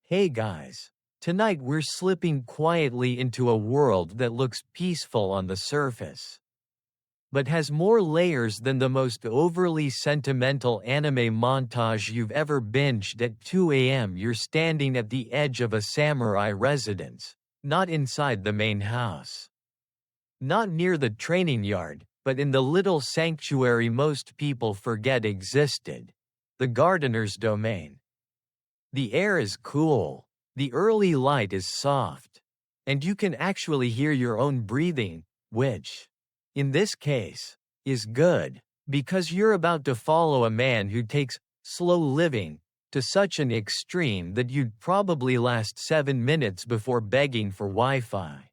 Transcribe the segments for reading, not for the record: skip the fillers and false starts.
Hey guys. Tonight we're slipping quietly into a world that looks peaceful on the surface, but has more layers than the most overly sentimental anime montage you've ever binged at 2 a.m. You're standing at the edge of a samurai residence, not inside the main house. Not near the training yard, but in the little sanctuary most people forget existed, the gardener's domain. The air is cool, the early light is soft, and you can actually hear your own breathing, which, in this case, is good, because you're about to follow a man who takes slow living to such an extreme that you'd probably last 7 minutes before begging for Wi-Fi.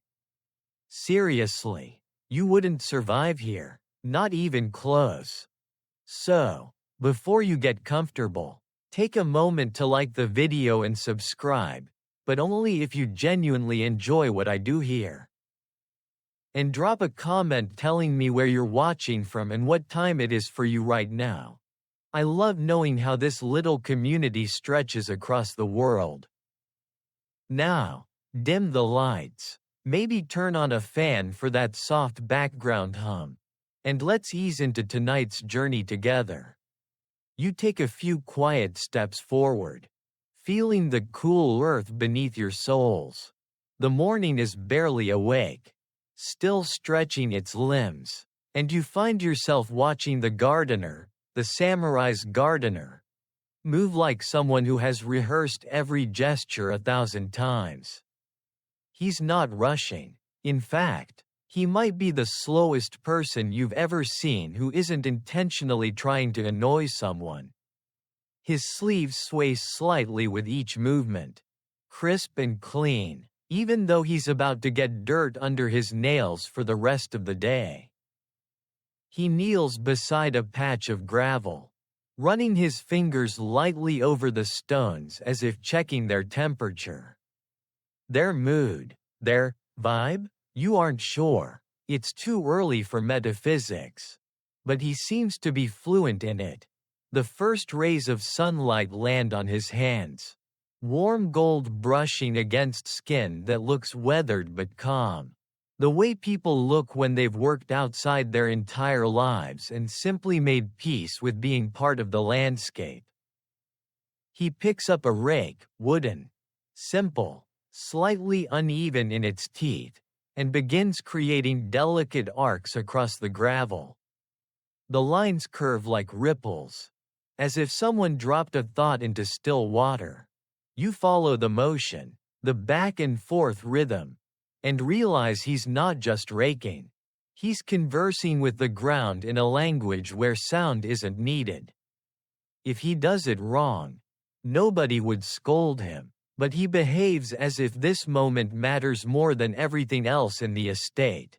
Seriously, you wouldn't survive here, not even close. So, before you get comfortable, take a moment to like the video and subscribe, but only if you genuinely enjoy what I do here. And drop a comment telling me where you're watching from and what time it is for you right now. I love knowing how this little community stretches across the world. Now, dim the lights, maybe turn on a fan for that soft background hum, and let's ease into tonight's journey together. You take a few quiet steps forward, feeling the cool earth beneath your soles. The morning is barely awake, still stretching its limbs, and you find yourself watching the gardener, the samurai's gardener, move like someone who has rehearsed every gesture 1,000 times. He's not rushing. In fact, he might be the slowest person you've ever seen who isn't intentionally trying to annoy someone. His sleeves sway slightly with each movement, crisp and clean, even though he's about to get dirt under his nails for the rest of the day. He kneels beside a patch of gravel, running his fingers lightly over the stones as if checking their temperature. Their mood, their vibe? You aren't sure. It's too early for metaphysics. But he seems to be fluent in it. The first rays of sunlight land on his hands, warm gold brushing against skin that looks weathered but calm. The way people look when they've worked outside their entire lives and simply made peace with being part of the landscape. He picks up a rake, wooden, simple, slightly uneven in its teeth, and begins creating delicate arcs across the gravel. The lines curve like ripples, as if someone dropped a thought into still water. You follow the motion, the back and forth rhythm, and realize he's not just raking. He's conversing with the ground in a language where sound isn't needed. If he does it wrong, nobody would scold him. But he behaves as if this moment matters more than everything else in the estate.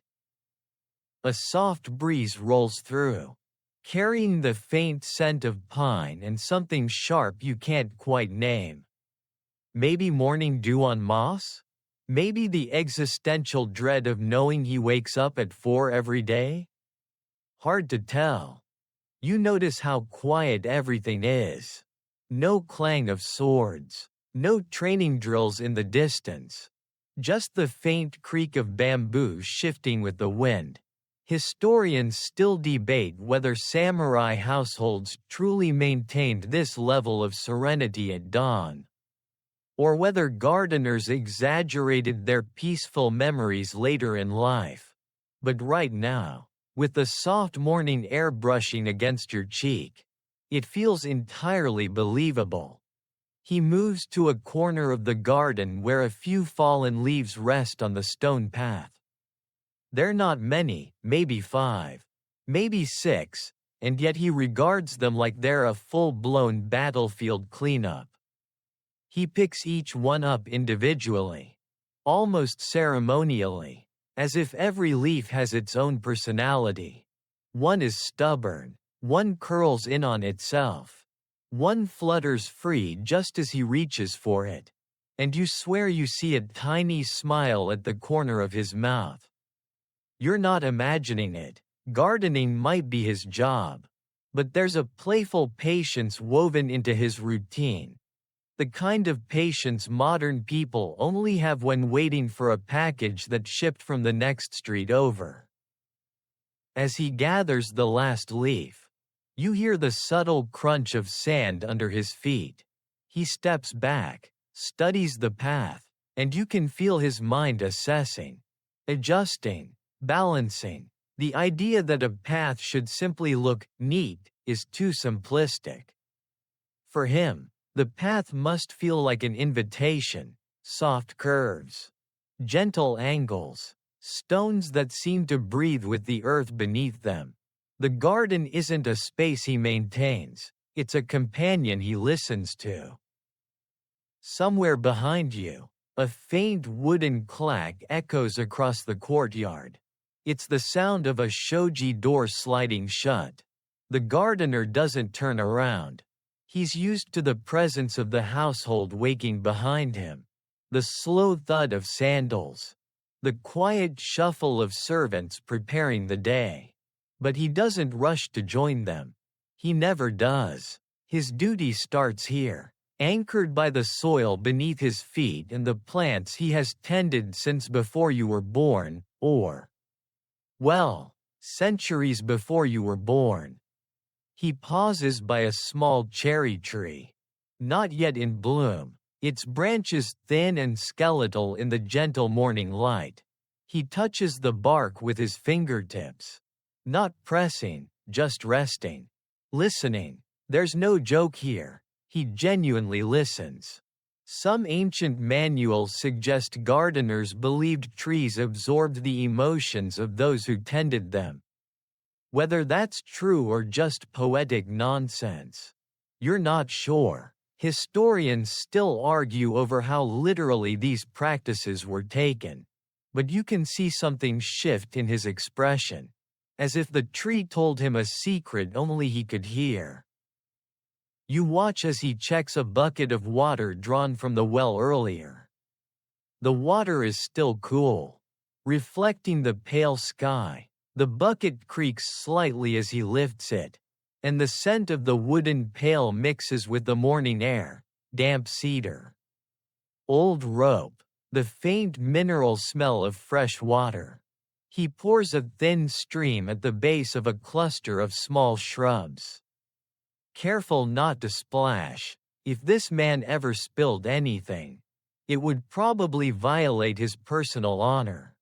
A soft breeze rolls through, carrying the faint scent of pine and something sharp you can't quite name. Maybe morning dew on moss? Maybe the existential dread of knowing he wakes up at 4 every day? Hard to tell. You notice how quiet everything is. No clang of swords. No training drills in the distance. Just the faint creak of bamboo shifting with the wind. Historians still debate whether samurai households truly maintained this level of serenity at dawn, or whether gardeners exaggerated their peaceful memories later in life. But right now, with the soft morning air brushing against your cheek, it feels entirely believable. He moves to a corner of the garden where a few fallen leaves rest on the stone path. They're not many, maybe 5, maybe 6, and yet he regards them like they're a full-blown battlefield cleanup. He picks each one up individually, almost ceremonially, as if every leaf has its own personality. One is stubborn, one curls in on itself. One flutters free just as he reaches for it, and you swear you see a tiny smile at the corner of his mouth. You're not imagining it. Gardening might be his job, but there's a playful patience woven into his routine. The kind of patience modern people only have when waiting for a package that shipped from the next street over. As he gathers the last leaf, you hear the subtle crunch of sand under his feet. He steps back, studies the path, and you can feel his mind assessing, adjusting, balancing. The idea that a path should simply look neat is too simplistic. For him, the path must feel like an invitation: soft curves, gentle angles, stones that seem to breathe with the earth beneath them. The garden isn't a space he maintains, it's a companion he listens to. Somewhere behind you, a faint wooden clack echoes across the courtyard. It's the sound of a shoji door sliding shut. The gardener doesn't turn around. He's used to the presence of the household waking behind him. The slow thud of sandals. The quiet shuffle of servants preparing the day. But he doesn't rush to join them. He never does. His duty starts here, anchored by the soil beneath his feet and the plants he has tended since before you were born, or, well, centuries before you were born. He pauses by a small cherry tree. Not yet in bloom, its branches thin and skeletal in the gentle morning light. He touches the bark with his fingertips. Not pressing, just resting. Listening. There's no joke here. He genuinely listens. Some ancient manuals suggest gardeners believed trees absorbed the emotions of those who tended them. Whether that's true or just poetic nonsense, you're not sure. Historians still argue over how literally these practices were taken. But you can see something shift in his expression, as if the tree told him a secret only he could hear. You watch as he checks a bucket of water drawn from the well earlier. The water is still cool, reflecting the pale sky. The bucket creaks slightly as he lifts it, and the scent of the wooden pail mixes with the morning air: damp cedar, old rope, the faint mineral smell of fresh water. He pours a thin stream at the base of a cluster of small shrubs. Careful not to splash. If this man ever spilled anything, it would probably violate his personal honor.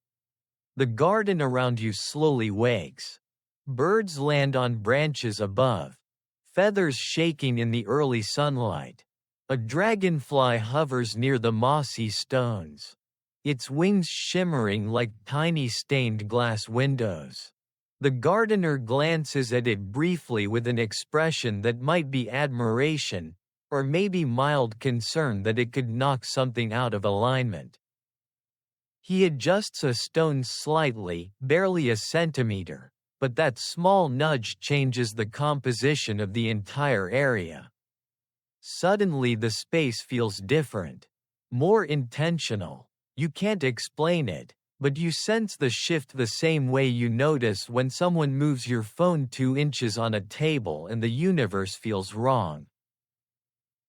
The garden around you slowly wakes. Birds land on branches above, feathers shaking in the early sunlight. A dragonfly hovers near the mossy stones, its wings shimmering like tiny stained glass windows. The gardener glances at it briefly with an expression that might be admiration, or maybe mild concern that it could knock something out of alignment. He adjusts a stone slightly, barely a centimeter, but that small nudge changes the composition of the entire area. Suddenly the space feels different, more intentional. You can't explain it, but you sense the shift the same way you notice when someone moves your phone 2 inches on a table and the universe feels wrong.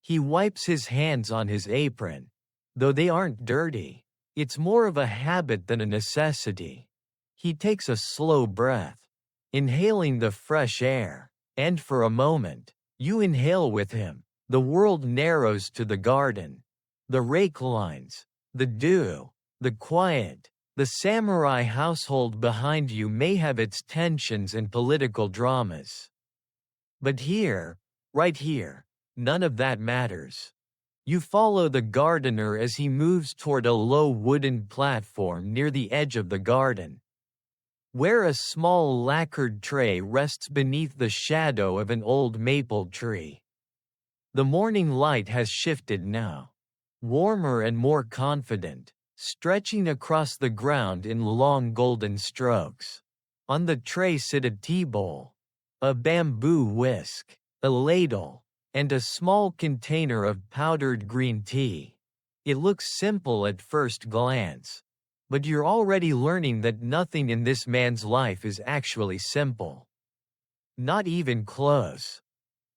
He wipes his hands on his apron. Though they aren't dirty, it's more of a habit than a necessity. He takes a slow breath, inhaling the fresh air, and for a moment, you inhale with him. The world narrows to the garden. The rake lines, the dew, the quiet. The samurai household behind you may have its tensions and political dramas. But here, right here, none of that matters. You follow the gardener as he moves toward a low wooden platform near the edge of the garden, where a small lacquered tray rests beneath the shadow of an old maple tree. The morning light has shifted now, warmer and more confident, stretching across the ground in long golden strokes. On the tray sit a tea bowl, a bamboo whisk, a ladle, and a small container of powdered green tea. It looks simple at first glance, but you're already learning that nothing in this man's life is actually simple. Not even close.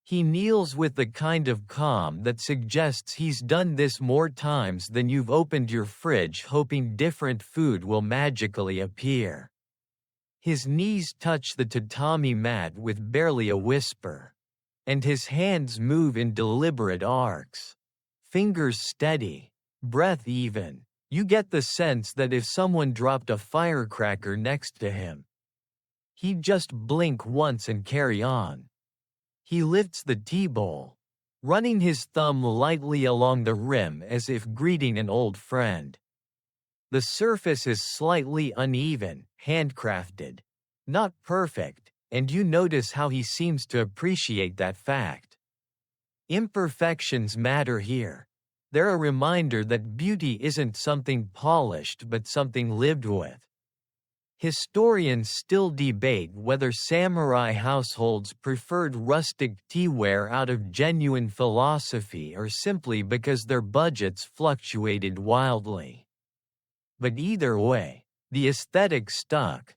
He kneels with the kind of calm that suggests he's done this more times than you've opened your fridge hoping different food will magically appear. His knees touch the tatami mat with barely a whisper. And his hands move in deliberate arcs. Fingers steady, breath even. You get the sense that if someone dropped a firecracker next to him, he'd just blink once and carry on. He lifts the tea bowl, running his thumb lightly along the rim as if greeting an old friend. The surface is slightly uneven, handcrafted, not perfect, and you notice how he seems to appreciate that fact. Imperfections matter here. They're a reminder that beauty isn't something polished but something lived with. Historians still debate whether samurai households preferred rustic teaware out of genuine philosophy or simply because their budgets fluctuated wildly. But either way, the aesthetic stuck.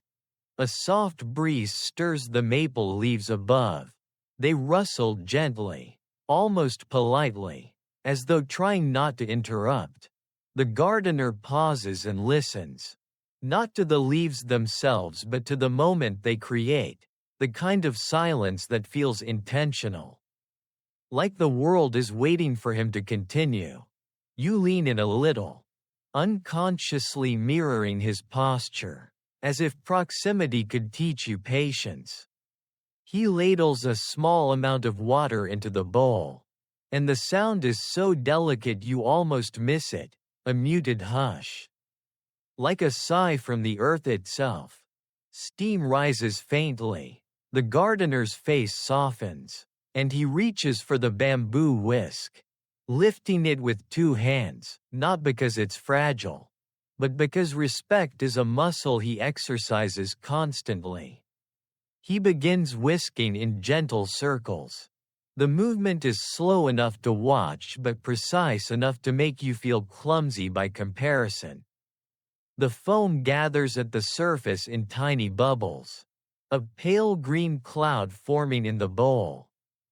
A soft breeze stirs the maple leaves above. They rustle gently, almost politely, as though trying not to interrupt. The gardener pauses and listens. Not to the leaves themselves but to the moment they create, the kind of silence that feels intentional. Like the world is waiting for him to continue. You lean in a little, unconsciously mirroring his posture, as if proximity could teach you patience. He ladles a small amount of water into the bowl, and the sound is so delicate you almost miss it, a muted hush. Like a sigh from the earth itself. Steam rises faintly. The gardener's face softens, and he reaches for the bamboo whisk, lifting it with two hands, not because it's fragile, but because respect is a muscle he exercises constantly. He begins whisking in gentle circles. The movement is slow enough to watch but precise enough to make you feel clumsy by comparison. The foam gathers at the surface in tiny bubbles. A pale green cloud forming in the bowl.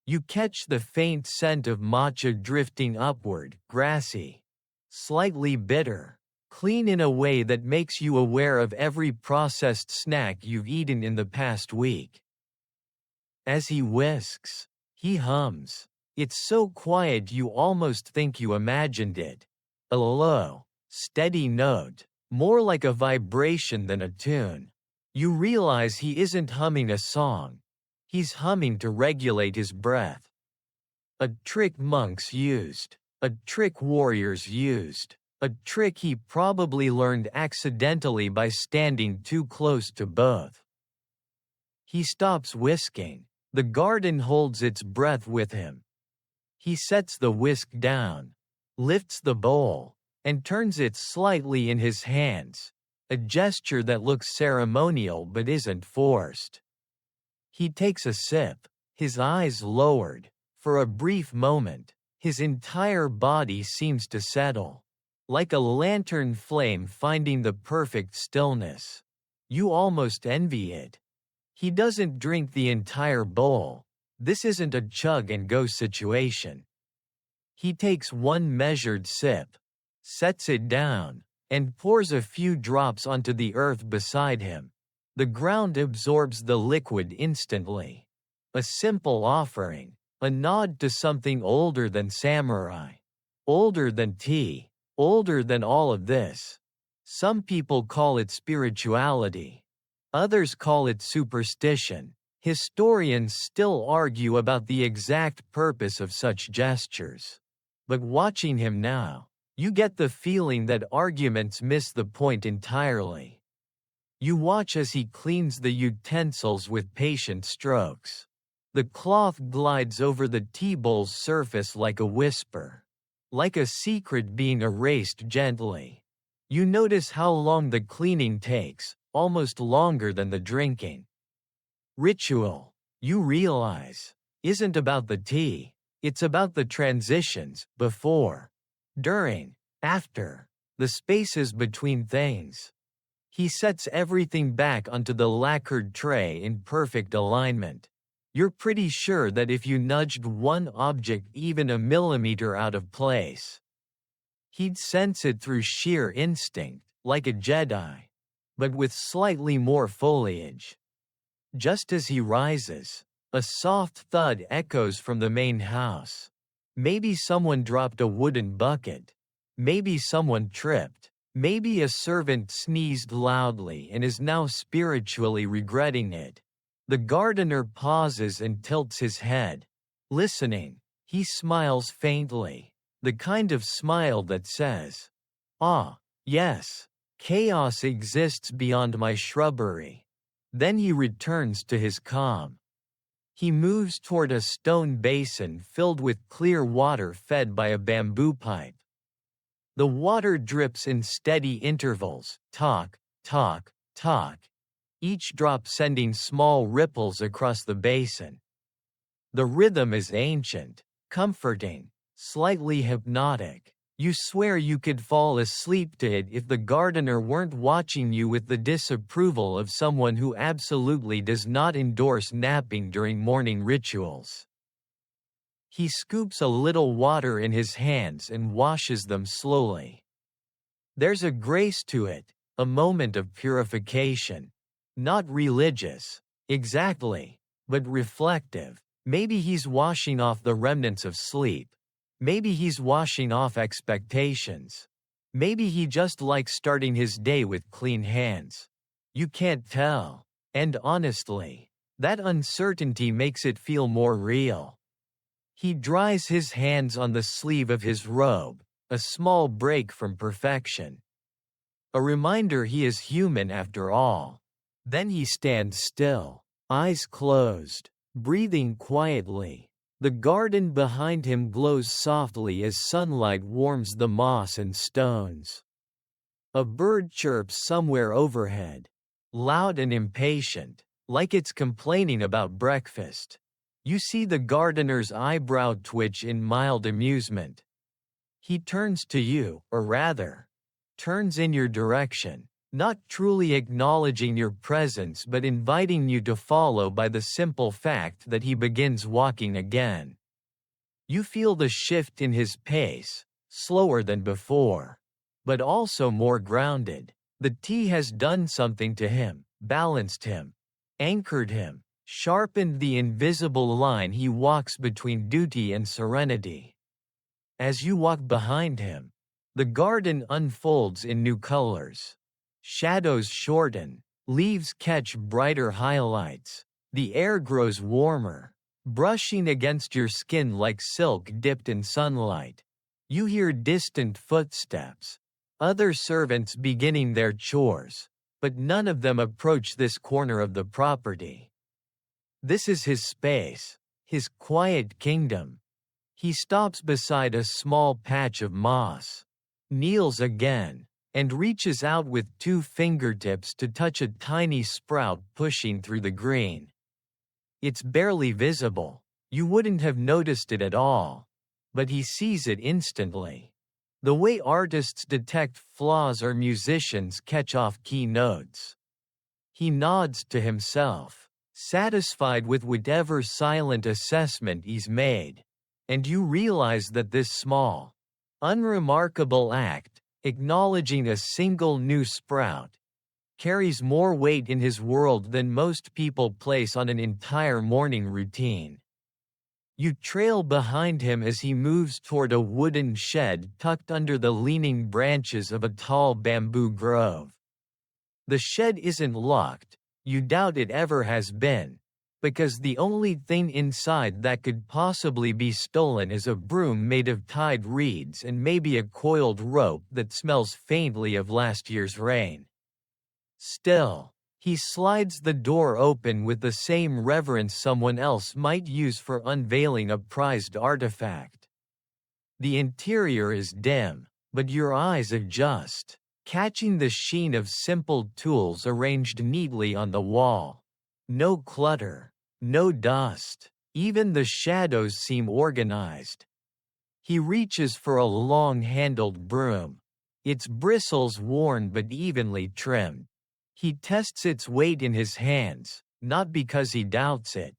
You catch the faint scent of matcha drifting upward, grassy, slightly bitter, clean in a way that makes you aware of every processed snack you've eaten in the past week. As he whisks, he hums. It's so quiet you almost think you imagined it. A low, steady note. More like a vibration than a tune. You realize he isn't humming a song. He's humming to regulate his breath. A trick monks used. A trick warriors used. A trick he probably learned accidentally by standing too close to both. He stops whisking. The garden holds its breath with him. He sets the whisk down, lifts the bowl, and turns it slightly in his hands, a gesture that looks ceremonial but isn't forced. He takes a sip, his eyes lowered. For a brief moment, his entire body seems to settle, like a lantern flame finding the perfect stillness. You almost envy it. He doesn't drink the entire bowl. This isn't a chug-and-go situation. He takes one measured sip, sets it down, and pours a few drops onto the earth beside him. The ground absorbs the liquid instantly. A simple offering, a nod to something older than samurai, older than tea, older than all of this. Some people call it spirituality. Others call it superstition. Historians still argue about the exact purpose of such gestures. But watching him now, you get the feeling that arguments miss the point entirely. You watch as he cleans the utensils with patient strokes. The cloth glides over the tea bowl's surface like a whisper, like a secret being erased gently. You notice how long the cleaning takes, almost longer than the drinking. Ritual, you realize, isn't about the tea, it's about the transitions, before, during, after, the spaces between things. He sets everything back onto the lacquered tray in perfect alignment. You're pretty sure that if you nudged one object even a millimeter out of place, he'd sense it through sheer instinct, like a Jedi, but with slightly more foliage. Just as he rises, a soft thud echoes from the main house. Maybe someone dropped a wooden bucket. Maybe someone tripped. Maybe a servant sneezed loudly and is now spiritually regretting it. The gardener pauses and tilts his head. Listening, he smiles faintly, the kind of smile that says, "Ah, yes, chaos exists beyond my shrubbery." Then he returns to his calm. He moves toward a stone basin filled with clear water fed by a bamboo pipe. The water drips in steady intervals, tock, tock, tock, each drop sending small ripples across the basin. The rhythm is ancient, comforting, slightly hypnotic. You swear you could fall asleep to it if the gardener weren't watching you with the disapproval of someone who absolutely does not endorse napping during morning rituals. He scoops a little water in his hands and washes them slowly. There's a grace to it, a moment of purification. Not religious, exactly, but reflective. Maybe he's washing off the remnants of sleep. Maybe he's washing off expectations. Maybe he just likes starting his day with clean hands. You can't tell. And honestly, that uncertainty makes it feel more real. He dries his hands on the sleeve of his robe, a small break from perfection. A reminder he is human after all. Then he stands still, eyes closed, breathing quietly. The garden behind him glows softly as sunlight warms the moss and stones. A bird chirps somewhere overhead, loud and impatient, like it's complaining about breakfast. You see the gardener's eyebrow twitch in mild amusement. He turns to you, or rather, turns in your direction, not truly acknowledging your presence but inviting you to follow by the simple fact that he begins walking again. You feel the shift in his pace, slower than before, but also more grounded. The tea has done something to him, balanced him, anchored him, sharpened the invisible line he walks between duty and serenity. As you walk behind him, the garden unfolds in new colors. Shadows shorten, leaves catch brighter highlights, the air grows warmer, brushing against your skin like silk dipped in sunlight. You hear distant footsteps, other servants beginning their chores, but none of them approach this corner of the property. This is his space, his quiet kingdom. He stops beside a small patch of moss, kneels again, and reaches out with two fingertips to touch a tiny sprout pushing through the green. It's barely visible, you wouldn't have noticed it at all, but he sees it instantly. The way artists detect flaws or musicians catch off key notes. He nods to himself, satisfied with whatever silent assessment he's made, and you realize that this small, unremarkable act, acknowledging a single new sprout, carries more weight in his world than most people place on an entire morning routine. You trail behind him as he moves toward a wooden shed tucked under the leaning branches of a tall bamboo grove. The shed isn't locked, you doubt it ever has been, because the only thing inside that could possibly be stolen is a broom made of tied reeds and maybe a coiled rope that smells faintly of last year's rain. Still, he slides the door open with the same reverence someone else might use for unveiling a prized artifact. The interior is dim, but your eyes adjust, catching the sheen of simple tools arranged neatly on the wall. No clutter, no dust, even the shadows seem organized. He reaches for a long-handled broom, its bristles worn but evenly trimmed. He tests its weight in his hands, not because he doubts it,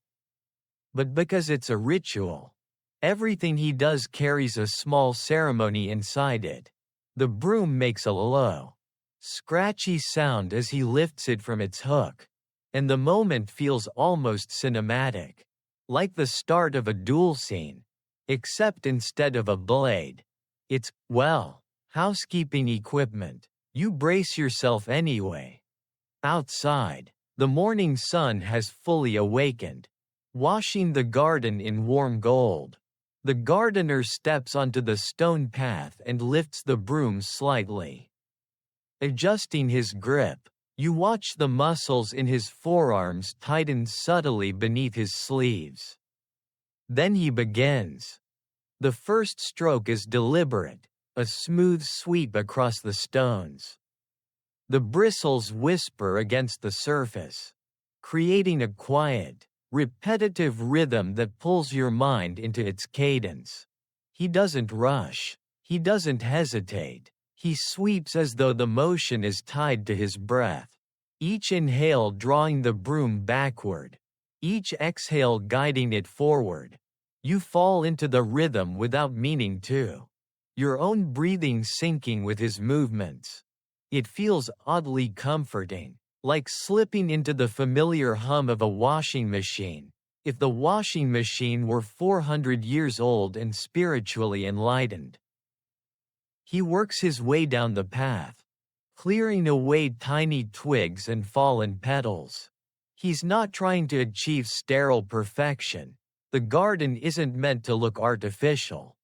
but because it's a ritual. Everything he does carries a small ceremony inside it. The broom makes a low, scratchy sound as he lifts it from its hook, and the moment feels almost cinematic, like the start of a duel scene, except instead of a blade, it's, well, housekeeping equipment. You brace yourself anyway. Outside, the morning sun has fully awakened, washing the garden in warm gold. The gardener steps onto the stone path and lifts the broom slightly. Adjusting his grip, you watch the muscles in his forearms tighten subtly beneath his sleeves. Then he begins. The first stroke is deliberate, a smooth sweep across the stones. The bristles whisper against the surface, creating a quiet, repetitive rhythm that pulls your mind into its cadence. He doesn't rush. He doesn't hesitate. He sweeps as though the motion is tied to his breath. Each inhale drawing the broom backward, each exhale guiding it forward. You fall into the rhythm without meaning to. Your own breathing syncing with his movements. It feels oddly comforting, like slipping into the familiar hum of a washing machine, if the washing machine were 400 years old and spiritually enlightened. He works his way down the path, clearing away tiny twigs and fallen petals. He's not trying to achieve sterile perfection. The garden isn't meant to look artificial.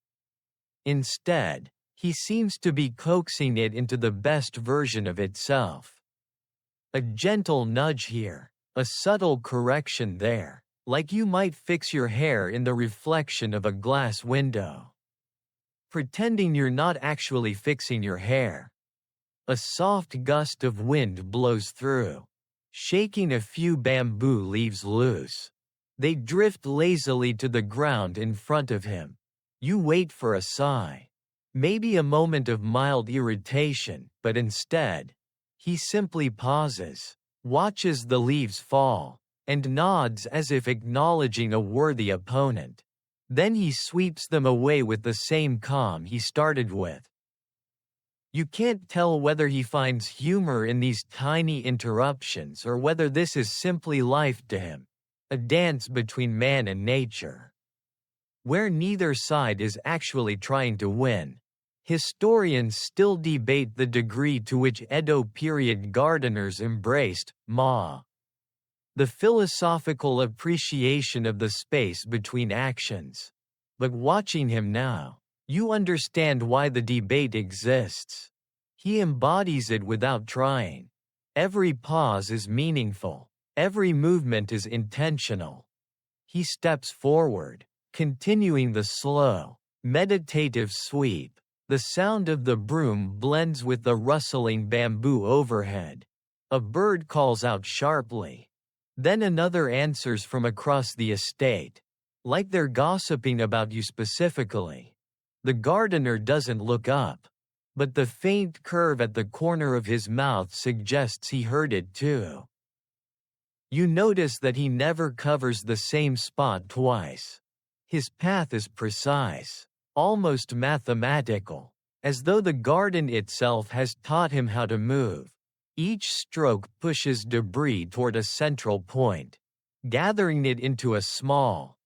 Instead, he seems to be coaxing it into the best version of itself. A gentle nudge here, a subtle correction there, like you might fix your hair in the reflection of a glass window. Pretending you're not actually fixing your hair. A soft gust of wind blows through, shaking a few bamboo leaves loose. They drift lazily to the ground in front of him. You wait for a sigh. Maybe a moment of mild irritation, but instead, he simply pauses, watches the leaves fall, and nods as if acknowledging a worthy opponent. Then he sweeps them away with the same calm he started with. You can't tell whether he finds humor in these tiny interruptions or whether this is simply life to him, a dance between man and nature, where neither side is actually trying to win. Historians still debate the degree to which Edo period gardeners embraced ma, the philosophical appreciation of the space between actions. But watching him now, you understand why the debate exists. He embodies it without trying. Every pause is meaningful. Every movement is intentional. He steps forward, continuing the slow, meditative sweep. The sound of the broom blends with the rustling bamboo overhead. A bird calls out sharply. Then another answers from across the estate, like they're gossiping about you specifically. The gardener doesn't look up, but the faint curve at the corner of his mouth suggests he heard it too. You notice that he never covers the same spot twice. His path is precise, almost mathematical, as though the garden itself has taught him how to move. Each stroke pushes debris toward a central point, gathering it into a small,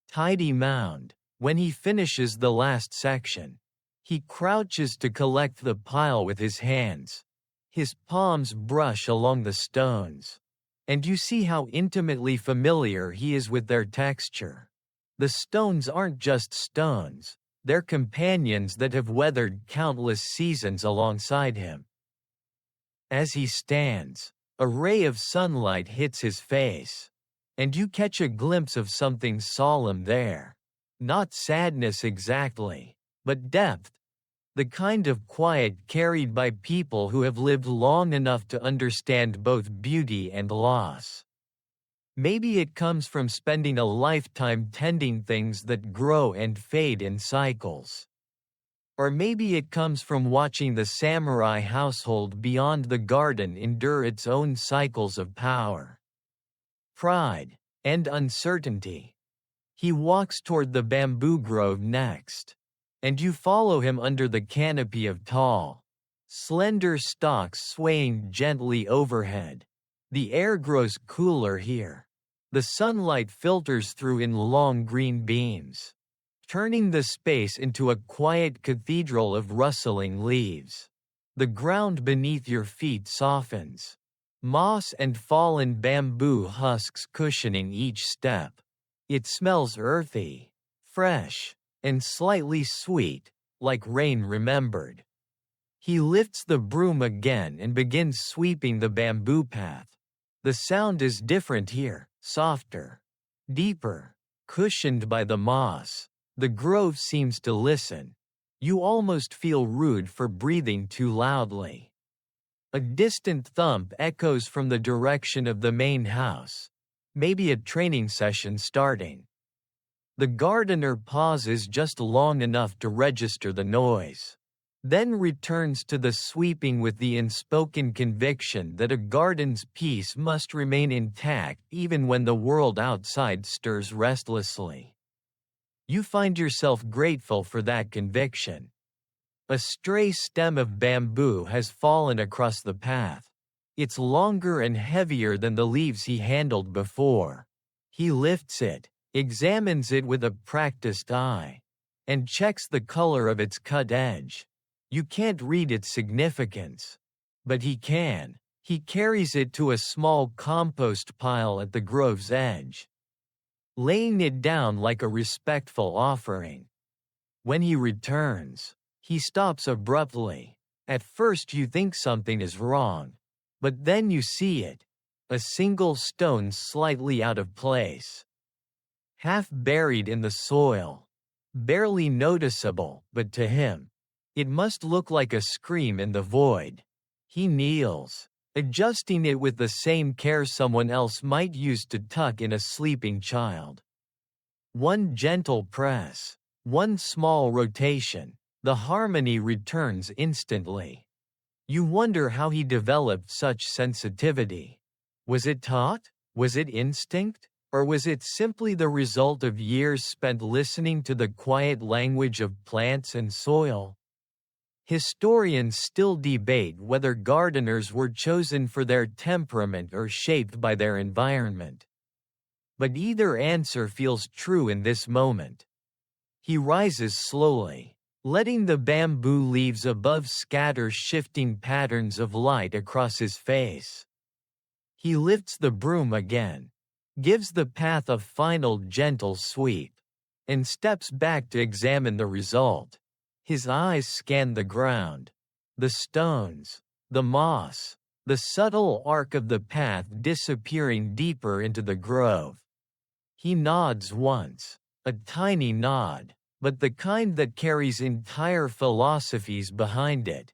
tidy mound. When he finishes the last section, he crouches to collect the pile with his hands. His palms brush along the stones, and you see how intimately familiar he is with their texture. The stones aren't just stones, they're companions that have weathered countless seasons alongside him. As he stands, a ray of sunlight hits his face, and you catch a glimpse of something solemn there. Not sadness exactly, but depth, the kind of quiet carried by people who have lived long enough to understand both beauty and loss. Maybe it comes from spending a lifetime tending things that grow and fade in cycles. Or maybe it comes from watching the samurai household beyond the garden endure its own cycles of power, pride, and uncertainty. He walks toward the bamboo grove next, and you follow him under the canopy of tall, slender stalks swaying gently overhead. The air grows cooler here. The sunlight filters through in long green beams, turning the space into a quiet cathedral of rustling leaves. The ground beneath your feet softens, moss and fallen bamboo husks cushioning each step. It smells earthy, fresh, and slightly sweet, like rain remembered. He lifts the broom again and begins sweeping the bamboo path. The sound is different here, softer, deeper, cushioned by the moss. The grove seems to listen. You almost feel rude for breathing too loudly. A distant thump echoes from the direction of the main house. Maybe a training session starting. The gardener pauses just long enough to register the noise, then returns to the sweeping with the unspoken conviction that a garden's peace must remain intact even when the world outside stirs restlessly. You find yourself grateful for that conviction. A stray stem of bamboo has fallen across the path. It's longer and heavier than the leaves he handled before. He lifts it, examines it with a practiced eye, and checks the color of its cut edge. You can't read its significance, but he can. He carries it to a small compost pile at the grove's edge, laying it down like a respectful offering. When he returns, he stops abruptly. At first you think something is wrong, but then you see it, a single stone slightly out of place, half buried in the soil, barely noticeable, but to him, it must look like a scream in the void. He kneels, adjusting it with the same care someone else might use to tuck in a sleeping child. One gentle press, one small rotation, the harmony returns instantly. You wonder how he developed such sensitivity. Was it taught? Was it instinct? Or was it simply the result of years spent listening to the quiet language of plants and soil? Historians still debate whether gardeners were chosen for their temperament or shaped by their environment. But either answer feels true in this moment. He rises slowly, letting the bamboo leaves above scatter shifting patterns of light across his face. He lifts the broom again, gives the path a final gentle sweep, and steps back to examine the result. His eyes scan the ground, the stones, the moss, the subtle arc of the path disappearing deeper into the grove. He nods once, a tiny nod, but the kind that carries entire philosophies behind it.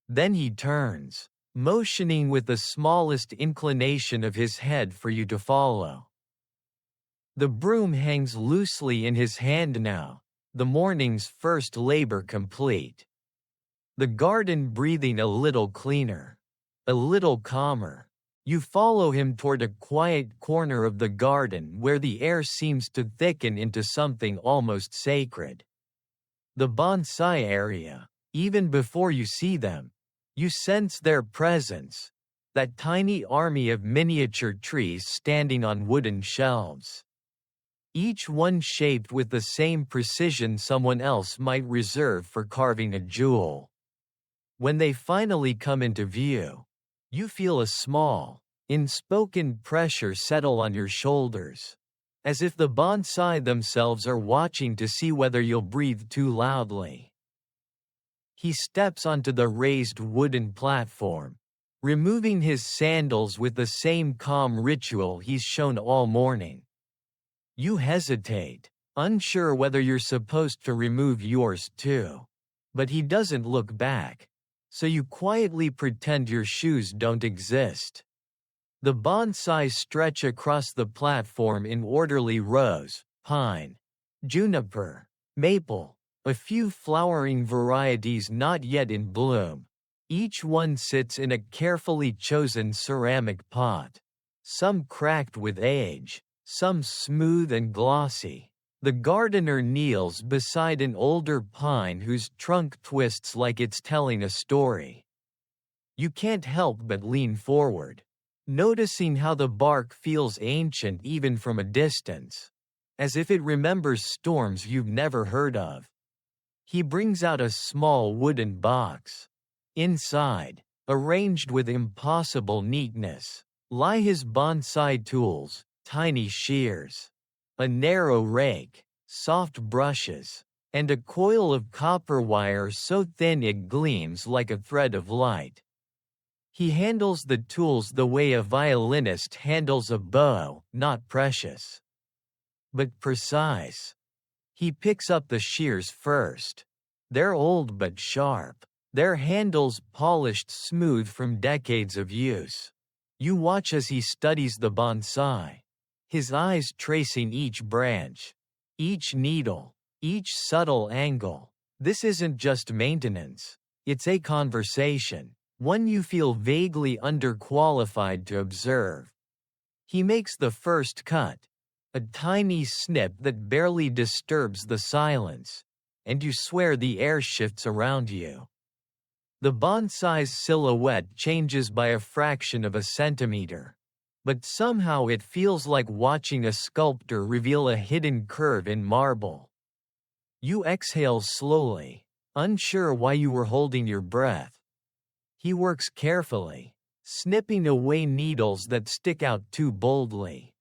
Then he turns, motioning with the smallest inclination of his head for you to follow. The broom hangs loosely in his hand now, the morning's first labor complete. The garden breathing a little cleaner, a little calmer. You follow him toward a quiet corner of the garden where the air seems to thicken into something almost sacred. The bonsai area, even before you see them, you sense their presence, that tiny army of miniature trees standing on wooden shelves, each one shaped with the same precision someone else might reserve for carving a jewel. When they finally come into view, you feel a small, unspoken pressure settle on your shoulders, as if the bonsai themselves are watching to see whether you'll breathe too loudly. He steps onto the raised wooden platform, removing his sandals with the same calm ritual he's shown all morning. You hesitate, unsure whether you're supposed to remove yours too. But he doesn't look back, so you quietly pretend your shoes don't exist. The bonsai stretch across the platform in orderly rows: pine, juniper, maple, a few flowering varieties not yet in bloom. Each one sits in a carefully chosen ceramic pot, some cracked with age, some smooth and glossy, The gardener kneels beside an older pine whose trunk twists like it's telling a story. You can't help but lean forward, noticing how the bark feels ancient even from a distance, as if it remembers storms you've never heard of. He brings out a small wooden box. Inside, arranged with impossible neatness, lie his bonsai tools, tiny shears, a narrow rake, soft brushes, and a coil of copper wire so thin it gleams like a thread of light. He handles the tools the way a violinist handles a bow, not precious, but precise. He picks up the shears first. They're old but sharp, their handles polished smooth from decades of use. You watch as he studies the bonsai, his eyes tracing each branch, each needle, each subtle angle. This isn't just maintenance, it's a conversation, one you feel vaguely underqualified to observe. He makes the first cut, a tiny snip that barely disturbs the silence, and you swear the air shifts around you. The bonsai's silhouette changes by a fraction of a centimeter, but somehow it feels like watching a sculptor reveal a hidden curve in marble. You exhale slowly, unsure why you were holding your breath. He works carefully, snipping away needles that stick out too boldly,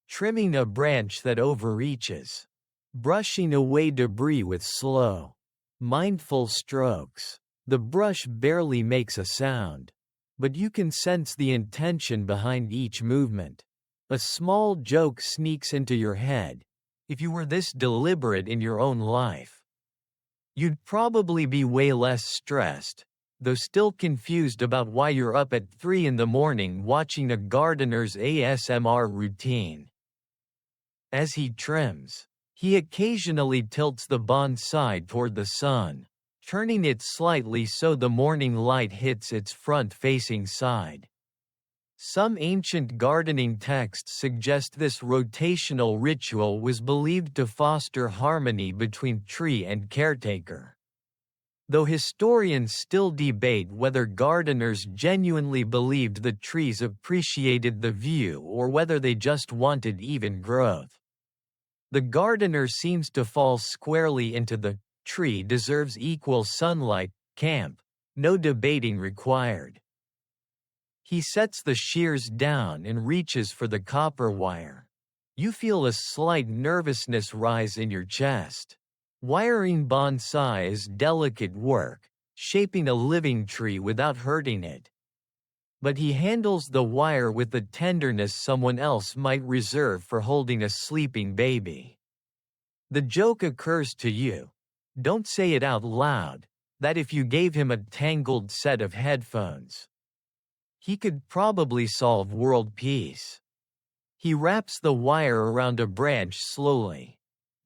trimming a branch that overreaches, brushing away debris with slow, mindful strokes. The brush barely makes a sound, but you can sense the intention behind each movement. A small joke sneaks into your head. If you were this deliberate in your own life, you'd probably be way less stressed, though still confused about why you're up at 3 in the morning watching a gardener's ASMR routine. As he trims, he occasionally tilts the bonsai toward the sun, turning it slightly so the morning light hits its front-facing side. Some ancient gardening texts suggest this rotational ritual was believed to foster harmony between tree and caretaker, though historians still debate whether gardeners genuinely believed the trees appreciated the view or whether they just wanted even growth. The gardener seems to fall squarely into the "tree deserves equal sunlight" camp, no debating required. He sets the shears down and reaches for the copper wire. You feel a slight nervousness rise in your chest. Wiring bonsai is delicate work, shaping a living tree without hurting it. But he handles the wire with the tenderness someone else might reserve for holding a sleeping baby. The joke occurs to you, don't say it out loud, that if you gave him a tangled set of headphones, he could probably solve world peace. He wraps the wire around a branch slowly,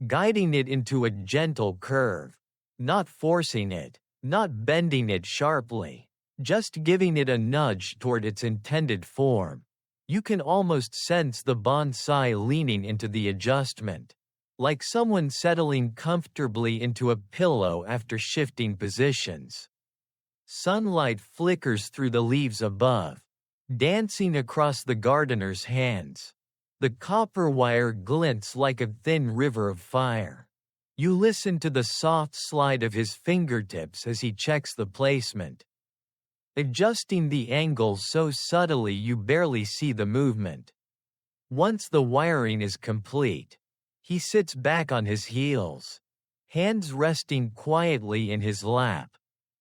guiding it into a gentle curve, not forcing it, not bending it sharply, just giving it a nudge toward its intended form. You can almost sense the bonsai leaning into the adjustment, like someone settling comfortably into a pillow after shifting positions. Sunlight flickers through the leaves above, dancing across the gardener's hands. The copper wire glints like a thin river of fire. You listen to the soft slide of his fingertips as he checks the placement, adjusting the angles so subtly you barely see the movement. Once the wiring is complete, he sits back on his heels, hands resting quietly in his lap.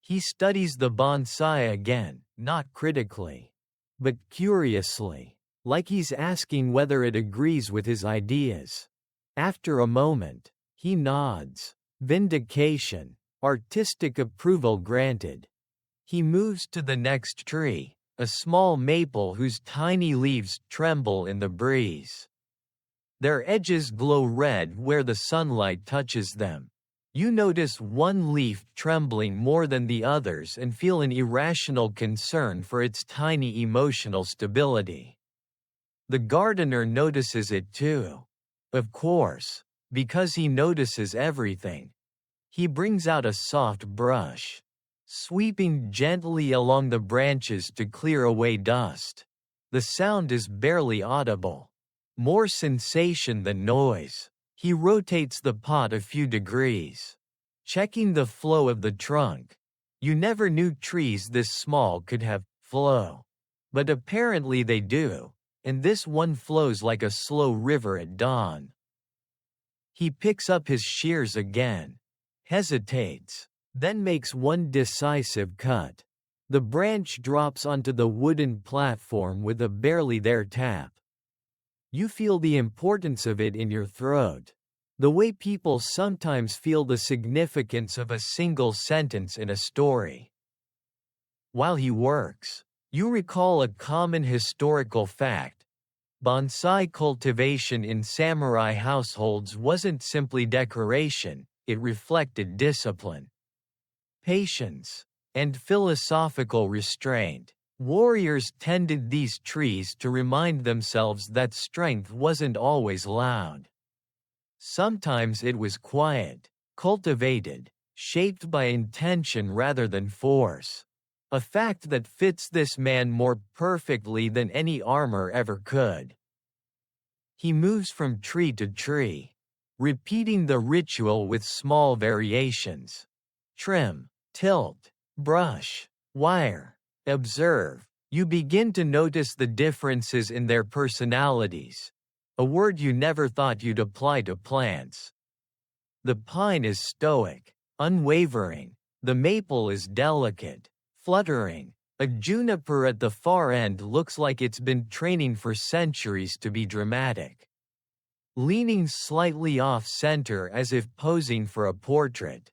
He studies the bonsai again, not critically, but curiously, like he's asking whether it agrees with his ideas. After a moment, he nods. Vindication, artistic approval granted. He moves to the next tree, a small maple whose tiny leaves tremble in the breeze. Their edges glow red where the sunlight touches them. You notice one leaf trembling more than the others and feel an irrational concern for its tiny emotional stability. The gardener notices it too. Of course, Because he notices everything. He brings out a soft brush, sweeping gently along the branches to clear away dust. The sound is barely audible. More sensation than noise. He rotates the pot a few degrees, checking the flow of the trunk. You never knew trees this small could have flow. But apparently they do, and this one flows like a slow river at dawn. He picks up his shears again, hesitates, then makes one decisive cut. The branch drops onto the wooden platform with a barely there tap. You feel the importance of it in your throat, the way people sometimes feel the significance of a single sentence in a story. While he works, you recall a common historical fact. Bonsai cultivation in samurai households wasn't simply decoration, it reflected discipline, patience, and philosophical restraint. Warriors tended these trees to remind themselves that strength wasn't always loud. Sometimes it was quiet, cultivated, shaped by intention rather than force. A fact that fits this man more perfectly than any armor ever could. He moves from tree to tree, repeating the ritual with small variations. Trim, tilt, brush, wire, observe. You begin to notice the differences in their personalities, a word you never thought you'd apply to plants. The pine is stoic, unwavering. The maple is delicate, fluttering. A juniper at the far end looks like it's been training for centuries to be dramatic, leaning slightly off-center as if posing for a portrait.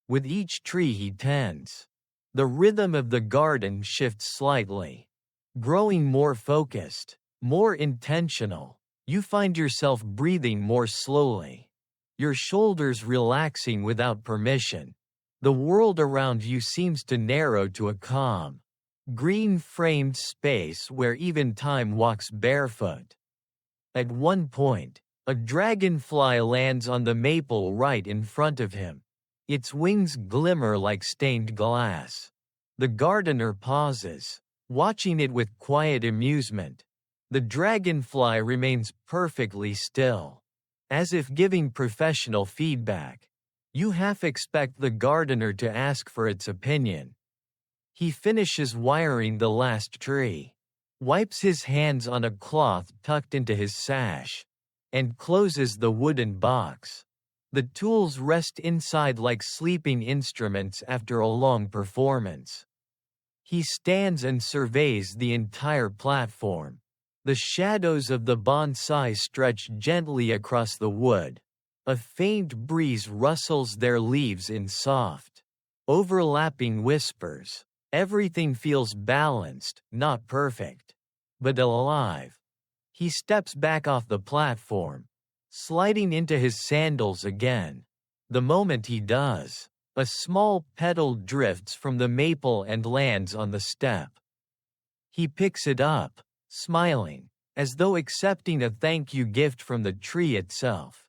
With each tree he tends, the rhythm of the garden shifts slightly, growing more focused, more intentional. You find yourself breathing more slowly, your shoulders relaxing without permission. The world around you seems to narrow to a calm, green-framed space where even time walks barefoot. At one point, a dragonfly lands on the maple right in front of him. Its wings glimmer like stained glass. The gardener pauses, watching it with quiet amusement. The dragonfly remains perfectly still, as if giving professional feedback. You half expect the gardener to ask for its opinion. He finishes wiring the last tree, wipes his hands on a cloth tucked into his sash, and closes the wooden box. The tools rest inside like sleeping instruments after a long performance. He stands and surveys the entire platform. The shadows of the bonsai stretch gently across the wood. A faint breeze rustles their leaves in soft, overlapping whispers. Everything feels balanced, not perfect, but alive. He steps back off the platform, sliding into his sandals again. The moment he does, a small petal drifts from the maple and lands on the step. He picks it up, smiling, as though accepting a thank you gift from the tree itself.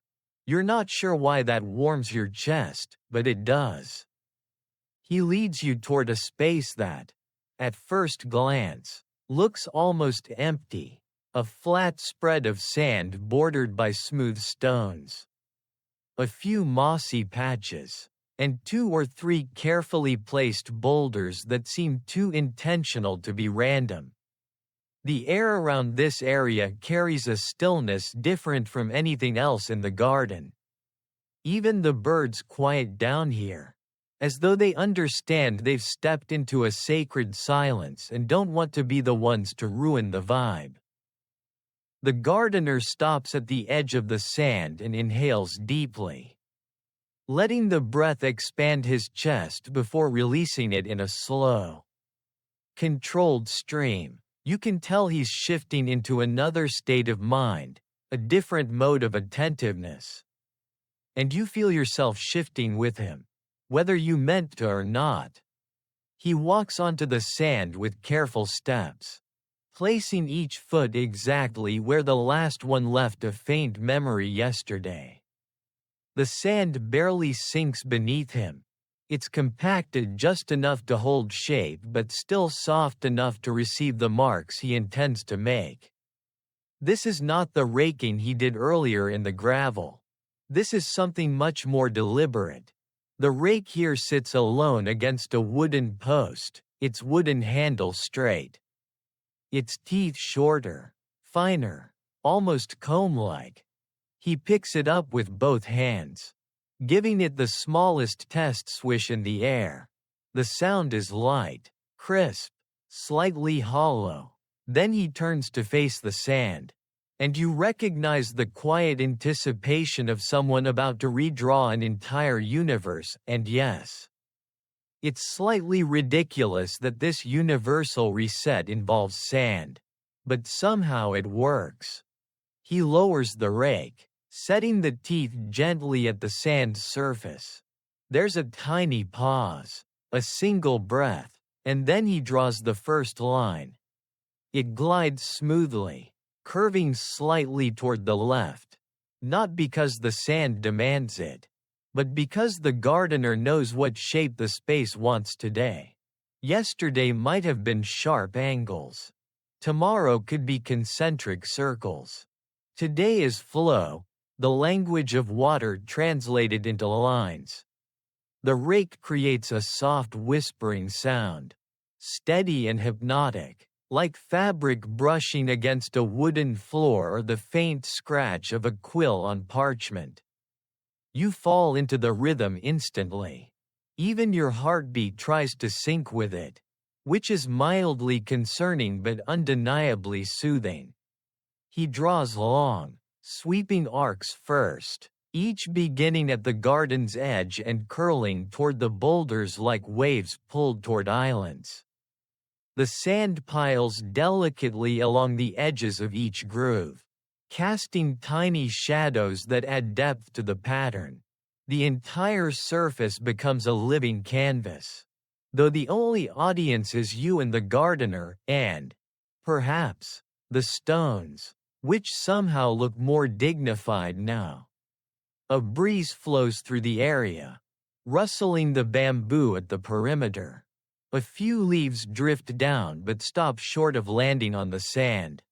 You're not sure why that warms your chest, but it does. He leads you toward a space that, at first glance, looks almost empty, a flat spread of sand bordered by smooth stones. A few mossy patches, and 2 or 3 carefully placed boulders that seem too intentional to be random. The air around this area carries a stillness different from anything else in the garden. Even the birds quiet down here, as though they understand they've stepped into a sacred silence and don't want to be the ones to ruin the vibe. The gardener stops at the edge of the sand and inhales deeply, letting the breath expand his chest before releasing it in a slow, controlled stream. You can tell he's shifting into another state of mind, a different mode of attentiveness. And you feel yourself shifting with him, whether you meant to or not. He walks onto the sand with careful steps, placing each foot exactly where the last one left a faint memory yesterday. The sand barely sinks beneath him. It's compacted just enough to hold shape but still soft enough to receive the marks he intends to make. This is not the raking he did earlier in the gravel. This is something much more deliberate. The rake here sits alone against a wooden post, its wooden handle straight. Its teeth shorter, finer, almost comb-like. He picks it up with both hands, giving it the smallest test swish in the air. The sound is light, crisp, slightly hollow. Then he turns to face the sand, and you recognize the quiet anticipation of someone about to redraw an entire universe. And yes, it's slightly ridiculous that this universal reset involves sand, but somehow it works. He lowers the rake, setting the teeth gently at the sand's surface. There's a tiny pause, a single breath, and then he draws the first line. It glides smoothly, curving slightly toward the left, not because the sand demands it, but because the gardener knows what shape the space wants today. Yesterday might have been sharp angles. Tomorrow could be concentric circles. Today is flow, the language of water translated into lines. The rake creates a soft whispering sound, steady and hypnotic, like fabric brushing against a wooden floor or the faint scratch of a quill on parchment. You fall into the rhythm instantly. Even your heartbeat tries to sync with it, which is mildly concerning but undeniably soothing. He draws long, sweeping arcs first, each beginning at the garden's edge and curling toward the boulders like waves pulled toward islands. The sand piles delicately along the edges of each groove, casting tiny shadows that add depth to the pattern. The entire surface becomes a living canvas, though the only audience is you and the gardener, and, perhaps, the stones, which somehow look more dignified now. A breeze flows through the area, rustling the bamboo at the perimeter. A few leaves drift down but stop short of landing on the sand.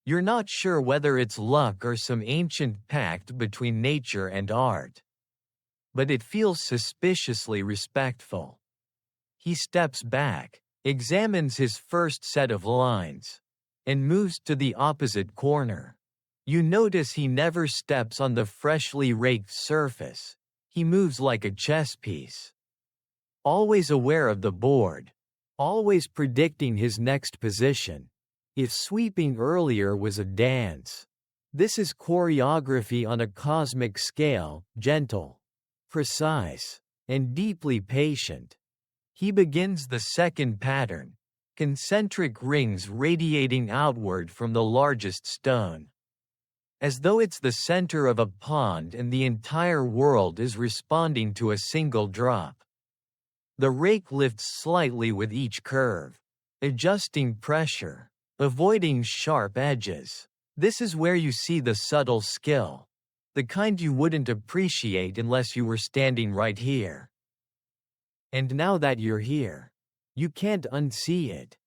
You're not sure whether it's luck or some ancient pact between nature and art, but it feels suspiciously respectful. He steps back, examines his first set of lines, and moves to the opposite corner. You notice he never steps on the freshly raked surface. He moves like a chess piece, always aware of the board, always predicting his next position. If sweeping earlier was a dance, this is choreography on a cosmic scale, gentle, precise, and deeply patient. He begins the second pattern, concentric rings radiating outward from the largest stone, as though it's the center of a pond and the entire world is responding to a single drop. The rake lifts slightly with each curve, adjusting pressure, avoiding sharp edges. This is where you see the subtle skill, the kind you wouldn't appreciate unless you were standing right here. And now that you're here, you can't unsee it.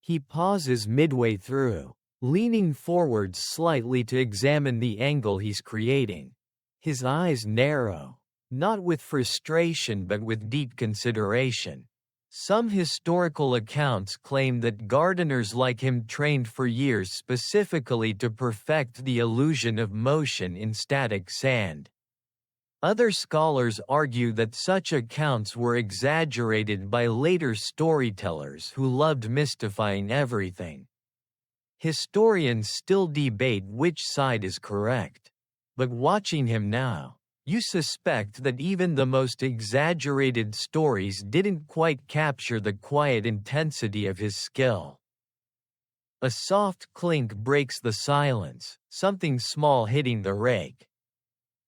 He pauses midway through, leaning forward slightly to examine the angle he's creating. His eyes narrow, not with frustration but with deep consideration. Some historical accounts claim that gardeners like him trained for years specifically to perfect the illusion of motion in static sand. Other scholars argue that such accounts were exaggerated by later storytellers who loved mystifying everything. Historians still debate which side is correct, but watching him now, you suspect that even the most exaggerated stories didn't quite capture the quiet intensity of his skill. A soft clink breaks the silence, something small hitting the rake.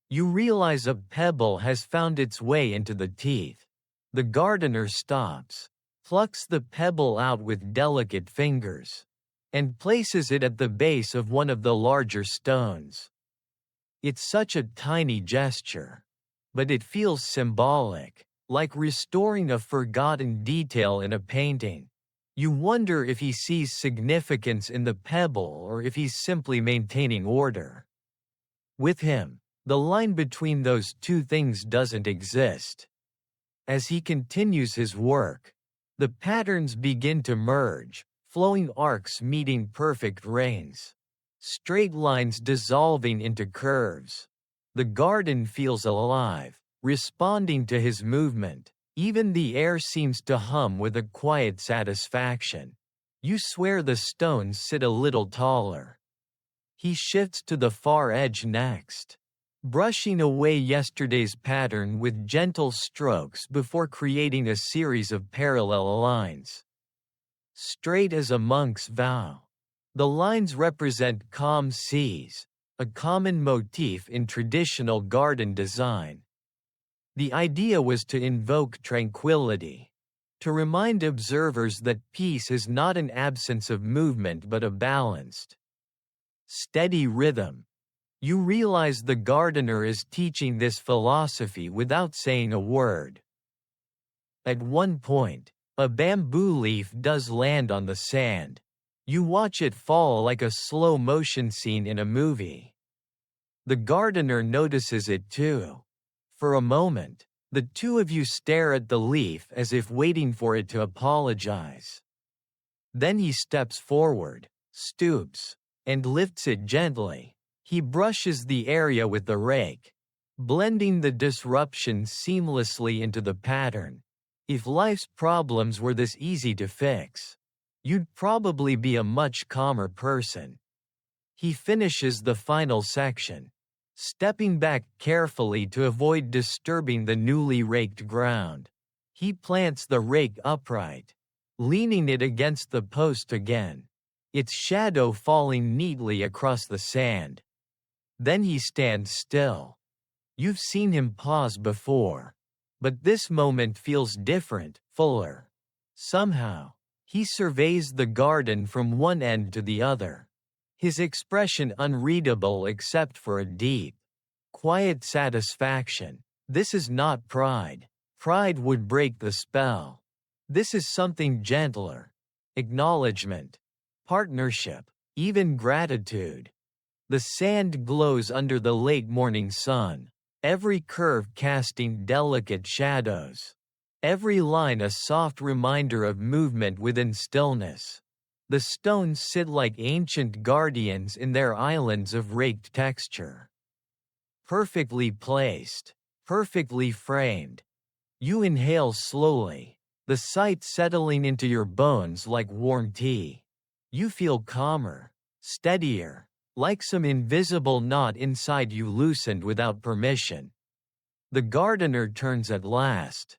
You realize a pebble has found its way into the teeth. The gardener stops, plucks the pebble out with delicate fingers, and places it at the base of one of the larger stones. It's such a tiny gesture. But it feels symbolic, like restoring a forgotten detail in a painting. You wonder if he sees significance in the pebble or if he's simply maintaining order. With him, the line between those two things doesn't exist. As he continues his work, the patterns begin to merge, flowing arcs meeting perfect rains. Straight lines dissolving into curves. The garden feels alive, responding to his movement. Even the air seems to hum with a quiet satisfaction. You swear the stones sit a little taller. He shifts to the far edge next, brushing away yesterday's pattern with gentle strokes before creating a series of parallel lines. Straight as a monk's vow. The lines represent calm seas, a common motif in traditional garden design. The idea was to invoke tranquility, to remind observers that peace is not an absence of movement but a balanced, steady rhythm. You realize the gardener is teaching this philosophy without saying a word. At one point, a bamboo leaf does land on the sand. You watch it fall like a slow-motion scene in a movie. The gardener notices it too. For a moment, the two of you stare at the leaf as if waiting for it to apologize. Then he steps forward, stoops, and lifts it gently. He brushes the area with the rake, blending the disruption seamlessly into the pattern. If life's problems were this easy to fix, you'd probably be a much calmer person. He finishes the final section, stepping back carefully to avoid disturbing the newly raked ground. He plants the rake upright, leaning it against the post again, its shadow falling neatly across the sand. Then he stands still. You've seen him pause before, but this moment feels different, fuller. Somehow, he surveys the garden from one end to the other, his expression unreadable except for a deep, quiet satisfaction. This is not pride. Pride would break the spell. This is something gentler. Acknowledgement, partnership, even gratitude. The sand glows under the late morning sun, every curve casting delicate shadows, every line a soft reminder of movement within stillness. The stones sit like ancient guardians in their islands of raked texture. Perfectly placed, perfectly framed. You inhale slowly, the sight settling into your bones like warm tea. You feel calmer, steadier, like some invisible knot inside you loosened without permission. The gardener turns at last,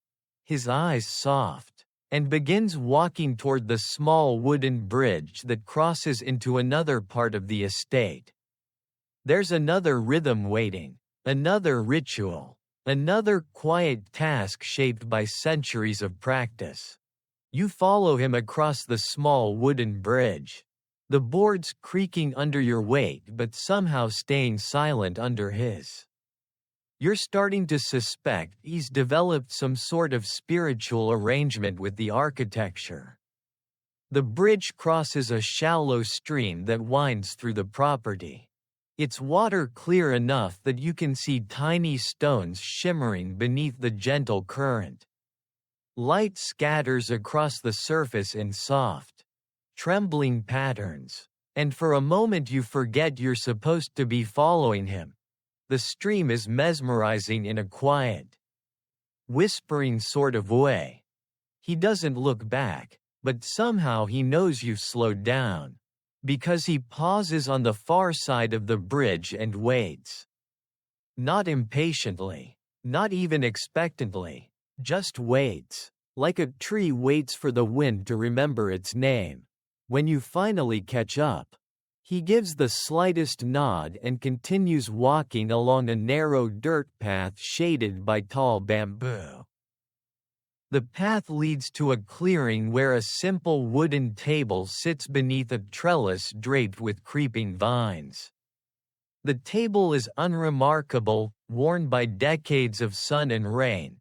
his eyes soft, and begins walking toward the small wooden bridge that crosses into another part of the estate. There's another rhythm waiting, another ritual, another quiet task shaped by centuries of practice. You follow him across the small wooden bridge, the boards creaking under your weight but somehow staying silent under his. You're starting to suspect he's developed some sort of spiritual arrangement with the architecture. The bridge crosses a shallow stream that winds through the property. Its water clear enough that you can see tiny stones shimmering beneath the gentle current. Light scatters across the surface in soft, trembling patterns, and for a moment you forget you're supposed to be following him. The stream is mesmerizing in a quiet, whispering sort of way. He doesn't look back, but somehow he knows you've slowed down, because he pauses on the far side of the bridge and waits. Not impatiently, not even expectantly, just waits, like a tree waits for the wind to remember its name. When you finally catch up, he gives the slightest nod and continues walking along a narrow dirt path shaded by tall bamboo. The path leads to a clearing where a simple wooden table sits beneath a trellis draped with creeping vines. The table is unremarkable, worn by decades of sun and rain,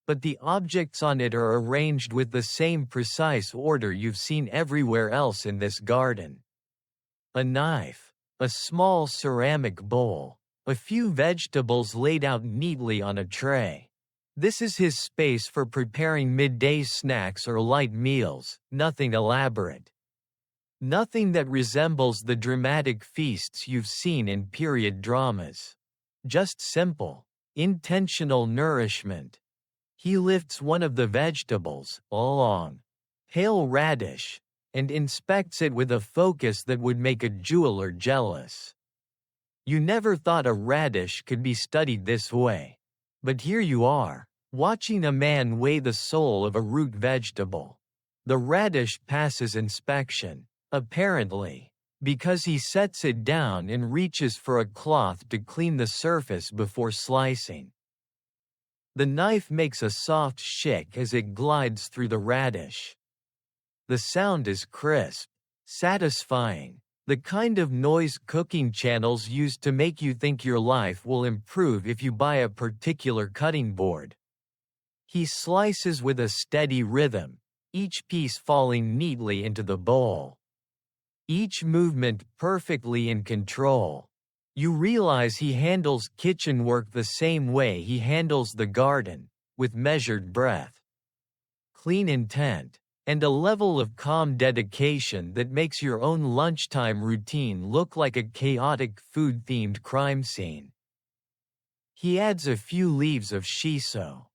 but the objects on it are arranged with the same precise order you've seen everywhere else in this garden. A knife, a small ceramic bowl, a few vegetables laid out neatly on a tray. This is his space for preparing midday snacks or light meals, nothing elaborate. Nothing that resembles the dramatic feasts you've seen in period dramas. Just simple, intentional nourishment. He lifts one of the vegetables, a long, pale radish, and inspects it with a focus that would make a jeweler jealous. You never thought a radish could be studied this way. But here you are, watching a man weigh the soul of a root vegetable. The radish passes inspection, apparently, because he sets it down and reaches for a cloth to clean the surface before slicing. The knife makes a soft shick as it glides through the radish. The sound is crisp, satisfying, the kind of noise cooking channels use to make you think your life will improve if you buy a particular cutting board. He slices with a steady rhythm, each piece falling neatly into the bowl. Each movement perfectly in control. You realize he handles kitchen work the same way he handles the garden, with measured breath, clean intent, and a level of calm dedication that makes your own lunchtime routine look like a chaotic food-themed crime scene. He adds a few leaves of shiso,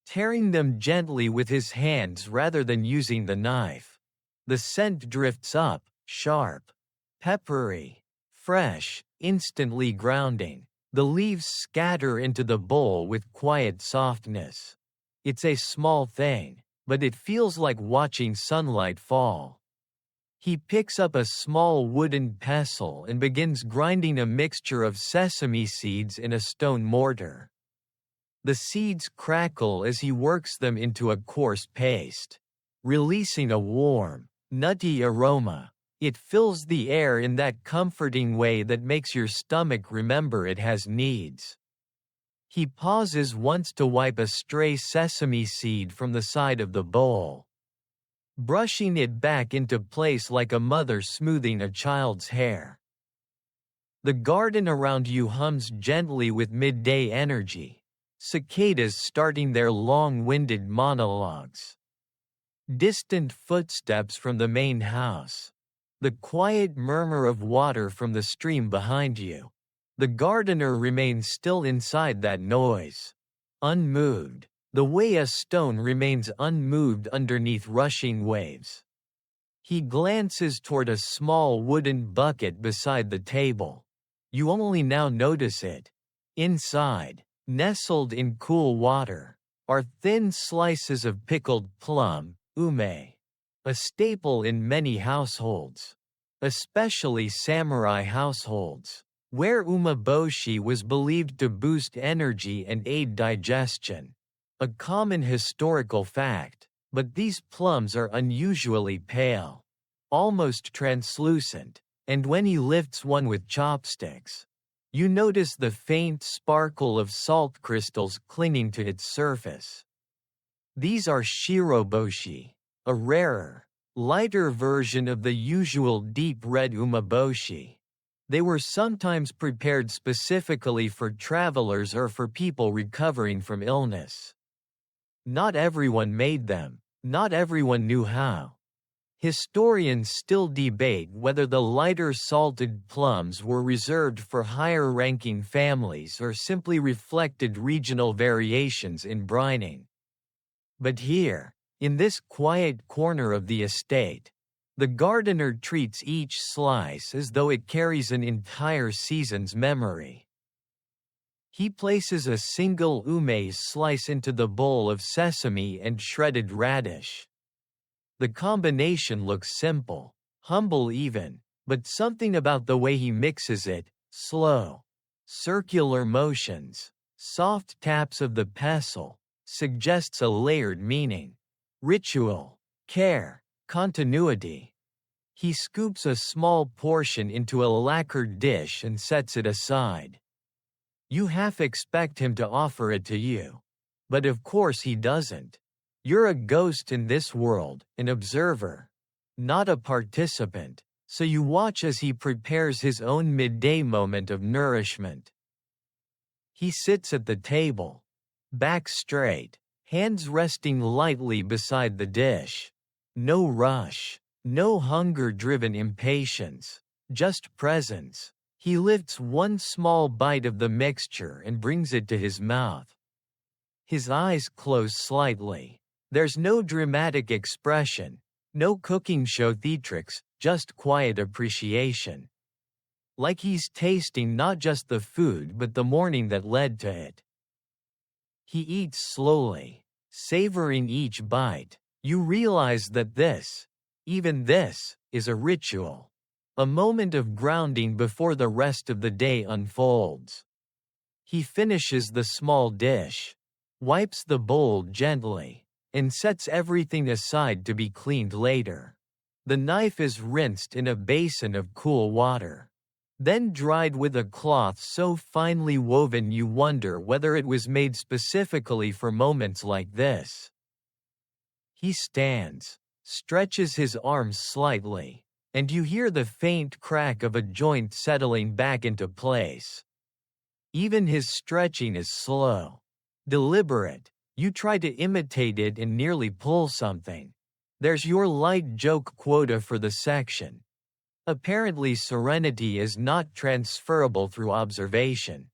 tearing them gently with his hands rather than using the knife. The scent drifts up, sharp, peppery, fresh, instantly grounding. The leaves scatter into the bowl with quiet softness. It's a small thing, but it feels like watching sunlight fall. He picks up a small wooden pestle and begins grinding a mixture of sesame seeds in a stone mortar. The seeds crackle as he works them into a coarse paste, releasing a warm, nutty aroma. It fills the air in that comforting way that makes your stomach remember it has needs. He pauses once to wipe a stray sesame seed from the side of the bowl, brushing it back into place like a mother smoothing a child's hair. The garden around you hums gently with midday energy, cicadas starting their long-winded monologues. Distant footsteps from the main house. The quiet murmur of water from the stream behind you. The gardener remains still inside that noise. Unmoved, the way a stone remains unmoved underneath rushing waves. He glances toward a small wooden bucket beside the table. You only now notice it. Inside, nestled in cool water, are thin slices of pickled plum, ume, a staple in many households, especially samurai households, where umeboshi was believed to boost energy and aid digestion. A common historical fact, but these plums are unusually pale, almost translucent, and when he lifts one with chopsticks, you notice the faint sparkle of salt crystals clinging to its surface. These are shiroboshi, a rarer, lighter version of the usual deep red umeboshi. They were sometimes prepared specifically for travelers or for people recovering from illness. Not everyone made them, not everyone knew how. Historians still debate whether the lighter salted plums were reserved for higher-ranking families or simply reflected regional variations in brining. But here, in this quiet corner of the estate, the gardener treats each slice as though it carries an entire season's memory. He places a single ume slice into the bowl of sesame and shredded radish. The combination looks simple, humble even, but something about the way he mixes it, slow, circular motions, soft taps of the pestle, suggests a layered meaning. Ritual, care, continuity. He scoops a small portion into a lacquered dish and sets it aside. You half expect him to offer it to you. But of course he doesn't. You're a ghost in this world, an observer, not a participant, so you watch as he prepares his own midday moment of nourishment. He sits at the table, back straight, hands resting lightly beside the dish. No rush, no hunger-driven impatience, just presence. He lifts one small bite of the mixture and brings it to his mouth. His eyes close slightly. There's no dramatic expression, no cooking show theatrics, just quiet appreciation. Like he's tasting not just the food but the morning that led to it. He eats slowly, savoring each bite. You realize that this, even this, is a ritual. A moment of grounding before the rest of the day unfolds. He finishes the small dish, wipes the bowl gently, and sets everything aside to be cleaned later. The knife is rinsed in a basin of cool water, then dried with a cloth so finely woven you wonder whether it was made specifically for moments like this. He stands, stretches his arms slightly, and you hear the faint crack of a joint settling back into place. Even his stretching is slow, deliberate. You try to imitate it and nearly pull something. There's your light joke quota for the section. Apparently serenity is not transferable through observation.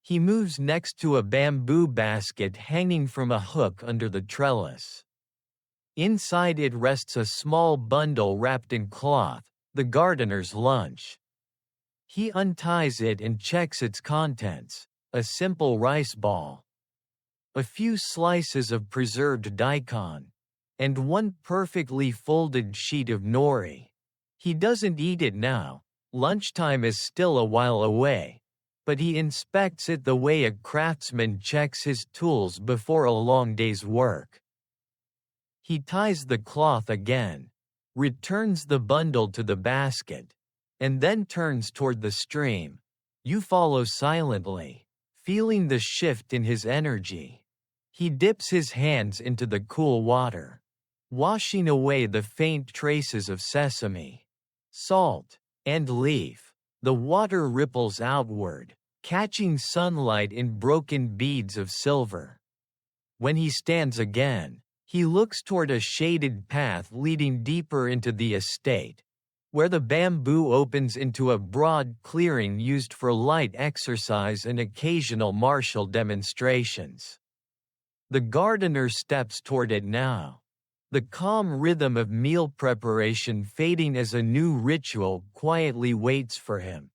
He moves next to a bamboo basket hanging from a hook under the trellis. Inside it rests a small bundle wrapped in cloth, the gardener's lunch. He unties it and checks its contents, a simple rice ball, a few slices of preserved daikon, and one perfectly folded sheet of nori. He doesn't eat it now, lunchtime is still a while away, but he inspects it the way a craftsman checks his tools before a long day's work. He ties the cloth again, returns the bundle to the basket, and then turns toward the stream. You follow silently, feeling the shift in his energy. He dips his hands into the cool water, washing away the faint traces of sesame, salt, and leaf. The water ripples outward, catching sunlight in broken beads of silver. When he stands again, he looks toward a shaded path leading deeper into the estate, where the bamboo opens into a broad clearing used for light exercise and occasional martial demonstrations. The gardener steps toward it now, the calm rhythm of meal preparation fading as a new ritual quietly waits for him.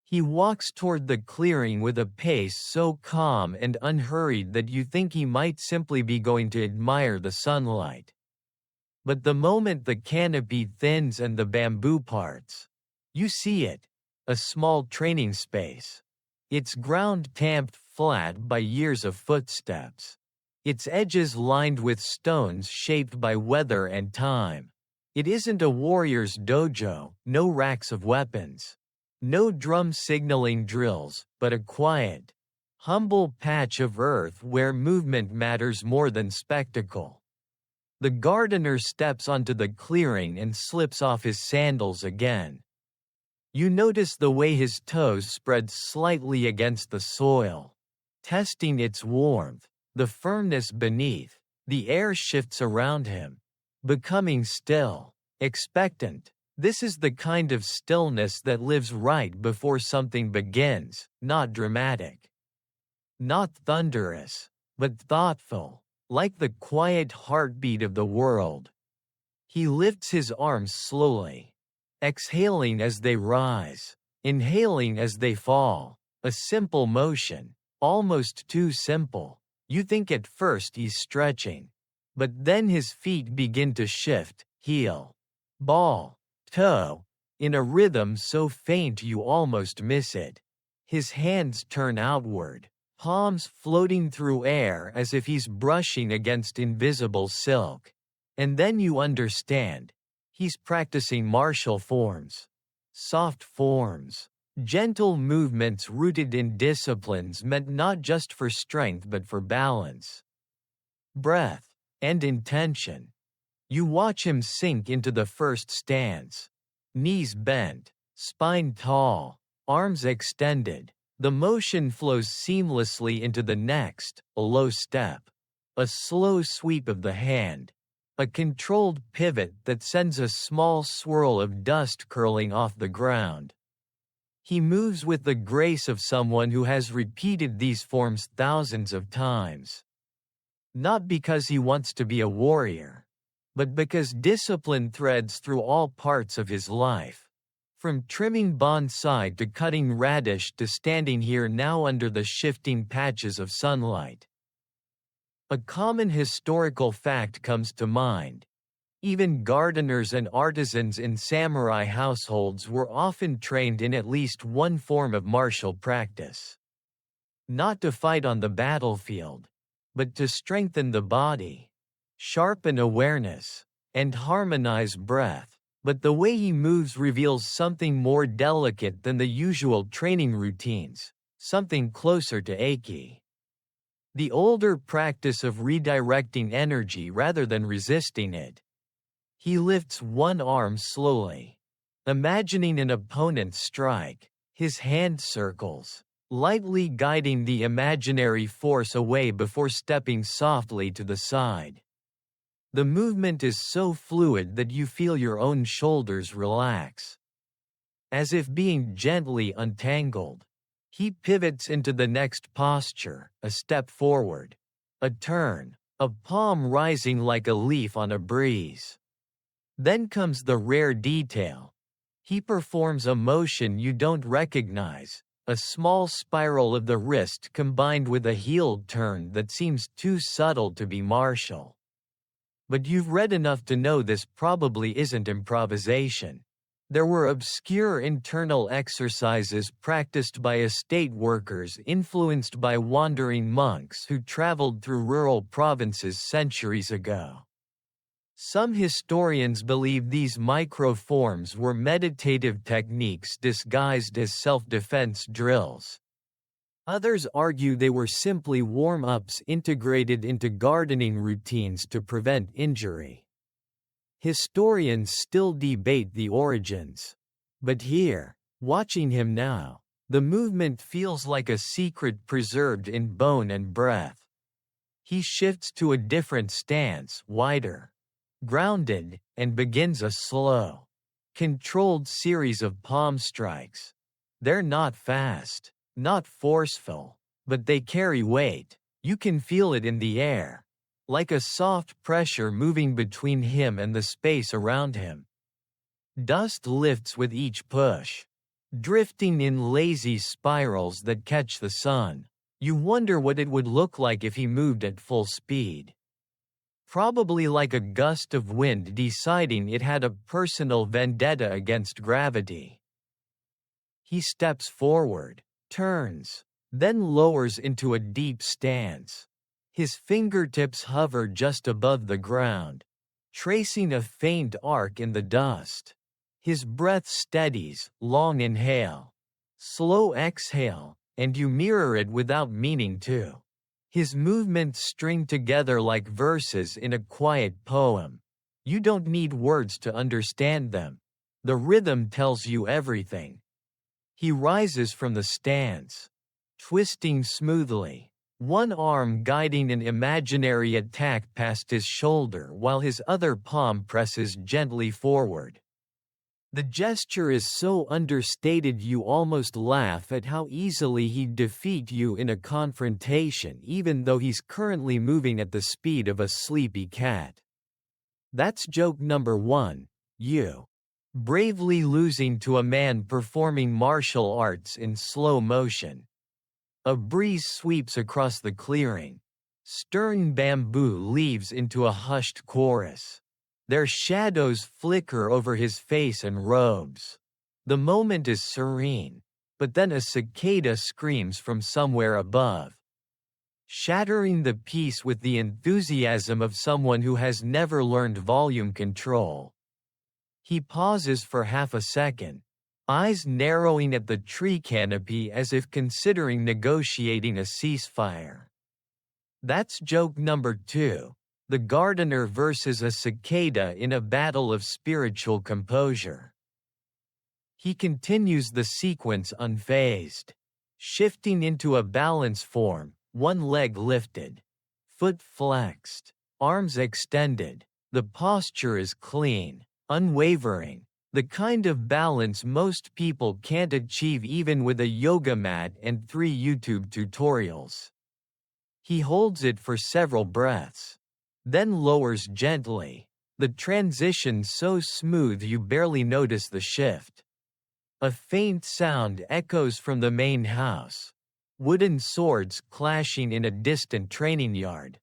He walks toward the clearing with a pace so calm and unhurried that you think he might simply be going to admire the sunlight. But the moment the canopy thins and the bamboo parts, you see it, a small training space. Its ground tamped flat by years of footsteps. Its edges lined with stones shaped by weather and time. It isn't a warrior's dojo, no racks of weapons, no drum signaling drills, but a quiet, humble patch of earth where movement matters more than spectacle. The gardener steps onto the clearing and slips off his sandals again. You notice the way his toes spread slightly against the soil, testing its warmth, the firmness beneath. The air shifts around him, becoming still, expectant. This is the kind of stillness that lives right before something begins, not dramatic, not thunderous, but thoughtful, like the quiet heartbeat of the world. He lifts his arms slowly, exhaling as they rise, inhaling as they fall, a simple motion, almost too simple. You think at first he's stretching, but then his feet begin to shift, heel, ball, toe, in a rhythm so faint you almost miss it. His hands turn outward, palms floating through air as if he's brushing against invisible silk. And then you understand. He's practicing martial forms. Soft forms. Gentle movements rooted in disciplines meant not just for strength but for balance, breath, and intention. You watch him sink into the first stance. Knees bent, spine tall, arms extended. The motion flows seamlessly into the next, a low step. A slow sweep of the hand. A controlled pivot that sends a small swirl of dust curling off the ground. He moves with the grace of someone who has repeated these forms thousands of times. Not because he wants to be a warrior, but because discipline threads through all parts of his life. From trimming bonsai to cutting radish to standing here now under the shifting patches of sunlight. A common historical fact comes to mind. Even gardeners and artisans in samurai households were often trained in at least one form of martial practice. Not to fight on the battlefield, but to strengthen the body, sharpen awareness, and harmonize breath. But the way he moves reveals something more delicate than the usual training routines, something closer to Eiki. The older practice of redirecting energy rather than resisting it. He lifts one arm slowly, imagining an opponent's strike. His hand circles, lightly guiding the imaginary force away before stepping softly to the side. The movement is so fluid that you feel your own shoulders relax. As if being gently untangled. He pivots into the next posture, a step forward. A turn, a palm rising like a leaf on a breeze. Then comes the rare detail. He performs a motion you don't recognize, a small spiral of the wrist combined with a heeled turn that seems too subtle to be martial. But you've read enough to know this probably isn't improvisation. There were obscure internal exercises practiced by estate workers influenced by wandering monks who traveled through rural provinces centuries ago. Some historians believe these micro-forms were meditative techniques disguised as self-defense drills. Others argue they were simply warm-ups integrated into gardening routines to prevent injury. Historians still debate the origins. But here, watching him now, the movement feels like a secret preserved in bone and breath. He shifts to a different stance, wider, grounded, and begins a slow, controlled series of palm strikes. They're not fast, not forceful, but they carry weight. You can feel it in the air. Like a soft pressure moving between him and the space around him. Dust lifts with each push, drifting in lazy spirals that catch the sun. You wonder what it would look like if he moved at full speed. Probably like a gust of wind deciding it had a personal vendetta against gravity. He steps forward, turns, then lowers into a deep stance. His fingertips hover just above the ground, tracing a faint arc in the dust. His breath steadies, long inhale, slow exhale, and you mirror it without meaning to. His movements string together like verses in a quiet poem. You don't need words to understand them. The rhythm tells you everything. He rises from the stance, twisting smoothly. One arm guiding an imaginary attack past his shoulder while his other palm presses gently forward. The gesture is so understated you almost laugh at how easily he'd defeat you in a confrontation even though he's currently moving at the speed of a sleepy cat. That's joke number 1, you. Bravely losing to a man performing martial arts in slow motion. A breeze sweeps across the clearing, stirring bamboo leaves into a hushed chorus. Their shadows flicker over his face and robes. The moment is serene, but then a cicada screams from somewhere above, shattering the peace with the enthusiasm of someone who has never learned volume control. He pauses for half a second, eyes narrowing at the tree canopy as if considering negotiating a ceasefire. That's joke number 2, the gardener versus a cicada in a battle of spiritual composure. He continues the sequence unfazed, shifting into a balance form, one leg lifted, foot flexed, arms extended. The posture is clean, unwavering, the kind of balance most people can't achieve even with a yoga mat and 3 YouTube tutorials. He holds it for several breaths, then lowers gently, the transition so smooth you barely notice the shift. A faint sound echoes from the main house, wooden swords clashing in a distant training yard.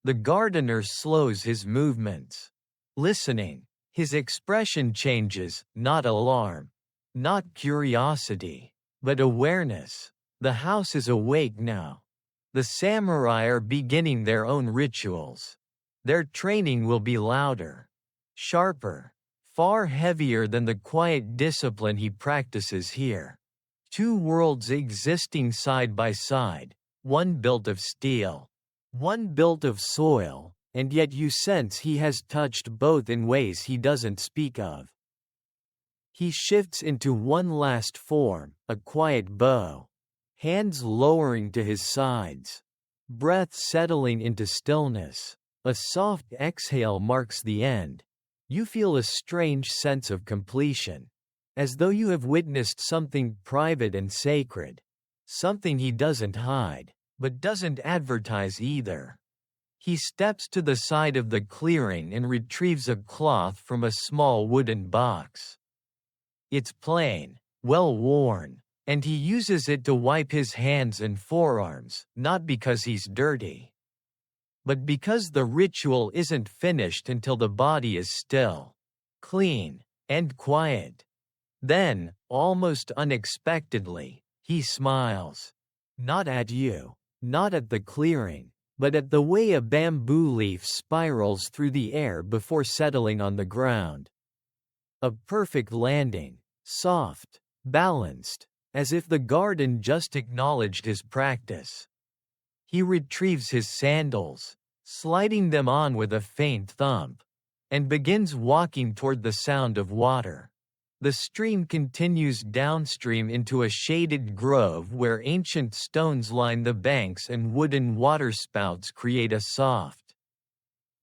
The gardener slows his movements. Listening, his expression changes, not alarm, not curiosity, but awareness. The house is awake now. The samurai are beginning their own rituals. Their training will be louder, sharper, far heavier than the quiet discipline he practices here. 2 worlds existing side by side, one built of steel, one built of soil, and yet you sense he has touched both in ways he doesn't speak of. He shifts into one last form, a quiet bow, hands lowering to his sides, breath settling into stillness. A soft exhale marks the end. You feel a strange sense of completion, as though you have witnessed something private and sacred, something he doesn't hide, but doesn't advertise either. He steps to the side of the clearing and retrieves a cloth from a small wooden box. It's plain, well worn, and he uses it to wipe his hands and forearms, not because he's dirty, but because the ritual isn't finished until the body is still, clean, and quiet. Then, almost unexpectedly, he smiles. Not at you, not at the clearing, but at the way a bamboo leaf spirals through the air before settling on the ground. A perfect landing, soft, balanced, as if the garden just acknowledged his practice. He retrieves his sandals, sliding them on with a faint thump, and begins walking toward the sound of water. The stream continues downstream into a shaded grove where ancient stones line the banks and wooden waterspouts create a soft,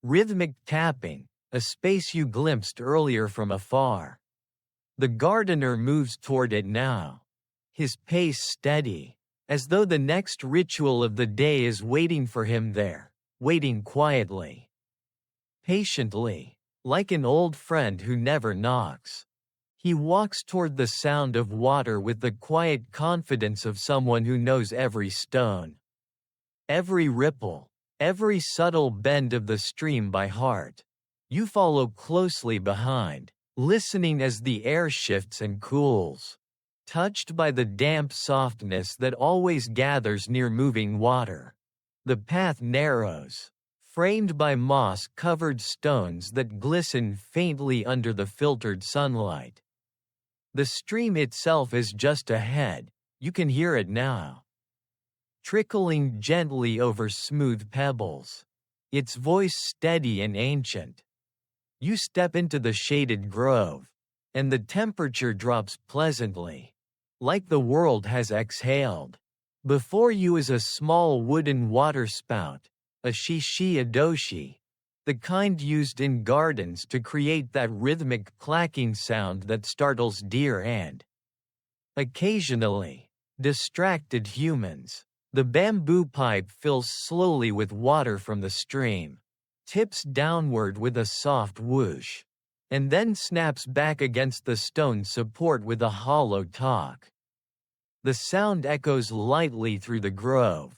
rhythmic tapping, a space you glimpsed earlier from afar. The gardener moves toward it now, his pace steady, as though the next ritual of the day is waiting for him there, waiting quietly, patiently, like an old friend who never knocks. He walks toward the sound of water with the quiet confidence of someone who knows every stone, every ripple, every subtle bend of the stream by heart. You follow closely behind, listening as the air shifts and cools, touched by the damp softness that always gathers near moving water. The path narrows, framed by moss-covered stones that glisten faintly under the filtered sunlight. The stream itself is just ahead, you can hear it now, trickling gently over smooth pebbles, its voice steady and ancient. You step into the shaded grove, and the temperature drops pleasantly, like the world has exhaled. Before you is a small wooden waterspout, a shishi-adoshi, the kind used in gardens to create that rhythmic clacking sound that startles deer and, occasionally, distracted humans. The bamboo pipe fills slowly with water from the stream, tips downward with a soft whoosh, and then snaps back against the stone support with a hollow talk. The sound echoes lightly through the grove.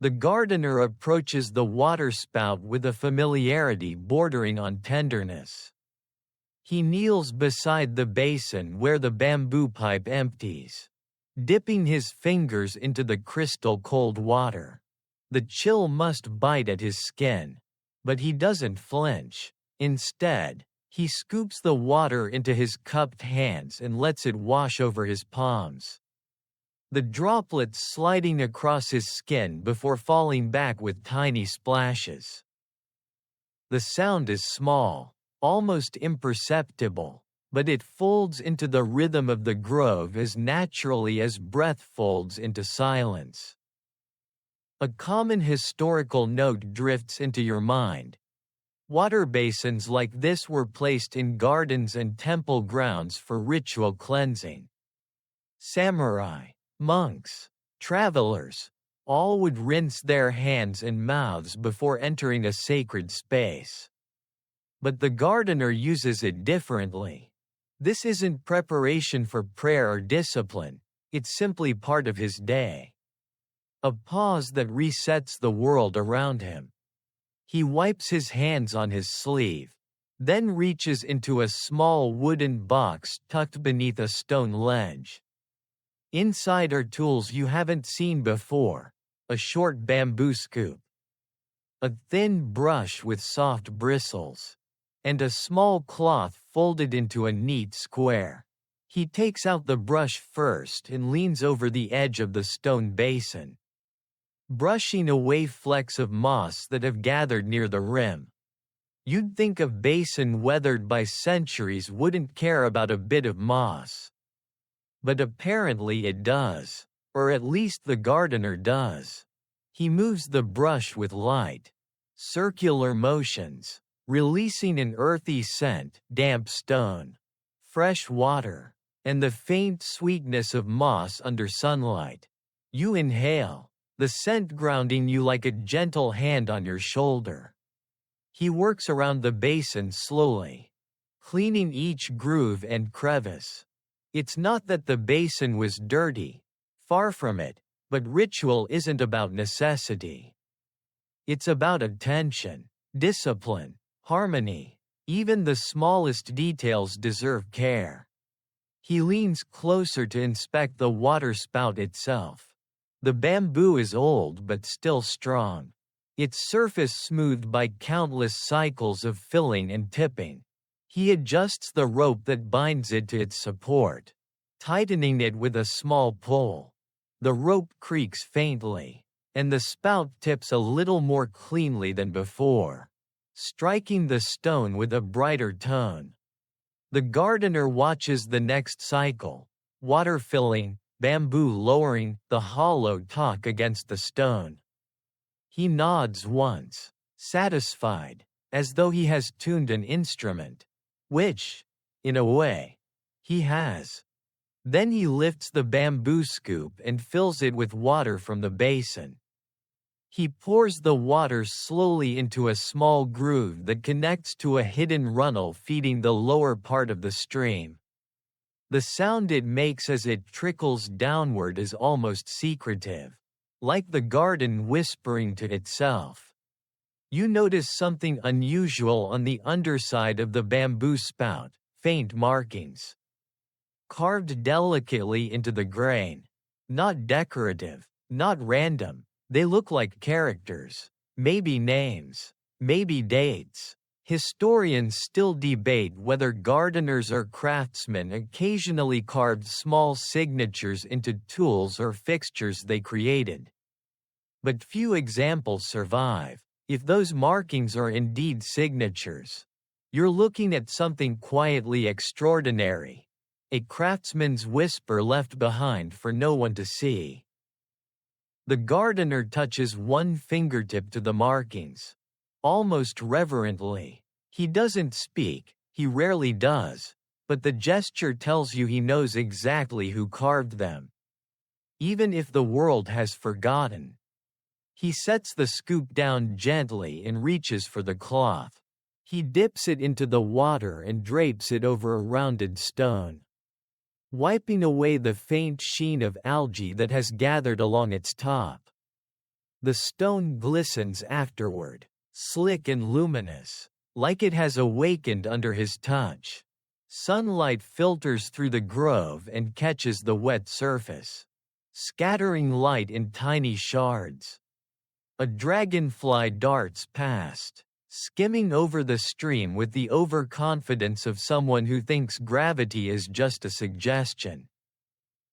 The gardener approaches the waterspout with a familiarity bordering on tenderness. He kneels beside the basin where the bamboo pipe empties, dipping his fingers into the crystal cold water. The chill must bite at his skin, but he doesn't flinch. Instead, He scoops the water into his cupped hands and lets it wash over his palms, the droplets sliding across his skin before falling back with tiny splashes. The sound is small, almost imperceptible, but it folds into the rhythm of the grove as naturally as breath folds into silence. A common historical note drifts into your mind. Water basins like this were placed in gardens and temple grounds for ritual cleansing. Samurai, monks, travelers, all would rinse their hands and mouths before entering a sacred space. But the gardener uses it differently. This isn't preparation for prayer or discipline, it's simply part of his day. A pause that resets the world around him. He wipes his hands on his sleeve, then reaches into a small wooden box tucked beneath a stone ledge. Inside are tools you haven't seen before: a short bamboo scoop, a thin brush with soft bristles, and a small cloth folded into a neat square. He takes out the brush first and leans over the edge of the stone basin, brushing away flecks of moss that have gathered near the rim. You'd think a basin weathered by centuries wouldn't care about a bit of moss. But apparently it does, or at least the gardener does. He moves the brush with light, circular motions, releasing an earthy scent: damp stone, fresh water, and the faint sweetness of moss under sunlight. You inhale, the scent grounding you like a gentle hand on your shoulder. He works around the basin slowly, cleaning each groove and crevice. It's not that the basin was dirty, far from it, but ritual isn't about necessity. It's about attention, discipline, harmony. Even the smallest details deserve care. He leans closer to inspect the water spout itself. The bamboo is old but still strong, its surface smoothed by countless cycles of filling and tipping. He adjusts the rope that binds it to its support, tightening it with a small pull. The rope creaks faintly, and the spout tips a little more cleanly than before, striking the stone with a brighter tone. The gardener watches the next cycle: water filling, bamboo lowering, the hollow talk against the stone. He nods once, satisfied, as though he has tuned an instrument, which, in a way, he has. Then he lifts the bamboo scoop and fills it with water from the basin. He pours the water slowly into a small groove that connects to a hidden runnel feeding the lower part of the stream. The sound it makes as it trickles downward is almost secretive, like the garden whispering to itself. You notice something unusual on the underside of the bamboo spout: faint markings, carved delicately into the grain. Not decorative, not random, they look like characters, maybe names, maybe dates. Historians still debate whether gardeners or craftsmen occasionally carved small signatures into tools or fixtures they created. But few examples survive. If those markings are indeed signatures, you're looking at something quietly extraordinary, a craftsman's whisper left behind for no one to see. The gardener touches one fingertip to the markings, almost reverently. He doesn't speak, he rarely does, but the gesture tells you he knows exactly who carved them, even if the world has forgotten. He sets the scoop down gently and reaches for the cloth. He dips it into the water and drapes it over a rounded stone, wiping away the faint sheen of algae that has gathered along its top. The stone glistens afterward, slick and luminous, like it has awakened under his touch. Sunlight filters through the grove and catches the wet surface, scattering light in tiny shards. A dragonfly darts past, skimming over the stream with the overconfidence of someone who thinks gravity is just a suggestion.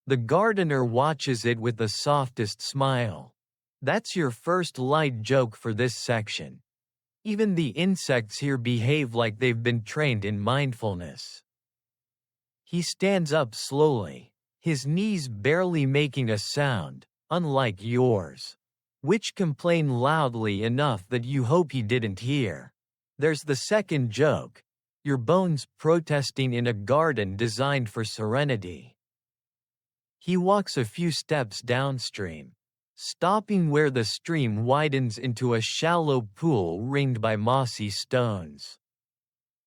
The gardener watches it with the softest smile. That's your first light joke for this section. Even the insects here behave like they've been trained in mindfulness. He stands up slowly, his knees barely making a sound, unlike yours, which complain loudly enough that you hope he didn't hear. There's the second joke, your bones protesting in a garden designed for serenity. He walks a few steps downstream, stopping where the stream widens into a shallow pool ringed by mossy stones.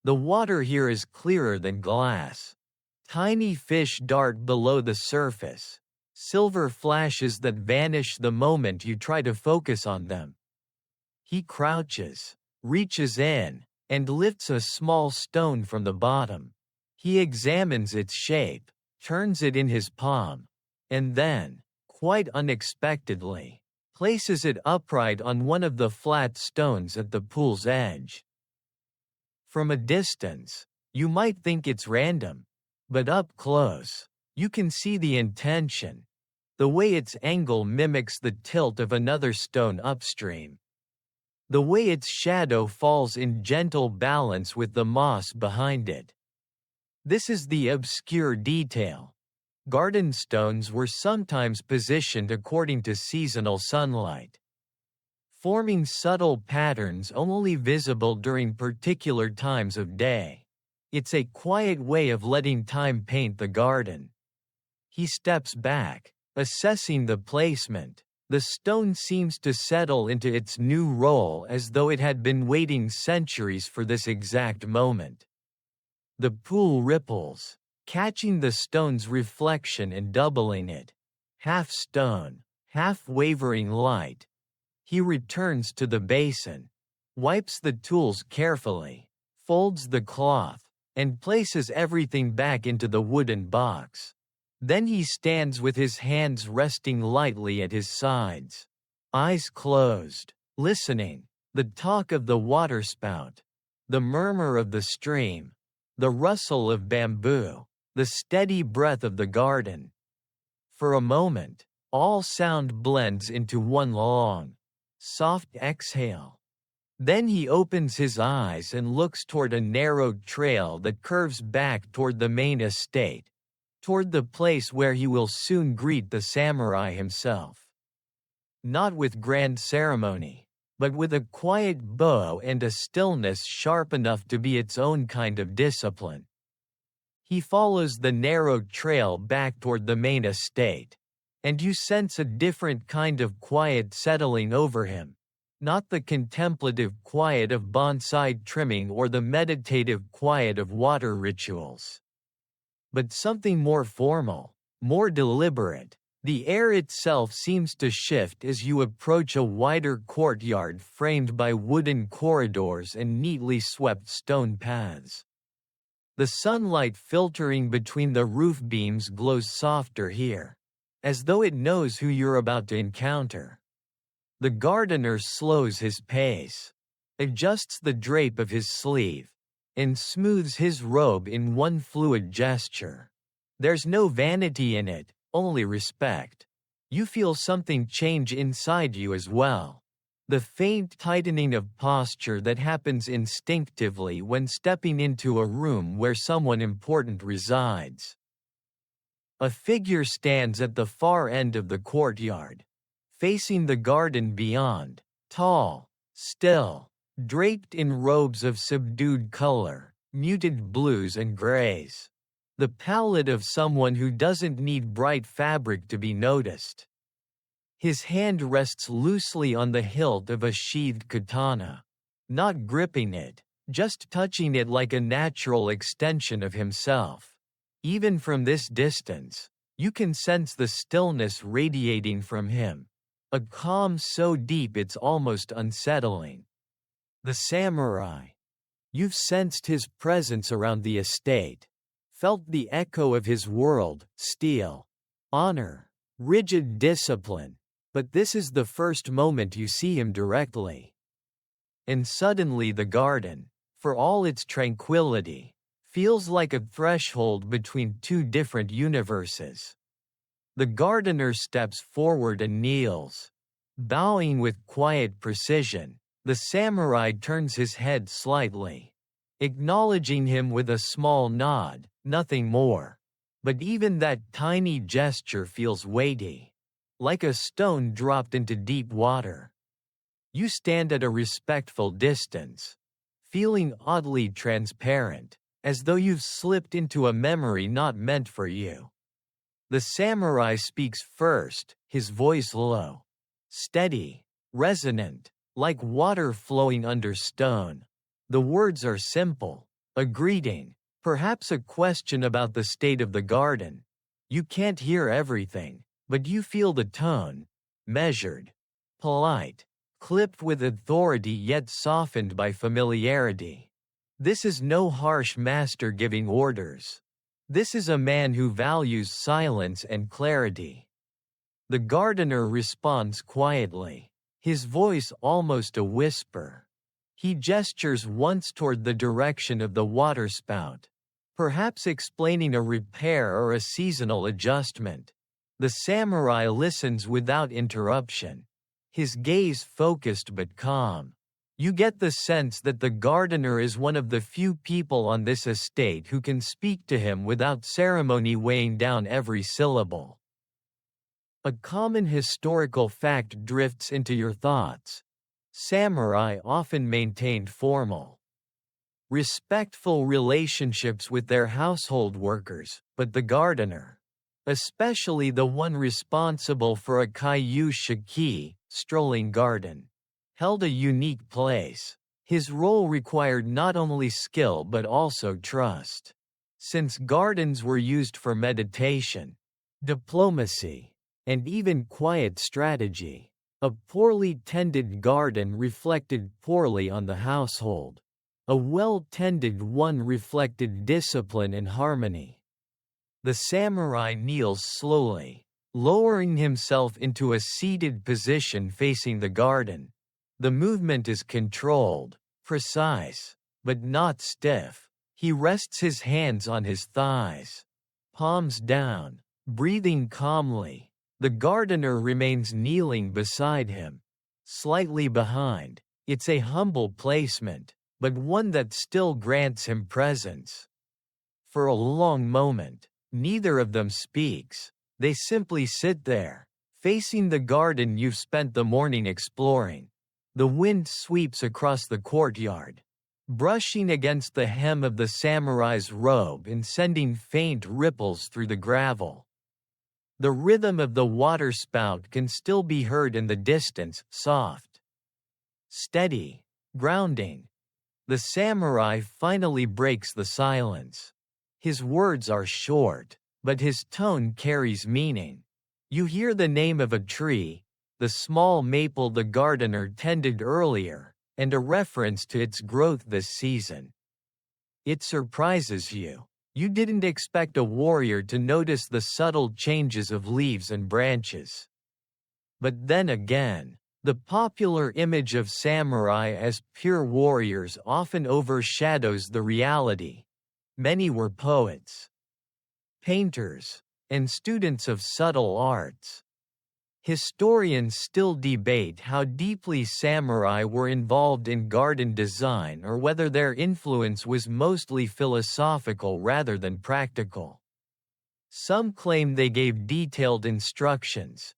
The water here is clearer than glass. Tiny fish dart below the surface, silver flashes that vanish the moment you try to focus on them. He crouches, reaches in, and lifts a small stone from the bottom. He examines its shape, turns it in his palm, and then, quite unexpectedly, places it upright on one of the flat stones at the pool's edge. From a distance, you might think it's random, but up close, you can see the intention. The way its angle mimics the tilt of another stone upstream. The way its shadow falls in gentle balance with the moss behind it. This is the obscure detail. Garden stones were sometimes positioned according to seasonal sunlight, forming subtle patterns only visible during particular times of day. It's a quiet way of letting time paint the garden. He steps back, assessing the placement. The stone seems to settle into its new role as though it had been waiting centuries for this exact moment. The pool ripples, catching the stone's reflection and doubling it. Half stone, half wavering light. He returns to the basin, wipes the tools carefully, folds the cloth, and places everything back into the wooden box. Then he stands with his hands resting lightly at his sides, eyes closed, listening. The talk of the waterspout, the murmur of the stream, the rustle of bamboo, the steady breath of the garden. For a moment, all sound blends into one long, soft exhale. Then he opens his eyes and looks toward a narrow trail that curves back toward the main estate, toward the place where he will soon greet the samurai himself. Not with grand ceremony, but with a quiet bow and a stillness sharp enough to be its own kind of discipline. He follows the narrow trail back toward the main estate, and you sense a different kind of quiet settling over him. Not the contemplative quiet of bonsai trimming or the meditative quiet of water rituals, but something more formal, more deliberate. The air itself seems to shift as you approach a wider courtyard framed by wooden corridors and neatly swept stone paths. The sunlight filtering between the roof beams glows softer here, as though it knows who you're about to encounter. The gardener slows his pace, adjusts the drape of his sleeve, and smooths his robe in one fluid gesture. There's no vanity in it, only respect. You feel something change inside you as well. The faint tightening of posture that happens instinctively when stepping into a room where someone important resides. A figure stands at the far end of the courtyard, facing the garden beyond, tall, still, draped in robes of subdued color, muted blues and grays. The palette of someone who doesn't need bright fabric to be noticed. His hand rests loosely on the hilt of a sheathed katana, not gripping it, just touching it like a natural extension of himself. Even from this distance, you can sense the stillness radiating from him, a calm so deep it's almost unsettling. The samurai. You've sensed his presence around the estate, felt the echo of his world, steel, honor, rigid discipline, but this is the first moment you see him directly. And suddenly the garden, for all its tranquility, feels like a threshold between two different universes. The gardener steps forward and kneels. Bowing with quiet precision, the samurai turns his head slightly, acknowledging him with a small nod, nothing more. But even that tiny gesture feels weighty, like a stone dropped into deep water. You stand at a respectful distance, feeling oddly transparent, as though you've slipped into a memory not meant for you. The samurai speaks first, his voice low, steady, resonant, like water flowing under stone. The words are simple, a greeting, perhaps a question about the state of the garden. You can't hear everything, but you feel the tone, measured, polite, clipped with authority yet softened by familiarity. This is no harsh master giving orders. This is a man who values silence and clarity. The gardener responds quietly, his voice almost a whisper. He gestures once toward the direction of the waterspout, perhaps explaining a repair or a seasonal adjustment. The samurai listens without interruption, his gaze focused but calm. You get the sense that the gardener is one of the few people on this estate who can speak to him without ceremony weighing down every syllable. A common historical fact drifts into your thoughts. Samurai often maintained formal, respectful relationships with their household workers, but the gardener, especially the one responsible for a kaiyu shiki, strolling garden, held a unique place. His role required not only skill but also trust. Since gardens were used for meditation, diplomacy, and even quiet strategy, a poorly tended garden reflected poorly on the household. A well-tended one reflected discipline and harmony. The samurai kneels slowly, lowering himself into a seated position facing the garden. The movement is controlled, precise, but not stiff. He rests his hands on his thighs, palms down, breathing calmly. The gardener remains kneeling beside him, slightly behind. It's a humble placement, but one that still grants him presence. For a long moment, neither of them speaks. They simply sit there, facing the garden you've spent the morning exploring. The wind sweeps across the courtyard, brushing against the hem of the samurai's robe and sending faint ripples through the gravel. The rhythm of the waterspout can still be heard in the distance, soft, steady, grounding. The samurai finally breaks the silence. His words are short, but his tone carries meaning. You hear the name of a tree, the small maple the gardener tended earlier, and a reference to its growth this season. It surprises you. You didn't expect a warrior to notice the subtle changes of leaves and branches. But then again, the popular image of samurai as pure warriors often overshadows the reality. Many were poets, painters, and students of subtle arts. Historians still debate how deeply samurai were involved in garden design or whether their influence was mostly philosophical rather than practical. Some claim they gave detailed instructions.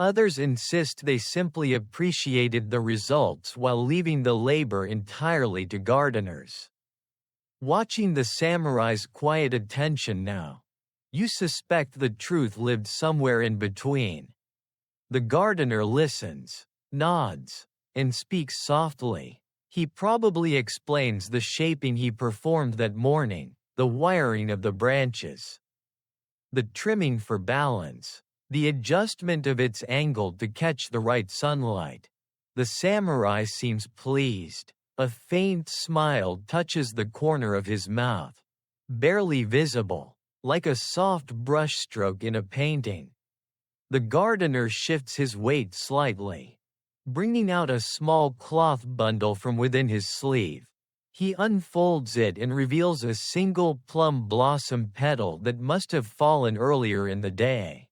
Others insist they simply appreciated the results while leaving the labor entirely to gardeners. Watching the samurai's quiet attention now, you suspect the truth lived somewhere in between. The gardener listens, nods, and speaks softly. He probably explains the shaping he performed that morning, the wiring of the branches, the trimming for balance, the adjustment of its angle to catch the right sunlight. The samurai seems pleased. A faint smile touches the corner of his mouth, barely visible, like a soft brushstroke in a painting. The gardener shifts his weight slightly, Bringing out a small cloth bundle from within his sleeve, he unfolds it and reveals a single plum blossom petal that must have fallen earlier in the day.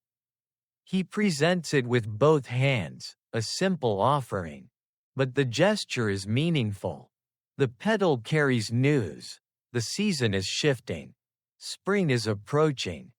He presents it with both hands, a simple offering. But the gesture is meaningful. The petal carries news. The season is shifting. Spring is approaching.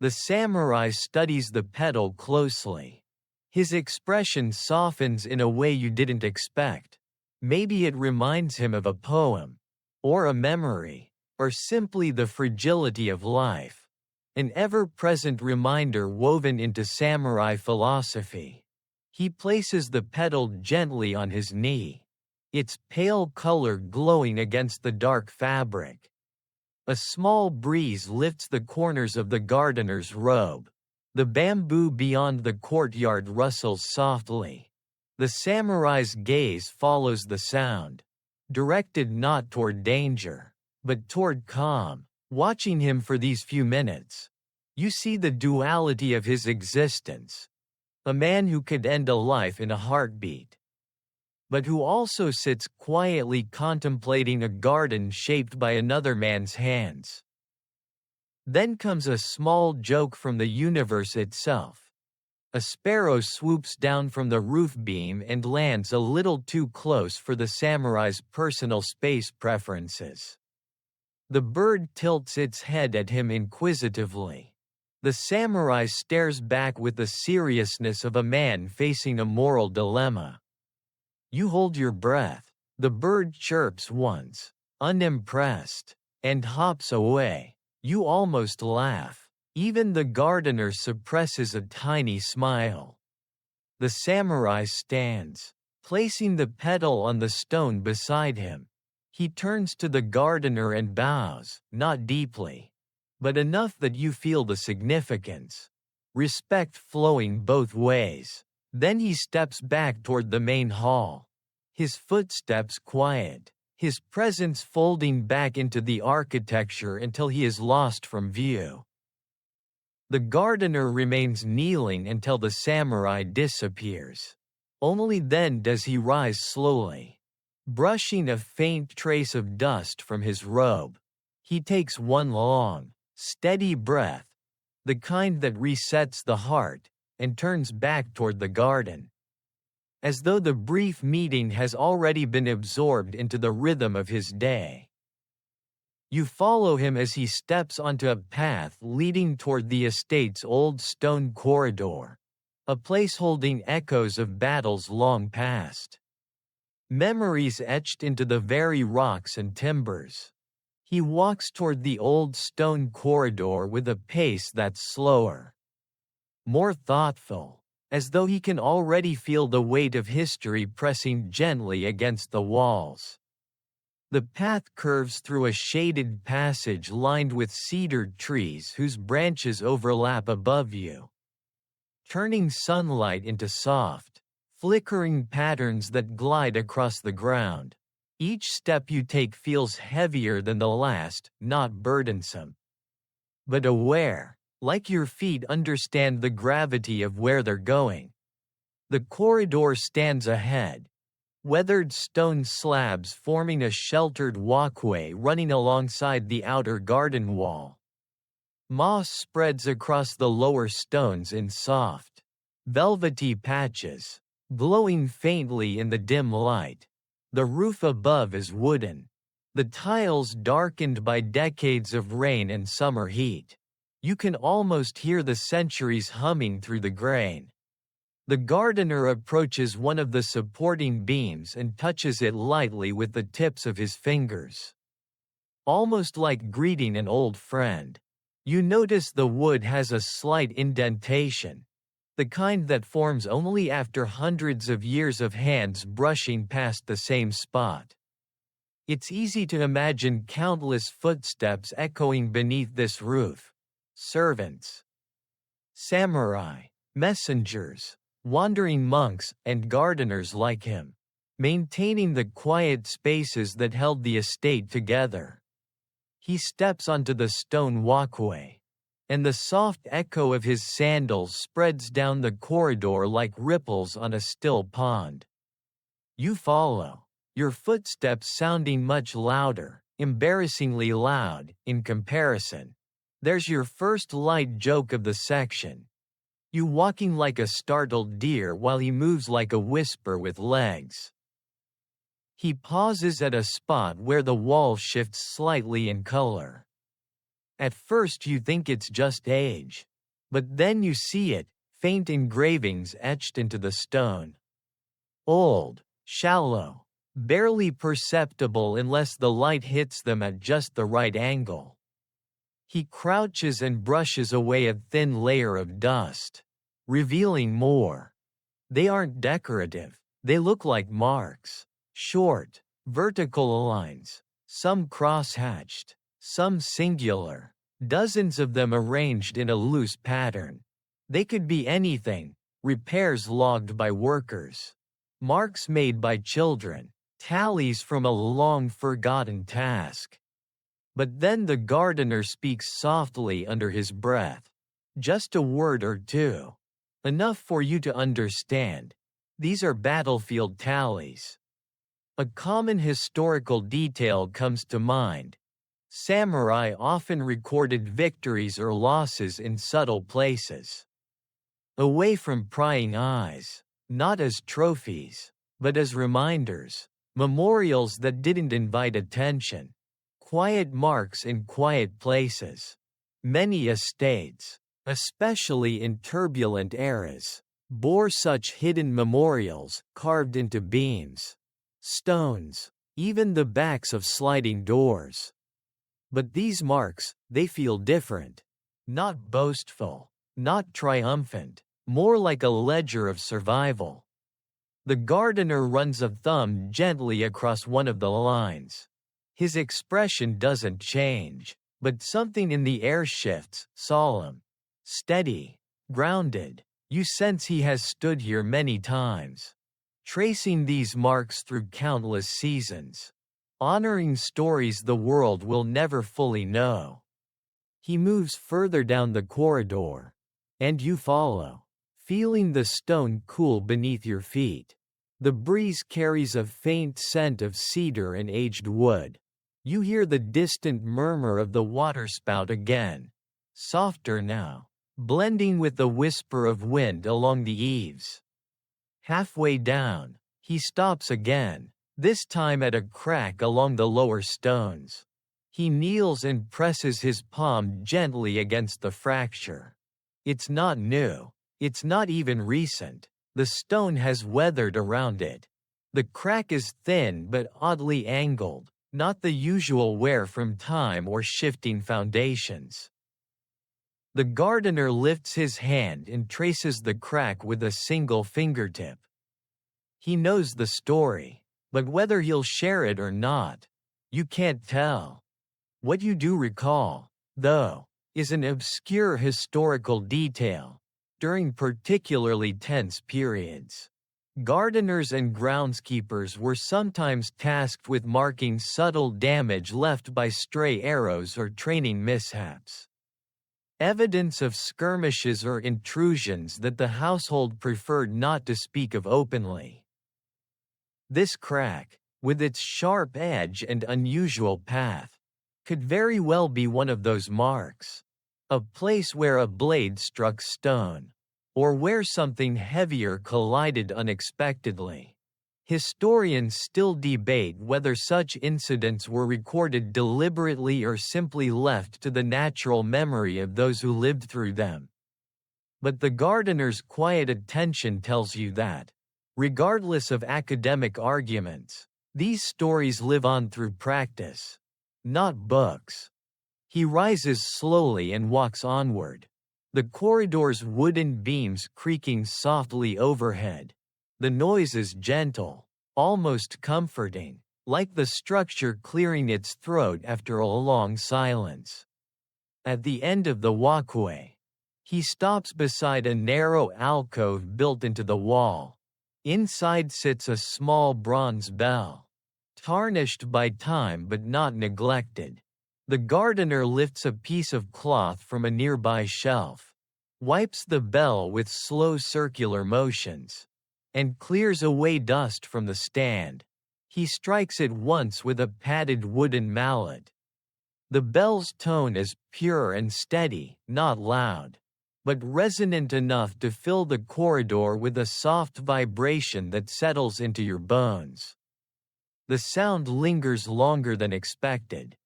The samurai studies the petal closely. His expression softens in a way you didn't expect. Maybe it reminds him of a poem, or a memory, or simply the fragility of life. An ever-present reminder woven into samurai philosophy. He places the petal gently on his knee, its pale color glowing against the dark fabric. A small breeze lifts the corners of the gardener's robe. The bamboo beyond the courtyard rustles softly. The samurai's gaze follows the sound, directed not toward danger, but toward calm. Watching him for these few minutes, you see the duality of his existence. A man who could end a life in a heartbeat, but who also sits quietly contemplating a garden shaped by another man's hands. Then comes a small joke from the universe itself. A sparrow swoops down from the roof beam and lands a little too close for the samurai's personal space preferences. The bird tilts its head at him inquisitively. The samurai stares back with the seriousness of a man facing a moral dilemma. You hold your breath. The bird chirps once, unimpressed, and hops away. You almost laugh. Even the gardener suppresses a tiny smile. The samurai stands, placing the petal on the stone beside him. He turns to the gardener and bows, not deeply, but enough that you feel the significance. Respect flowing both ways. Then he steps back toward the main hall. His footsteps quiet, his presence folding back into the architecture until he is lost from view. The gardener remains kneeling until the samurai disappears. Only then does he rise slowly, brushing a faint trace of dust from his robe. He takes one long, steady breath, the kind that resets the heart, and turns back toward the garden, as though the brief meeting has already been absorbed into the rhythm of his day. You follow him as he steps onto a path leading toward the estate's old stone corridor, a place holding echoes of battles long past. Memories etched into the very rocks and timbers. He walks toward the old stone corridor with a pace that's slower, more thoughtful, as though he can already feel the weight of history pressing gently against the walls. The path curves through a shaded passage lined with cedared trees whose branches overlap above you, turning sunlight into soft, flickering patterns that glide across the ground. Each step you take feels heavier than the last, not burdensome, but aware, like your feet understand the gravity of where they're going. The corridor stands ahead, weathered stone slabs forming a sheltered walkway running alongside the outer garden wall. Moss spreads across the lower stones in soft, velvety patches, glowing faintly in the dim light. The roof above is wooden, the tiles darkened by decades of rain and summer heat. You can almost hear the centuries humming through the grain. The gardener approaches one of the supporting beams and touches it lightly with the tips of his fingers, almost like greeting an old friend. You notice the wood has a slight indentation, the kind that forms only after hundreds of years of hands brushing past the same spot. It's easy to imagine countless footsteps echoing beneath this roof. Servants, samurai, messengers, wandering monks, and gardeners like him, maintaining the quiet spaces that held the estate together. He steps onto the stone walkway, and the soft echo of his sandals spreads down the corridor like ripples on a still pond. You follow, your footsteps sounding much louder, embarrassingly loud, in comparison. There's your first light joke of the section. You walking like a startled deer while he moves like a whisper with legs. He pauses at a spot where the wall shifts slightly in color. At first you think it's just age. But then you see it, faint engravings etched into the stone. Old, shallow, barely perceptible unless the light hits them at just the right angle. He crouches and brushes away a thin layer of dust, revealing more. They aren't decorative, they look like marks. Short, vertical lines, some cross-hatched, some singular, dozens of them arranged in a loose pattern. They could be anything, repairs logged by workers, marks made by children, tallies from a long-forgotten task. But then the gardener speaks softly under his breath. Just a word or two. Enough for you to understand. These are battlefield tallies. A common historical detail comes to mind. Samurai often recorded victories or losses in subtle places. Away from prying eyes, not as trophies, but as reminders, memorials that didn't invite attention. Quiet marks in quiet places. Many estates, especially in turbulent eras, bore such hidden memorials carved into beams, stones, even the backs of sliding doors. But these marks, they feel different. Not boastful, not triumphant, more like a ledger of survival. The gardener runs a thumb gently across one of the lines. His expression doesn't change, but something in the air shifts, solemn, steady, grounded. You sense he has stood here many times, tracing these marks through countless seasons, honoring stories the world will never fully know. He moves further down the corridor, and you follow, feeling the stone cool beneath your feet. The breeze carries a faint scent of cedar and aged wood. You hear the distant murmur of the waterspout again, softer now, blending with the whisper of wind along the eaves. Halfway down, he stops again, this time at a crack along the lower stones. He kneels and presses his palm gently against the fracture. It's not new, it's not even recent. The stone has weathered around it. The crack is thin but oddly angled, not the usual wear from time or shifting foundations. The gardener lifts his hand and traces the crack with a single fingertip. He knows the story, but whether he'll share it or not, you can't tell. What you do recall, though, is an obscure historical detail. During particularly tense periods, gardeners and groundskeepers were sometimes tasked with marking subtle damage left by stray arrows or training mishaps. Evidence of skirmishes or intrusions that the household preferred not to speak of openly. This crack, with its sharp edge and unusual path, could very well be one of those marks. A place where a blade struck stone, or where something heavier collided unexpectedly. Historians still debate whether such incidents were recorded deliberately or simply left to the natural memory of those who lived through them. But the gardener's quiet attention tells you that, regardless of academic arguments, these stories live on through practice, not books. He rises slowly and walks onward, the corridor's wooden beams creaking softly overhead. The noise is gentle, almost comforting, like the structure clearing its throat after a long silence. At the end of the walkway, he stops beside a narrow alcove built into the wall. Inside sits a small bronze bell, tarnished by time but not neglected. The gardener lifts a piece of cloth from a nearby shelf, wipes the bell with slow circular motions. and clears away dust from the stand. He strikes it once with a padded wooden mallet. The bell's tone is pure and steady, not loud, but resonant enough to fill the corridor with a soft vibration that settles into your bones. The sound lingers longer than expected,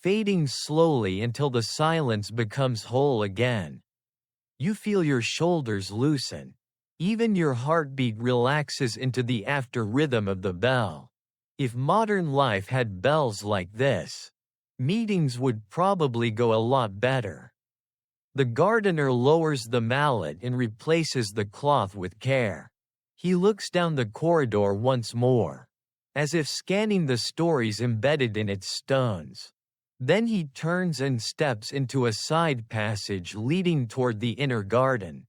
fading slowly until the silence becomes whole again. You feel your shoulders loosen. Even your heartbeat relaxes into the after rhythm of the bell. If modern life had bells like this, meetings would probably go a lot better. The gardener lowers the mallet and replaces the cloth with care. He looks down the corridor once more, as if scanning the stories embedded in its stones. Then he turns and steps into a side passage leading toward the inner garden.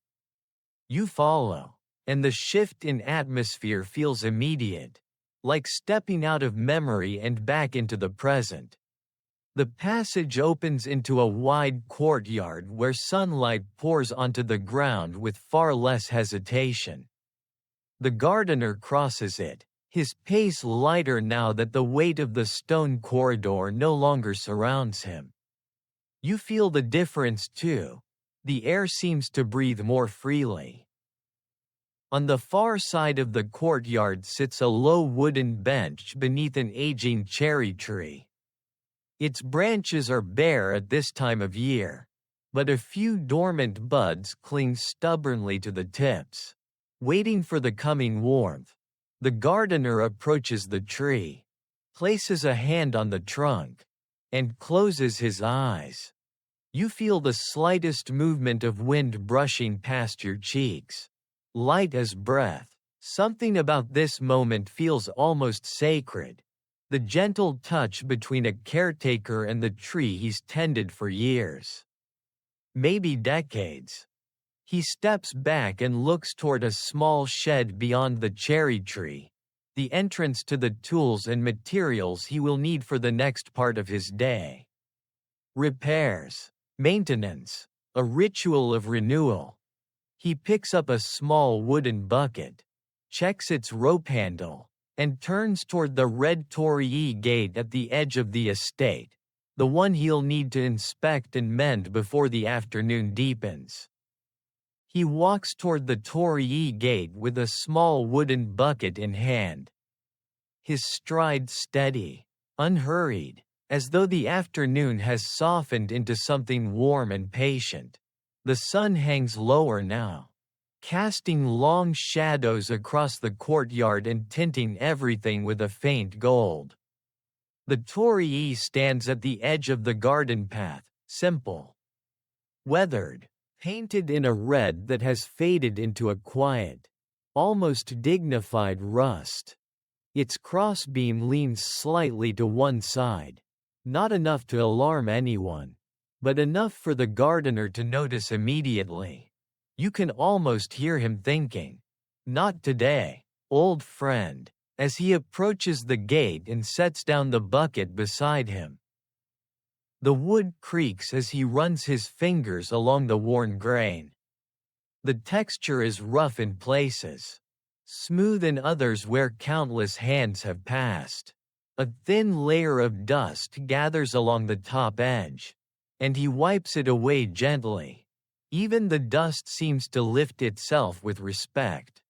You follow, and the shift in atmosphere feels immediate, like stepping out of memory and back into the present. The passage opens into a wide courtyard where sunlight pours onto the ground with far less hesitation. The gardener crosses it, his pace lighter now that the weight of the stone corridor no longer surrounds him. You feel the difference too. The air seems to breathe more freely. On the far side of the courtyard sits a low wooden bench beneath an aging cherry tree. Its branches are bare at this time of year, but a few dormant buds cling stubbornly to the tips, waiting for the coming warmth. The gardener approaches the tree, places a hand on the trunk, and closes his eyes. You feel the slightest movement of wind brushing past your cheeks, light as breath. Something about this moment feels almost sacred. The gentle touch between a caretaker and the tree he's tended for years. Maybe decades. He steps back and looks toward a small shed beyond the cherry tree, the entrance to the tools and materials he will need for the next part of his day. Repairs, maintenance, a ritual of renewal. He picks up a small wooden bucket, checks its rope handle, and turns toward the red torii gate at the edge of the estate, the one he'll need to inspect and mend before the afternoon deepens. He walks toward the torii gate with a small wooden bucket in hand. His stride steady, unhurried, as though the afternoon has softened into something warm and patient. The sun hangs lower now, casting long shadows across the courtyard and tinting everything with a faint gold. The torii stands at the edge of the garden path, simple, weathered, painted in a red that has faded into a quiet, almost dignified rust. Its crossbeam leans slightly to one side, not enough to alarm anyone, but enough for the gardener to notice immediately. You can almost hear him thinking, "Not today, old friend," as he approaches the gate and sets down the bucket beside him. The wood creaks as he runs his fingers along the worn grain. The texture is rough in places, smooth in others where countless hands have passed. A thin layer of dust gathers along the top edge, and he wipes it away gently. Even the dust seems to lift itself with respect.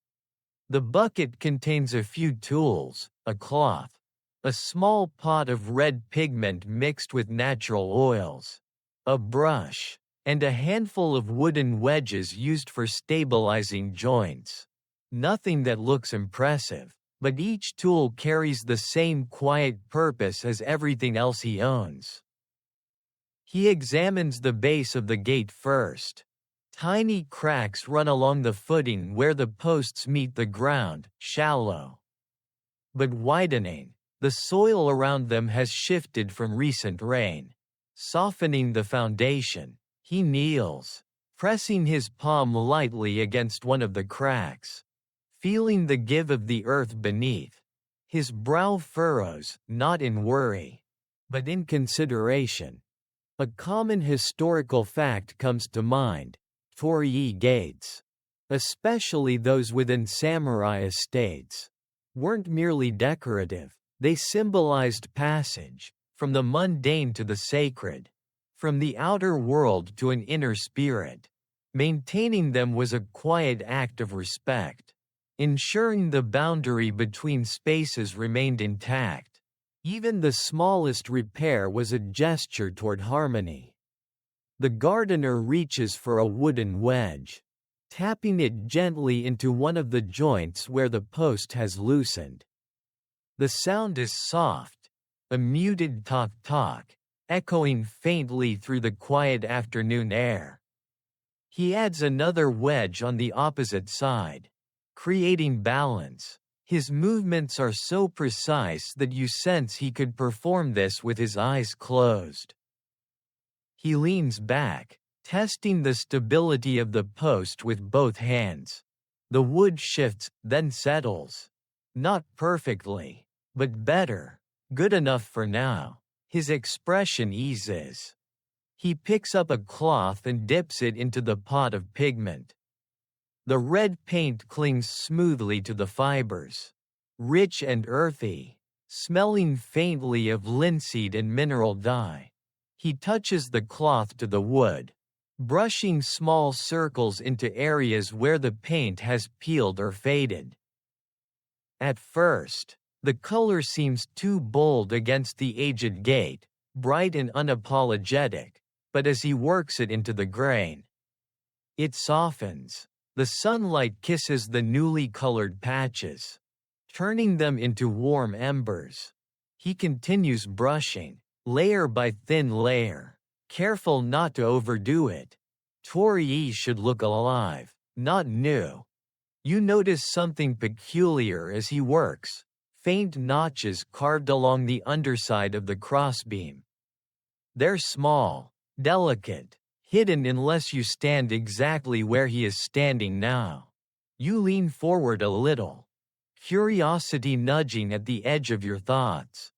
The bucket contains a few tools, a cloth, a small pot of red pigment mixed with natural oils, a brush, and a handful of wooden wedges used for stabilizing joints. Nothing that looks impressive, but each tool carries the same quiet purpose as everything else he owns. He examines the base of the gate first. Tiny cracks run along the footing where the posts meet the ground, shallow, but widening. The soil around them has shifted from recent rain, softening the foundation. He kneels, pressing his palm lightly against one of the cracks, feeling the give of the earth beneath. His brow furrows, not in worry, but in consideration. A common historical fact comes to mind: torii gates. especially those within samurai estates, weren't merely decorative, they symbolized passage, from the mundane to the sacred, from the outer world to an inner spirit. Maintaining them was a quiet act of respect, ensuring the boundary between spaces remained intact. Even the smallest repair was a gesture toward harmony. The gardener reaches for a wooden wedge, tapping it gently into one of the joints where the post has loosened. The sound is soft, a muted tock-tock, echoing faintly through the quiet afternoon air. He adds another wedge on the opposite side, creating balance. His movements are so precise that you sense he could perform this with his eyes closed. He leans back, testing the stability of the post with both hands. The wood shifts, then settles. Not perfectly, but better. Good enough for now. His expression eases. He picks up a cloth and dips it into the pot of pigment. The red paint clings smoothly to the fibers. Rich and earthy, smelling faintly of linseed and mineral dye. He touches the cloth to the wood, brushing small circles into areas where the paint has peeled or faded. At first, the color seems too bold against the aged gate, bright and unapologetic, but as he works it into the grain, it softens. The sunlight kisses the newly colored patches, turning them into warm embers. He continues brushing, layer by thin layer, careful not to overdo it. Torii should look alive, not new. You notice something peculiar as he works, faint notches carved along the underside of the crossbeam. They're small, delicate, hidden unless you stand exactly where he is standing now. You lean forward a little, curiosity nudging at the edge of your thoughts.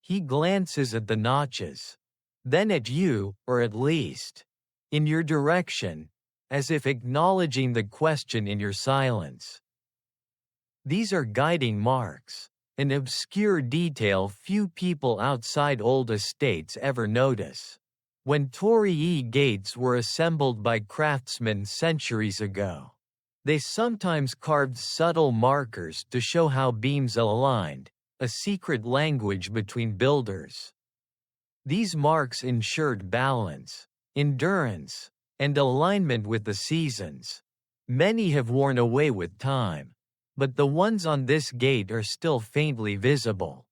He glances at the notches, then at you, or at least in your direction, as if acknowledging the question in your silence. These are guiding marks, an obscure detail few people outside old estates ever notice. When torii gates were assembled by craftsmen centuries ago, they sometimes carved subtle markers to show how beams aligned, a secret language between builders. These marks ensured balance, endurance, and alignment with the seasons. Many have worn away with time, but the ones on this gate are still faintly visible.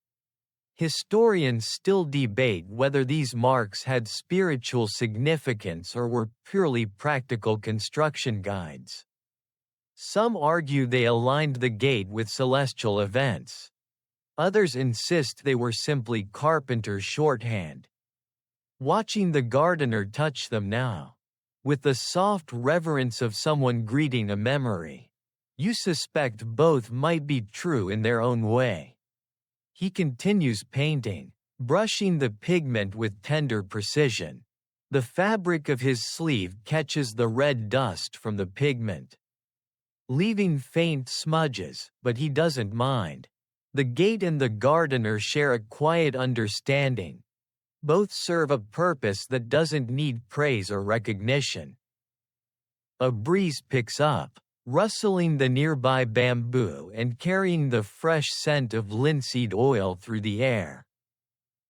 Historians still debate whether these marks had spiritual significance or were purely practical construction guides. Some argue they aligned the gate with celestial events. Others insist they were simply carpenter's shorthand. Watching the gardener touch them now, with the soft reverence of someone greeting a memory, you suspect both might be true in their own way. He continues painting, brushing the pigment with tender precision. The fabric of his sleeve catches the red dust from the pigment, leaving faint smudges, but he doesn't mind. The gate and the gardener share a quiet understanding. Both serve a purpose that doesn't need praise or recognition. A breeze picks up, rustling the nearby bamboo and carrying the fresh scent of linseed oil through the air.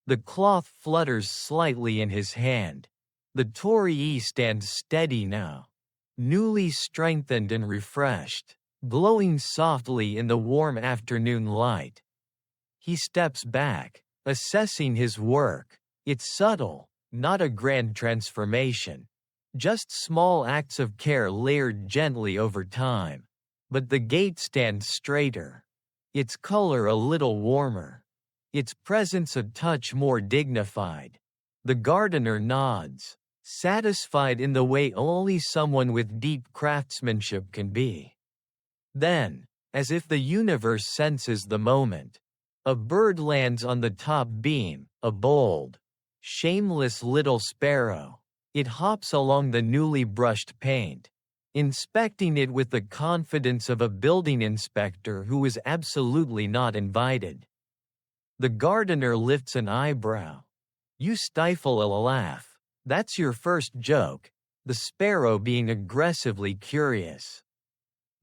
The cloth flutters slightly in his hand. The torii stands steady now, newly strengthened and refreshed, glowing softly in the warm afternoon light. He steps back, assessing his work. It's subtle, not a grand transformation. Just small acts of care layered gently over time. But the gate stands straighter. Its color a little warmer. Its presence a touch more dignified. The gardener nods, satisfied in the way only someone with deep craftsmanship can be. Then, as if the universe senses the moment, a bird lands on the top beam, a bold, shameless little sparrow. It hops along the newly brushed paint, inspecting it with the confidence of a building inspector who was absolutely not invited. The gardener lifts an eyebrow. You stifle a laugh. That's your first joke, the sparrow being aggressively curious.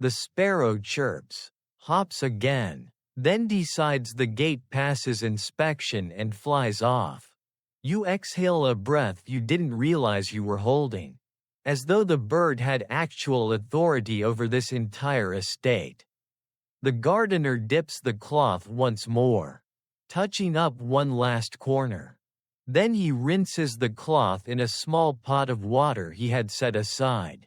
The sparrow chirps, hops again, then decides the gate passes inspection and flies off. You exhale a breath you didn't realize you were holding, as though the bird had actual authority over this entire estate. The gardener dips the cloth once more, touching up one last corner. Then he rinses the cloth in a small pot of water he had set aside.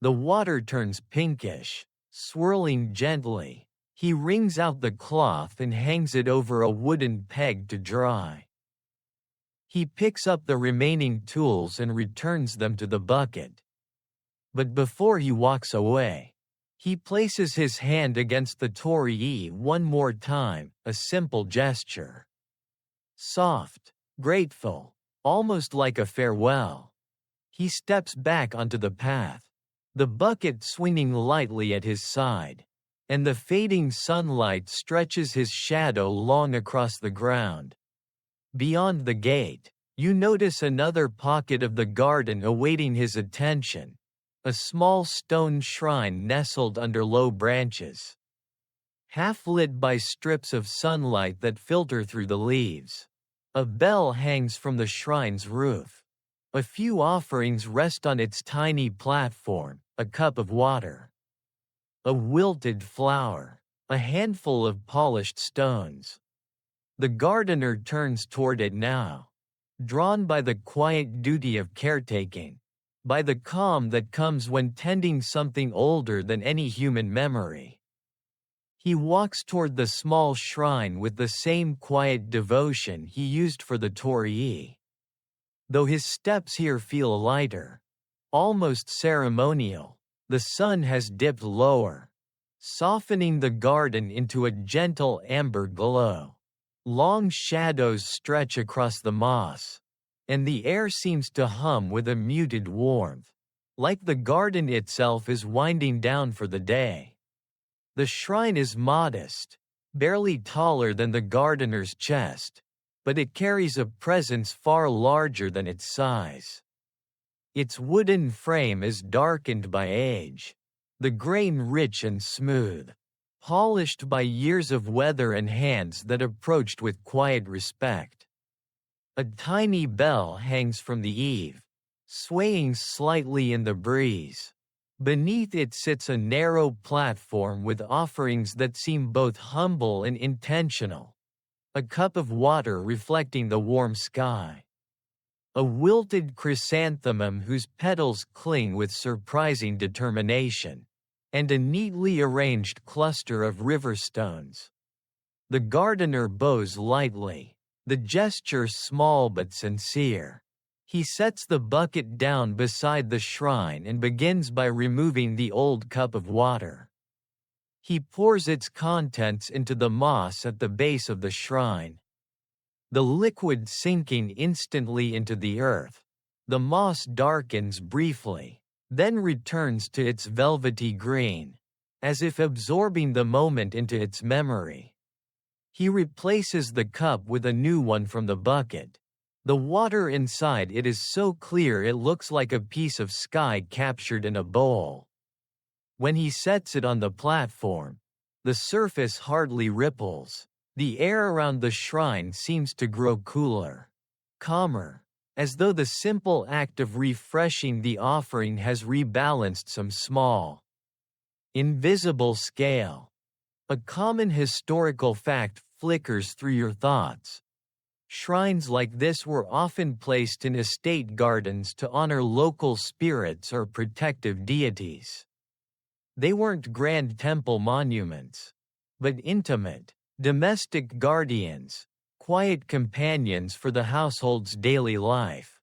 The water turns pinkish, swirling gently. He wrings out the cloth and hangs it over a wooden peg to dry. He picks up the remaining tools and returns them to the bucket. But before he walks away, he places his hand against the torii one more time, a simple gesture. Soft, grateful, almost like a farewell. He steps back onto the path, the bucket swinging lightly at his side, and the fading sunlight stretches his shadow long across the ground. Beyond the gate, you notice another pocket of the garden awaiting his attention, a small stone shrine nestled under low branches, half lit by strips of sunlight that filter through the leaves. A bell hangs from the shrine's roof. A few offerings rest on its tiny platform, a cup of water, a wilted flower, a handful of polished stones. The gardener turns toward it now, drawn by the quiet duty of caretaking, by the calm that comes when tending something older than any human memory. He walks toward the small shrine with the same quiet devotion he used for the torii. Though his steps here feel lighter, almost ceremonial, the sun has dipped lower, softening the garden into a gentle amber glow. Long shadows stretch across the moss, and the air seems to hum with a muted warmth, like the garden itself is winding down for the day. The shrine is modest, barely taller than the gardener's chest, but it carries a presence far larger than its size. Its wooden frame is darkened by age, the grain rich and smooth, polished by years of weather and hands that approached with quiet respect. A tiny bell hangs from the eave, swaying slightly in the breeze. Beneath it sits a narrow platform with offerings that seem both humble and intentional. A cup of water reflecting the warm sky. A wilted chrysanthemum whose petals cling with surprising determination. And a neatly arranged cluster of river stones. The gardener bows lightly, the gesture small but sincere. He sets the bucket down beside the shrine and begins by removing the old cup of water. He pours its contents into the moss at the base of the shrine. The liquid sinking instantly into the earth, the moss darkens briefly, then returns to its velvety green, as if absorbing the moment into its memory. He replaces the cup with a new one from the bucket. The water inside it is so clear it looks like a piece of sky captured in a bowl. When he sets it on the platform, the surface hardly ripples. The air around the shrine seems to grow cooler, calmer, as though the simple act of refreshing the offering has rebalanced some small, invisible scale. A common historical fact flickers through your thoughts. Shrines like this were often placed in estate gardens to honor local spirits or protective deities. They weren't grand temple monuments, but intimate, domestic guardians, quiet companions for the household's daily life.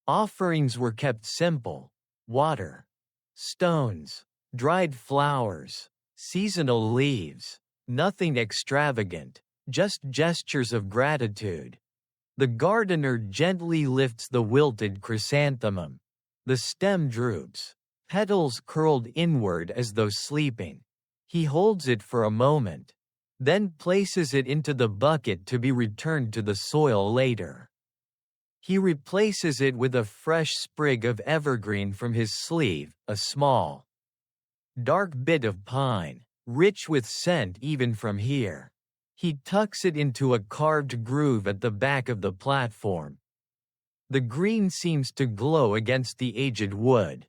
Offerings were kept simple: water, stones, dried flowers, seasonal leaves, nothing extravagant, just gestures of gratitude. The gardener gently lifts the wilted chrysanthemum. The stem droops, petals curled inward as though sleeping. He holds it for a moment, then places it into the bucket to be returned to the soil later. He replaces it with a fresh sprig of evergreen from his sleeve, a small, dark bit of pine, rich with scent even from here. He tucks it into a carved groove at the back of the platform. The green seems to glow against the aged wood.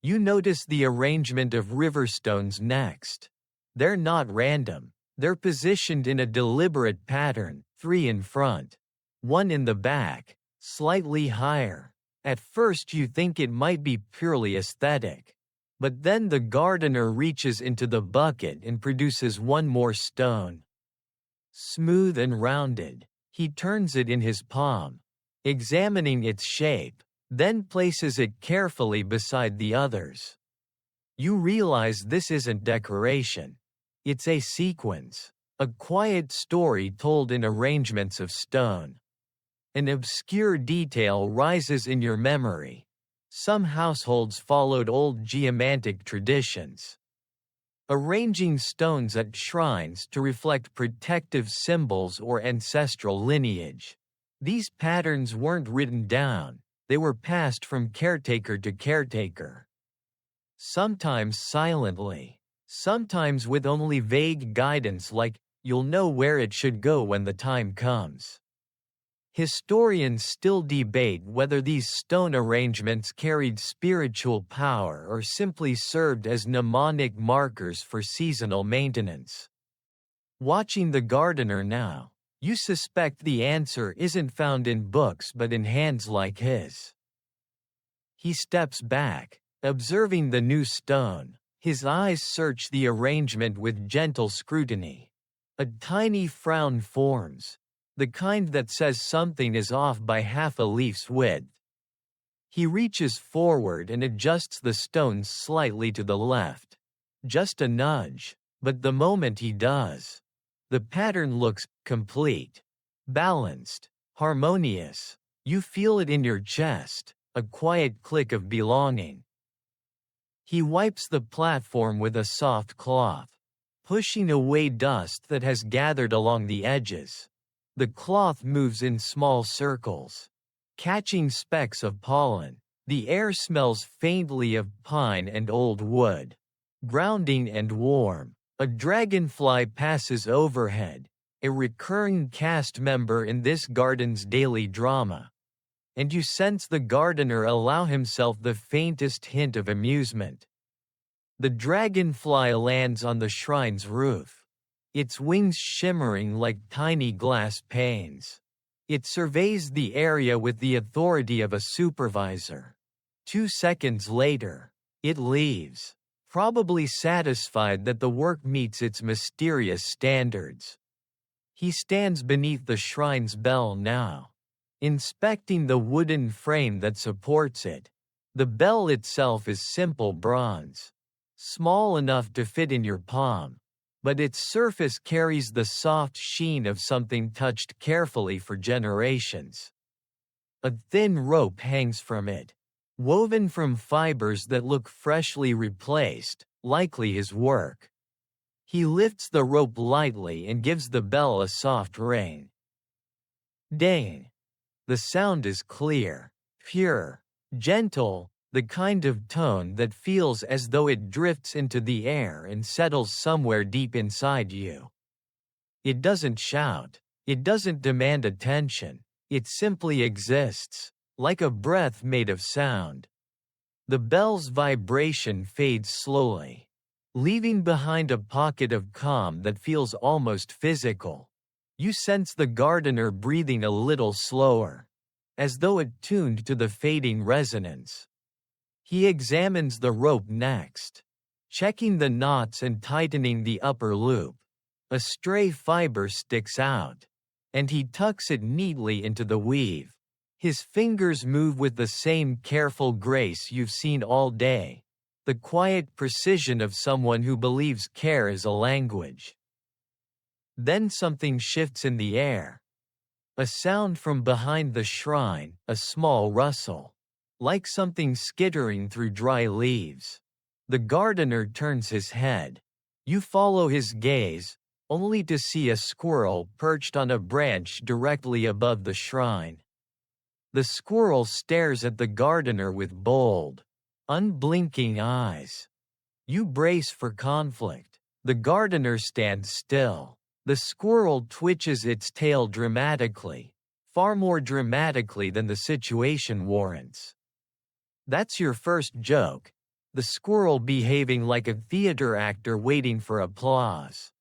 You notice the arrangement of river stones next. They're not random. They're positioned in a deliberate pattern, 3 in front, 1 in the back, slightly higher. At first you think it might be purely aesthetic. But then the gardener reaches into the bucket and produces one more stone. Smooth and rounded, he turns it in his palm, examining its shape, then places it carefully beside the others. You realize this isn't decoration. It's a sequence, a quiet story told in arrangements of stone. An obscure detail rises in your memory. Some households followed old geomantic traditions, arranging stones at shrines to reflect protective symbols or ancestral lineage. These patterns weren't written down, they were passed from caretaker to caretaker. Sometimes silently, sometimes with only vague guidance like, "You'll know where it should go when the time comes." Historians still debate whether these stone arrangements carried spiritual power or simply served as mnemonic markers for seasonal maintenance. Watching the gardener now, you suspect the answer isn't found in books but in hands like his. He steps back, observing the new stone. His eyes search the arrangement with gentle scrutiny. A tiny frown forms, the kind that says something is off by half a leaf's width. He reaches forward and adjusts the stones slightly to the left. Just a nudge, but the moment he does, the pattern looks complete, balanced, harmonious. You feel it in your chest, a quiet click of belonging. He wipes the platform with a soft cloth, pushing away dust that has gathered along the edges. The cloth moves in small circles, catching specks of pollen. The air smells faintly of pine and old wood, grounding and warm. A dragonfly passes overhead, a recurring cast member in this garden's daily drama. And you sense the gardener allow himself the faintest hint of amusement. The dragonfly lands on the shrine's roof, its wings shimmering like tiny glass panes. It surveys the area with the authority of a supervisor. 2 seconds later, it leaves, probably satisfied that the work meets its mysterious standards. He stands beneath the shrine's bell now, inspecting the wooden frame that supports it. The bell itself is simple bronze, small enough to fit in your palm, but its surface carries the soft sheen of something touched carefully for generations. A thin rope hangs from it, woven from fibers that look freshly replaced, likely his work. He lifts the rope lightly and gives the bell a soft ring. Ding! The sound is clear, pure, gentle, the kind of tone that feels as though it drifts into the air and settles somewhere deep inside you. It doesn't shout, it doesn't demand attention, it simply exists, like a breath made of sound. The bell's vibration fades slowly, leaving behind a pocket of calm that feels almost physical. You sense the gardener breathing a little slower, as though attuned to the fading resonance. He examines the rope next, checking the knots and tightening the upper loop. A stray fiber sticks out, and he tucks it neatly into the weave. His fingers move with the same careful grace you've seen all day, the quiet precision of someone who believes care is a language. Then something shifts in the air. A sound from behind the shrine, a small rustle, like something skittering through dry leaves. The gardener turns his head. You follow his gaze, only to see a squirrel perched on a branch directly above the shrine. The squirrel stares at the gardener with bold, unblinking eyes. You brace for conflict. The gardener stands still. The squirrel twitches its tail dramatically, far more dramatically than the situation warrants. That's your first joke. The squirrel behaving like a theater actor waiting for applause.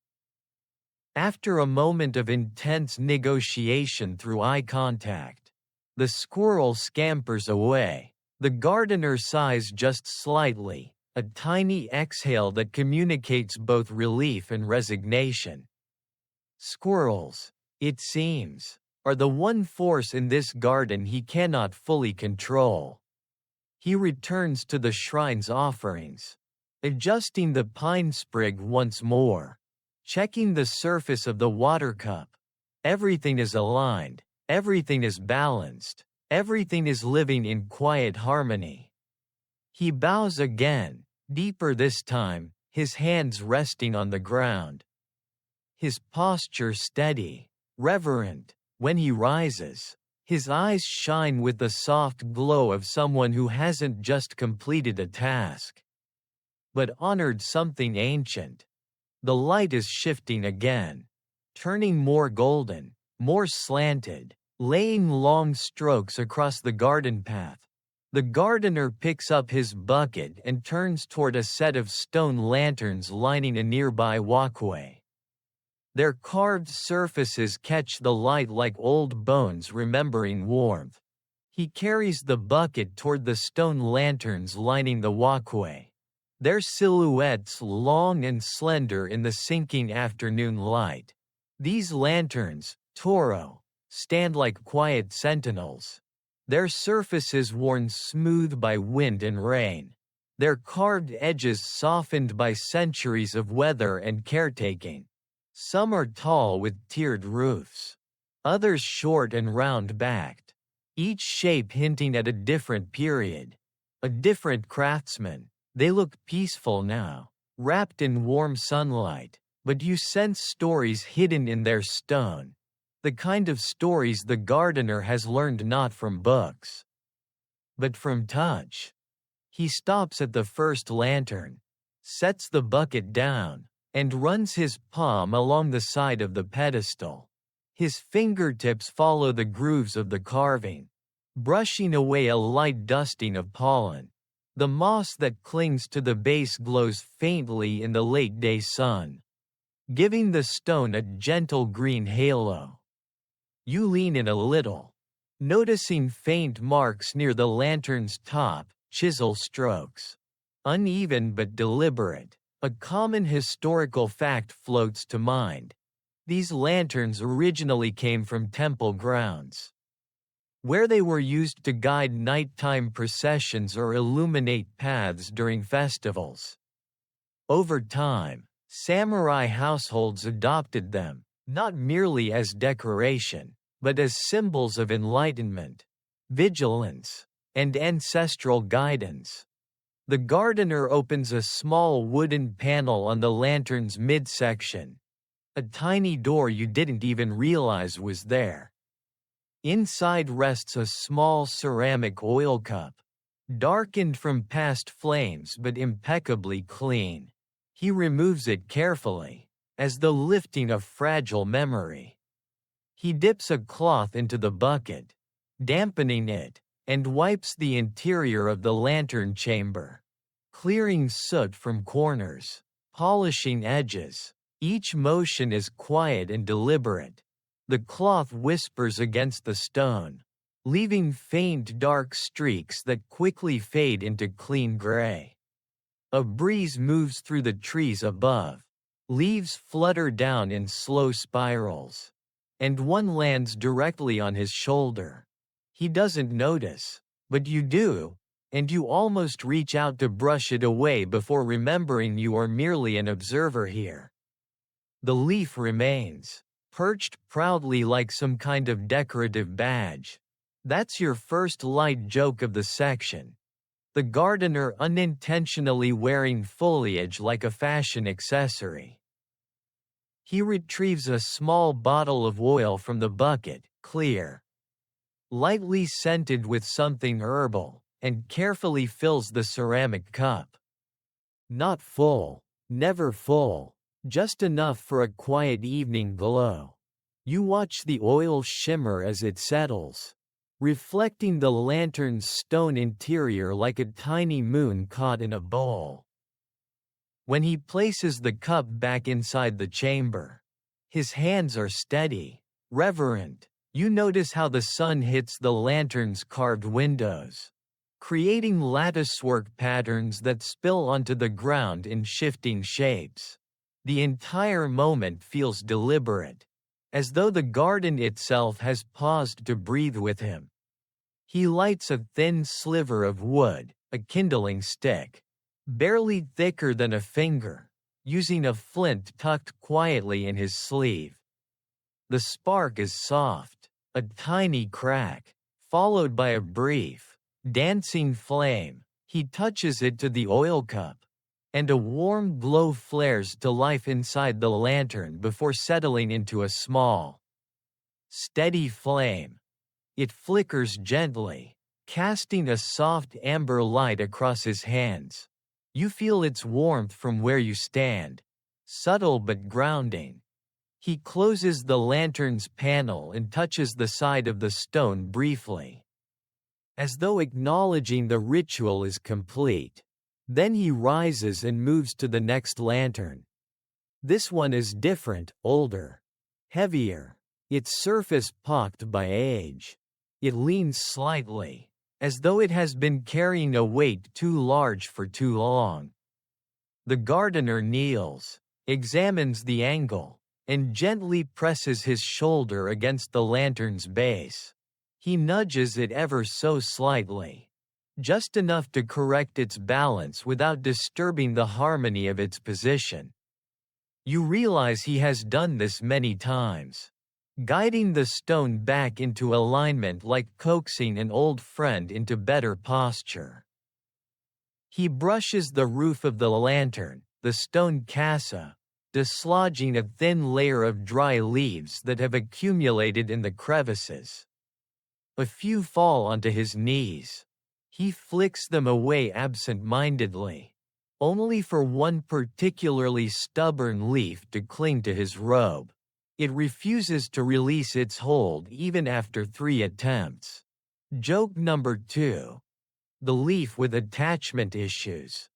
After a moment of intense negotiation through eye contact, the squirrel scampers away. The gardener sighs just slightly, a tiny exhale that communicates both relief and resignation. Squirrels, it seems, are the one force in this garden he cannot fully control. He returns to the shrine's offerings, adjusting the pine sprig once more, checking the surface of the water cup. Everything is aligned, everything is balanced, everything is living in quiet harmony. He bows again, deeper this time, his hands resting on the ground. His posture steady, reverent. When he rises, his eyes shine with the soft glow of someone who hasn't just completed a task, but honored something ancient. The light is shifting again, turning more golden, more slanted, laying long strokes across the garden path. The gardener picks up his bucket and turns toward a set of stone lanterns lining a nearby walkway. Their carved surfaces catch the light like old bones remembering warmth. He carries the bucket toward the stone lanterns lining the walkway. Their silhouettes long and slender in the sinking afternoon light. These lanterns, Toro, stand like quiet sentinels. Their surfaces worn smooth by wind and rain. Their carved edges softened by centuries of weather and caretaking. Some are tall with tiered roofs, others short and round-backed, each shape hinting at a different period, a different craftsman. They look peaceful now, wrapped in warm sunlight, but you sense stories hidden in their stone, the kind of stories the gardener has learned not from books, but from touch. He stops at the first lantern, sets the bucket down, and runs his palm along the side of the pedestal. His fingertips follow the grooves of the carving, brushing away a light dusting of pollen. The moss that clings to the base glows faintly in the late-day sun, giving the stone a gentle green halo. You lean in a little, noticing faint marks near the lantern's top, chisel strokes. Uneven but deliberate. A common historical fact floats to mind. These lanterns originally came from temple grounds, where they were used to guide nighttime processions or illuminate paths during festivals. Over time, samurai households adopted them, not merely as decoration, but as symbols of enlightenment, vigilance, and ancestral guidance. The gardener opens a small wooden panel on the lantern's midsection, a tiny door you didn't even realize was there. Inside rests a small ceramic oil cup, darkened from past flames but impeccably clean. He removes it carefully, as though lifting a fragile memory. He dips a cloth into the bucket, dampening it, and wipes the interior of the lantern chamber, clearing soot from corners, polishing edges. Each motion is quiet and deliberate. The cloth whispers against the stone, leaving faint dark streaks that quickly fade into clean gray. A breeze moves through the trees above. Leaves flutter down in slow spirals, and one lands directly on his shoulder. He doesn't notice, but you do, and you almost reach out to brush it away before remembering you are merely an observer here. The leaf remains, perched proudly like some kind of decorative badge. That's your first light joke of the section. The gardener unintentionally wearing foliage like a fashion accessory. He retrieves a small bottle of oil from the bucket, clear, lightly scented with something herbal, and carefully fills the ceramic cup. Not full, never full, just enough for a quiet evening glow. You watch the oil shimmer as it settles, reflecting the lantern's stone interior like a tiny moon caught in a bowl. When he places the cup back inside the chamber, his hands are steady, reverent. You notice how the sun hits the lantern's carved windows, creating latticework patterns that spill onto the ground in shifting shapes. The entire moment feels deliberate, as though the garden itself has paused to breathe with him. He lights a thin sliver of wood, a kindling stick, barely thicker than a finger, using a flint tucked quietly in his sleeve. The spark is soft, a tiny crack, followed by a brief, dancing flame. He touches it to the oil cup, and a warm glow flares to life inside the lantern before settling into a small, steady flame. It flickers gently, casting a soft amber light across his hands. You feel its warmth from where you stand, subtle but grounding. He closes the lantern's panel and touches the side of the stone briefly, as though acknowledging the ritual is complete. Then he rises and moves to the next lantern. This one is different, older, heavier, its surface pocked by age. It leans slightly, as though it has been carrying a weight too large for too long. The gardener kneels, examines the angle, and gently presses his shoulder against the lantern's base. He nudges it ever so slightly, just enough to correct its balance without disturbing the harmony of its position. You realize he has done this many times, guiding the stone back into alignment like coaxing an old friend into better posture. He brushes the roof of the lantern, the stone casa, dislodging a thin layer of dry leaves that have accumulated in the crevices. A few fall onto his knees. He flicks them away absent-mindedly, only for one particularly stubborn leaf to cling to his robe. It refuses to release its hold even after 3 attempts. Joke number 2. The leaf with attachment issues.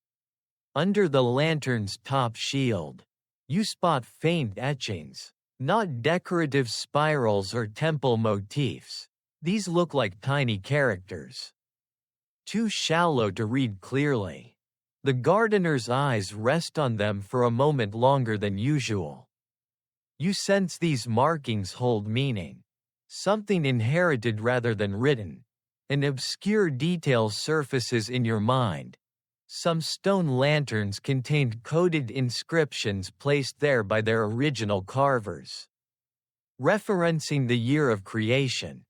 Under the lantern's top shield, you spot faint etchings, not decorative spirals or temple motifs. These look like tiny characters, too shallow to read clearly. The gardener's eyes rest on them for a moment longer than usual. You sense these markings hold meaning, something inherited rather than written. An obscure detail surfaces in your mind. Some stone lanterns contained coded inscriptions placed there by their original carvers, referencing the year of creation,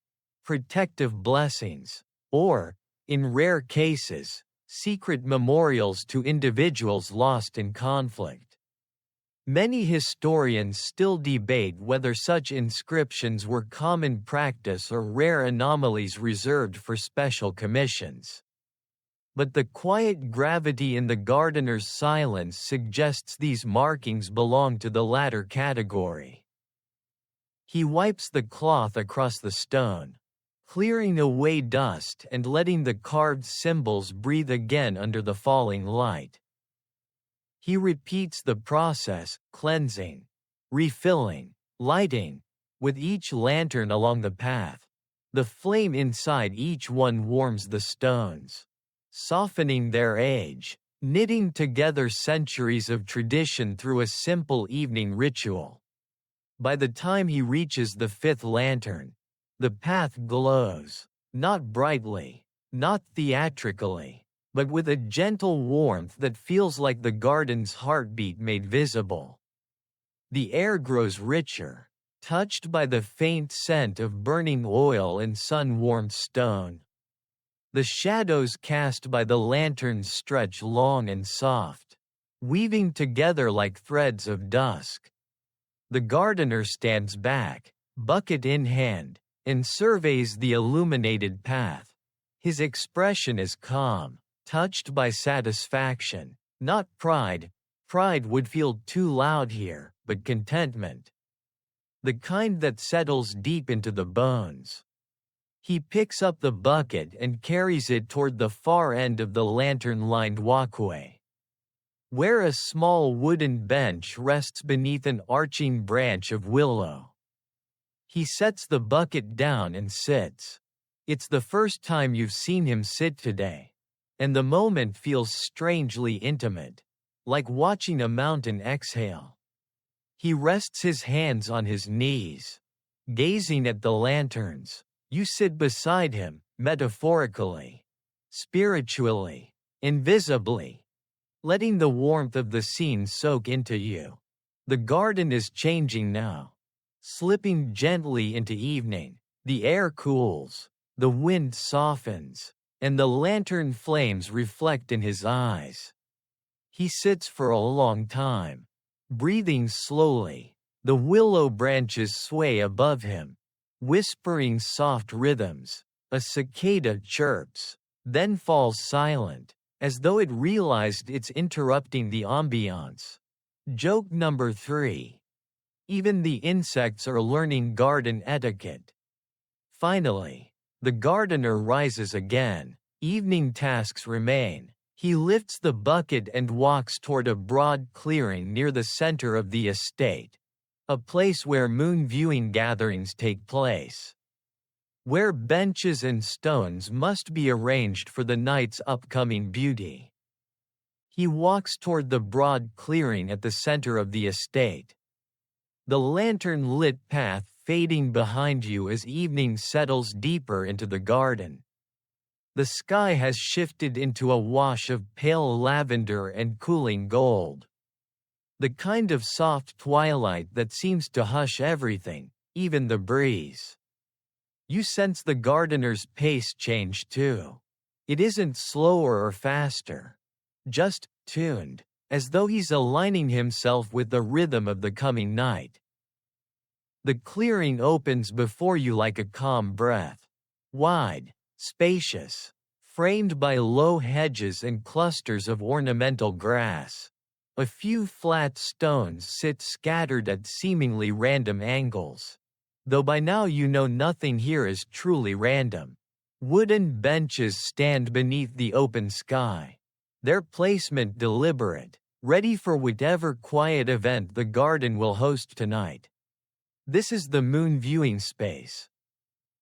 protective blessings, or, in rare cases, secret memorials to individuals lost in conflict. Many historians still debate whether such inscriptions were common practice or rare anomalies reserved for special commissions. But the quiet gravity in the gardener's silence suggests these markings belong to the latter category. He wipes the cloth across the stone, clearing away dust and letting the carved symbols breathe again under the falling light. He repeats the process, cleansing, refilling, lighting, with each lantern along the path. The flame inside each one warms the stones, softening their age, knitting together centuries of tradition through a simple evening ritual. By the time he reaches the 5th lantern, the path glows, not brightly, not theatrically, but with a gentle warmth that feels like the garden's heartbeat made visible. The air grows richer, touched by the faint scent of burning oil and sun-warmed stone. The shadows cast by the lanterns stretch long and soft, weaving together like threads of dusk. The gardener stands back, bucket in hand, and surveys the illuminated path. His expression is calm, touched by satisfaction, not pride. Pride would feel too loud here, but contentment. The kind that settles deep into the bones. He picks up the bucket and carries it toward the far end of the lantern-lined walkway, where a small wooden bench rests beneath an arching branch of willow. He sets the bucket down and sits. It's the first time you've seen him sit today, and the moment feels strangely intimate, like watching a mountain exhale. He rests his hands on his knees, gazing at the lanterns. You sit beside him, metaphorically, spiritually, invisibly, letting the warmth of the scene soak into you. The garden is changing now, slipping gently into evening. The air cools, the wind softens, and the lantern flames reflect in his eyes. He sits for a long time, breathing slowly. The willow branches sway above him, whispering soft rhythms. A cicada chirps, then falls silent, as though it realized it's interrupting the ambiance. Joke number 3. Even the insects are learning garden etiquette. Finally, the gardener rises again. Evening tasks remain. He lifts the bucket and walks toward a broad clearing near the center of the estate, a place where moon viewing gatherings take place, where benches and stones must be arranged for the night's upcoming beauty. He walks toward the broad clearing at the center of the estate, the lantern-lit path fading behind you as evening settles deeper into the garden. The sky has shifted into a wash of pale lavender and cooling gold, the kind of soft twilight that seems to hush everything, even the breeze. You sense the gardener's pace change too. It isn't slower or faster, just tuned, as though he's aligning himself with the rhythm of the coming night. The clearing opens before you like a calm breath, wide, spacious, framed by low hedges and clusters of ornamental grass. A few flat stones sit scattered at seemingly random angles, though by now you know nothing here is truly random. Wooden benches stand beneath the open sky, their placement deliberate, ready for whatever quiet event the garden will host tonight. This is the moon viewing space.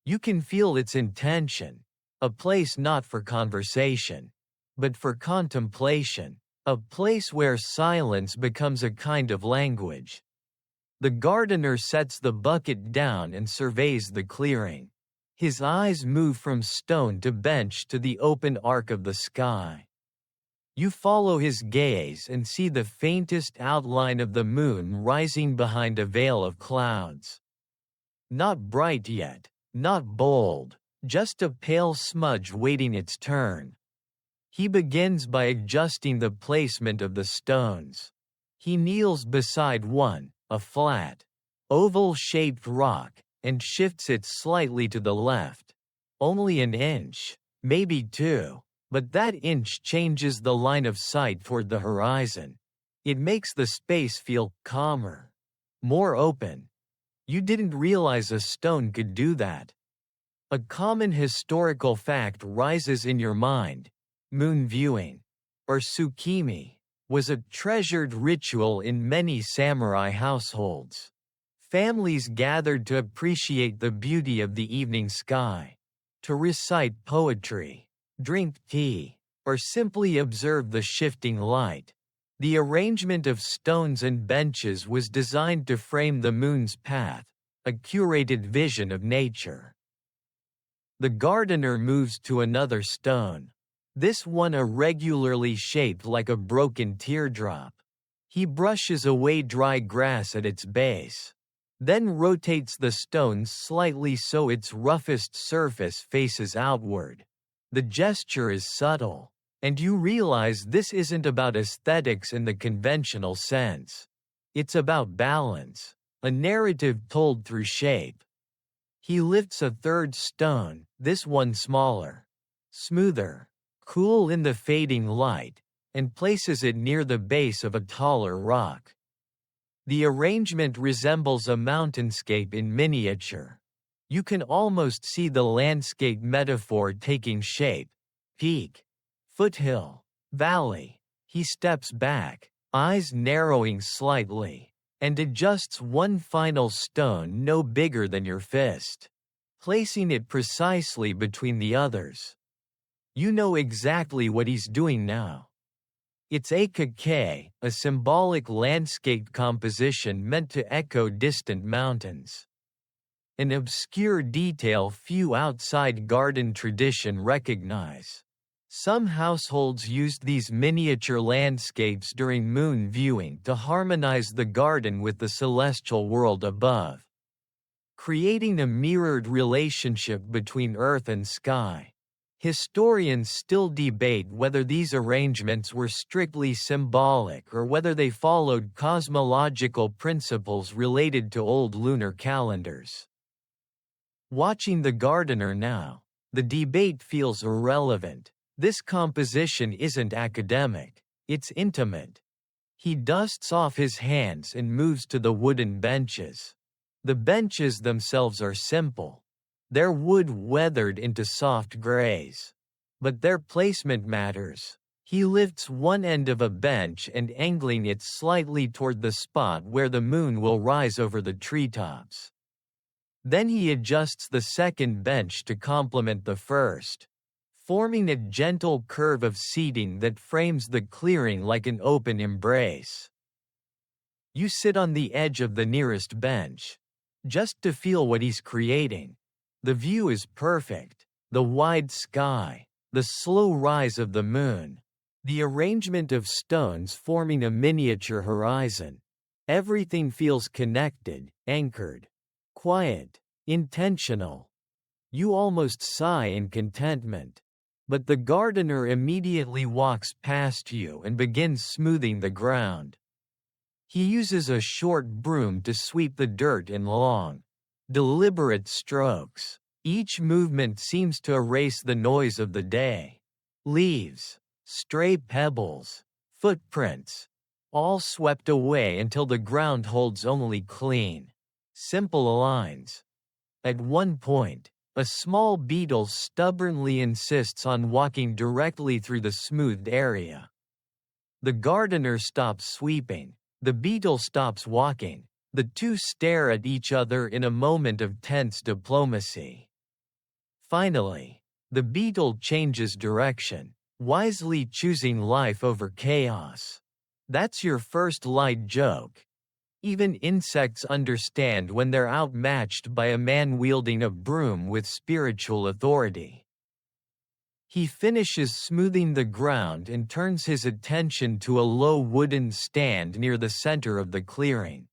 You can feel its intention, a place not for conversation, but for contemplation, a place where silence becomes a kind of language. The gardener sets the bucket down and surveys the clearing. His eyes move from stone to bench to the open arc of the sky. You follow his gaze and see the faintest outline of the moon rising behind a veil of clouds. Not bright yet, not bold, just a pale smudge waiting its turn. He begins by adjusting the placement of the stones. He kneels beside one, a flat, oval-shaped rock, and shifts it slightly to the left. Only an inch, maybe 2. But that inch changes the line of sight toward the horizon. It makes the space feel calmer, more open. You didn't realize a stone could do that. A common historical fact rises in your mind. Moon viewing, or tsukimi, was a treasured ritual in many samurai households. Families gathered to appreciate the beauty of the evening sky, to recite poetry, drink tea, or simply observe the shifting light. The arrangement of stones and benches was designed to frame the moon's path, a curated vision of nature. The gardener moves to another stone, this one irregularly shaped like a broken teardrop. He brushes away dry grass at its base. then rotates the stones slightly so its roughest surface faces outward. The gesture is subtle, and you realize this isn't about aesthetics in the conventional sense. It's about balance, a narrative told through shape. He lifts a third stone, this one smaller, smoother, cool in the fading light, and places it near the base of a taller rock. The arrangement resembles a mountainscape in miniature. You can almost see the landscape metaphor taking shape. Peak, foothill, valley. He steps back, eyes narrowing slightly, and adjusts one final stone no bigger than your fist, placing it precisely between the others. You know exactly what he's doing now. It's a kake, a symbolic landscape composition meant to echo distant mountains. An obscure detail few outside garden tradition recognize. Some households used these miniature landscapes during moon viewing to harmonize the garden with the celestial world above, creating a mirrored relationship between earth and sky. Historians still debate whether these arrangements were strictly symbolic or whether they followed cosmological principles related to old lunar calendars. Watching the gardener now, the debate feels irrelevant. This composition isn't academic, it's intimate. He dusts off his hands and moves to the wooden benches. The benches themselves are simple. Their wood weathered into soft grays. But their placement matters. He lifts one end of a bench and angling it slightly toward the spot where the moon will rise over the treetops. Then he adjusts the second bench to complement the first, forming a gentle curve of seating that frames the clearing like an open embrace. You sit on the edge of the nearest bench, just to feel what he's creating. The view is perfect. The wide sky, the slow rise of the moon, the arrangement of stones forming a miniature horizon. Everything feels connected, anchored, quiet, intentional. You almost sigh in contentment. But the gardener immediately walks past you and begins smoothing the ground. He uses a short broom to sweep the dirt in long, deliberate strokes. Each movement seems to erase the noise of the day. Leaves, stray pebbles, footprints, all swept away until the ground holds only clean, simple lines. At one point, a small beetle stubbornly insists on walking directly through the smoothed area. The gardener stops sweeping. The beetle stops walking. The two stare at each other in a moment of tense diplomacy. Finally, the beetle changes direction, wisely choosing life over chaos. That's your first light joke. Even insects understand when they're outmatched by a man wielding a broom with spiritual authority. He finishes smoothing the ground and turns his attention to a low wooden stand near the center of the clearing.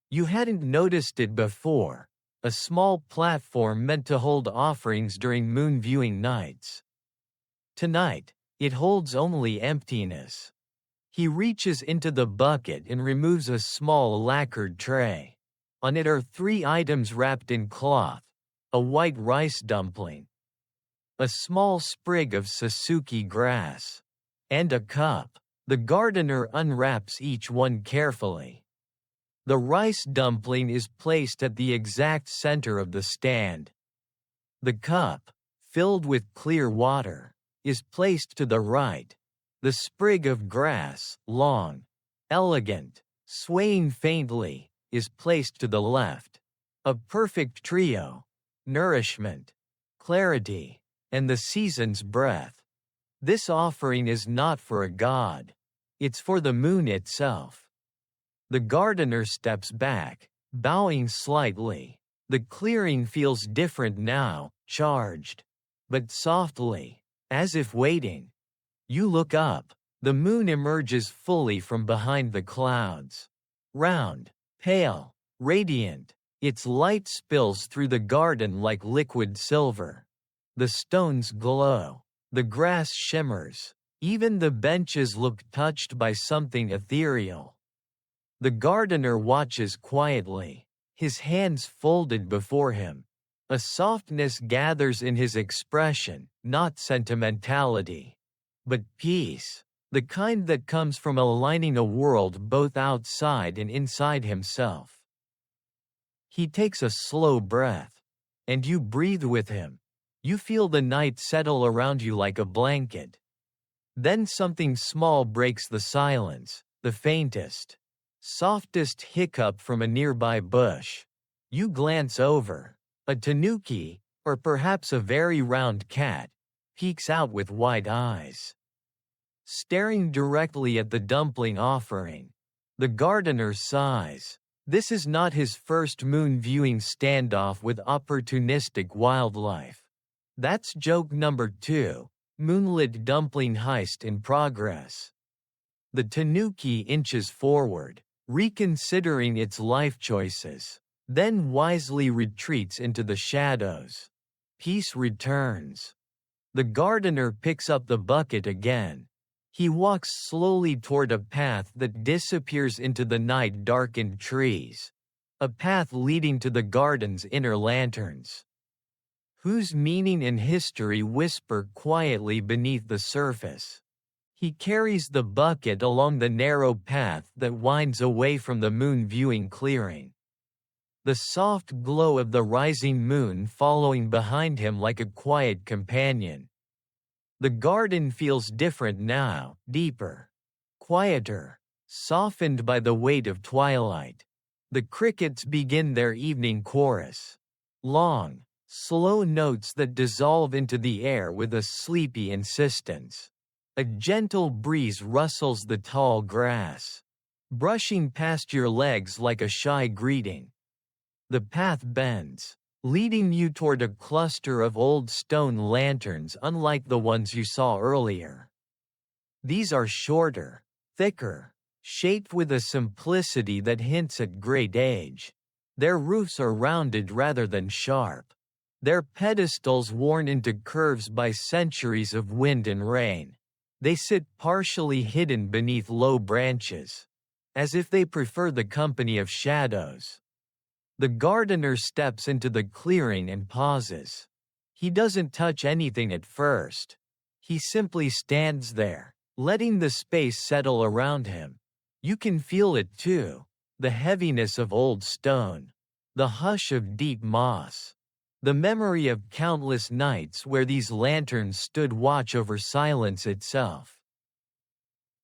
You hadn't noticed it before, a small platform meant to hold offerings during moon viewing nights. Tonight, it holds only emptiness. He reaches into the bucket and removes a small lacquered tray. On it are 3 items wrapped in cloth: a white rice dumpling, a small sprig of Sasuke grass, and a cup. The gardener unwraps each one carefully. The rice dumpling is placed at the exact center of the stand. The cup, filled with clear water, is placed to the right. The sprig of grass, long, elegant, swaying faintly, is placed to the left. A perfect trio: nourishment, clarity, and the season's breath. This offering is not for a god. It's for the moon itself. The gardener steps back, bowing slightly. The clearing feels different now, charged, but softly, as if waiting. You look up. The moon emerges fully from behind the clouds. Round, pale, radiant. Its light spills through the garden like liquid silver. The stones glow. The grass shimmers. Even the benches look touched by something ethereal. The gardener watches quietly, his hands folded before him. A softness gathers in his expression, not sentimentality, but peace, the kind that comes from aligning a world both outside and inside himself. He takes a slow breath, and you breathe with him. You feel the night settle around you like a blanket. Then something small breaks the silence, the faintest, softest hiccup from a nearby bush. You glance over. A tanuki, or perhaps a very round cat, peeks out with wide eyes, staring directly at the dumpling offering. The gardener sighs. This is not his first moon viewing standoff with opportunistic wildlife. That's joke number 2, moonlit dumpling heist in progress. The tanuki inches forward, reconsidering its life choices, then wisely retreats into the shadows. Peace returns. The gardener picks up the bucket again. He walks slowly toward a path that disappears into the night-darkened trees. A path leading to the garden's inner lanterns, whose meaning and history whisper quietly beneath the surface. He carries the bucket along the narrow path that winds away from the moon-viewing clearing. The soft glow of the rising moon following behind him like a quiet companion. The garden feels different now, deeper, quieter, softened by the weight of twilight. The crickets begin their evening chorus. Long, slow notes that dissolve into the air with a sleepy insistence. A gentle breeze rustles the tall grass, brushing past your legs like a shy greeting. The path bends, leading you toward a cluster of old stone lanterns unlike the ones you saw earlier. These are shorter, thicker, shaped with a simplicity that hints at great age. Their roofs are rounded rather than sharp. Their pedestals worn into curves by centuries of wind and rain. They sit partially hidden beneath low branches, as if they prefer the company of shadows. The gardener steps into the clearing and pauses. He doesn't touch anything at first. He simply stands there, letting the space settle around him. You can feel it too, the heaviness of old stone, the hush of deep moss, the memory of countless nights where these lanterns stood watch over silence itself.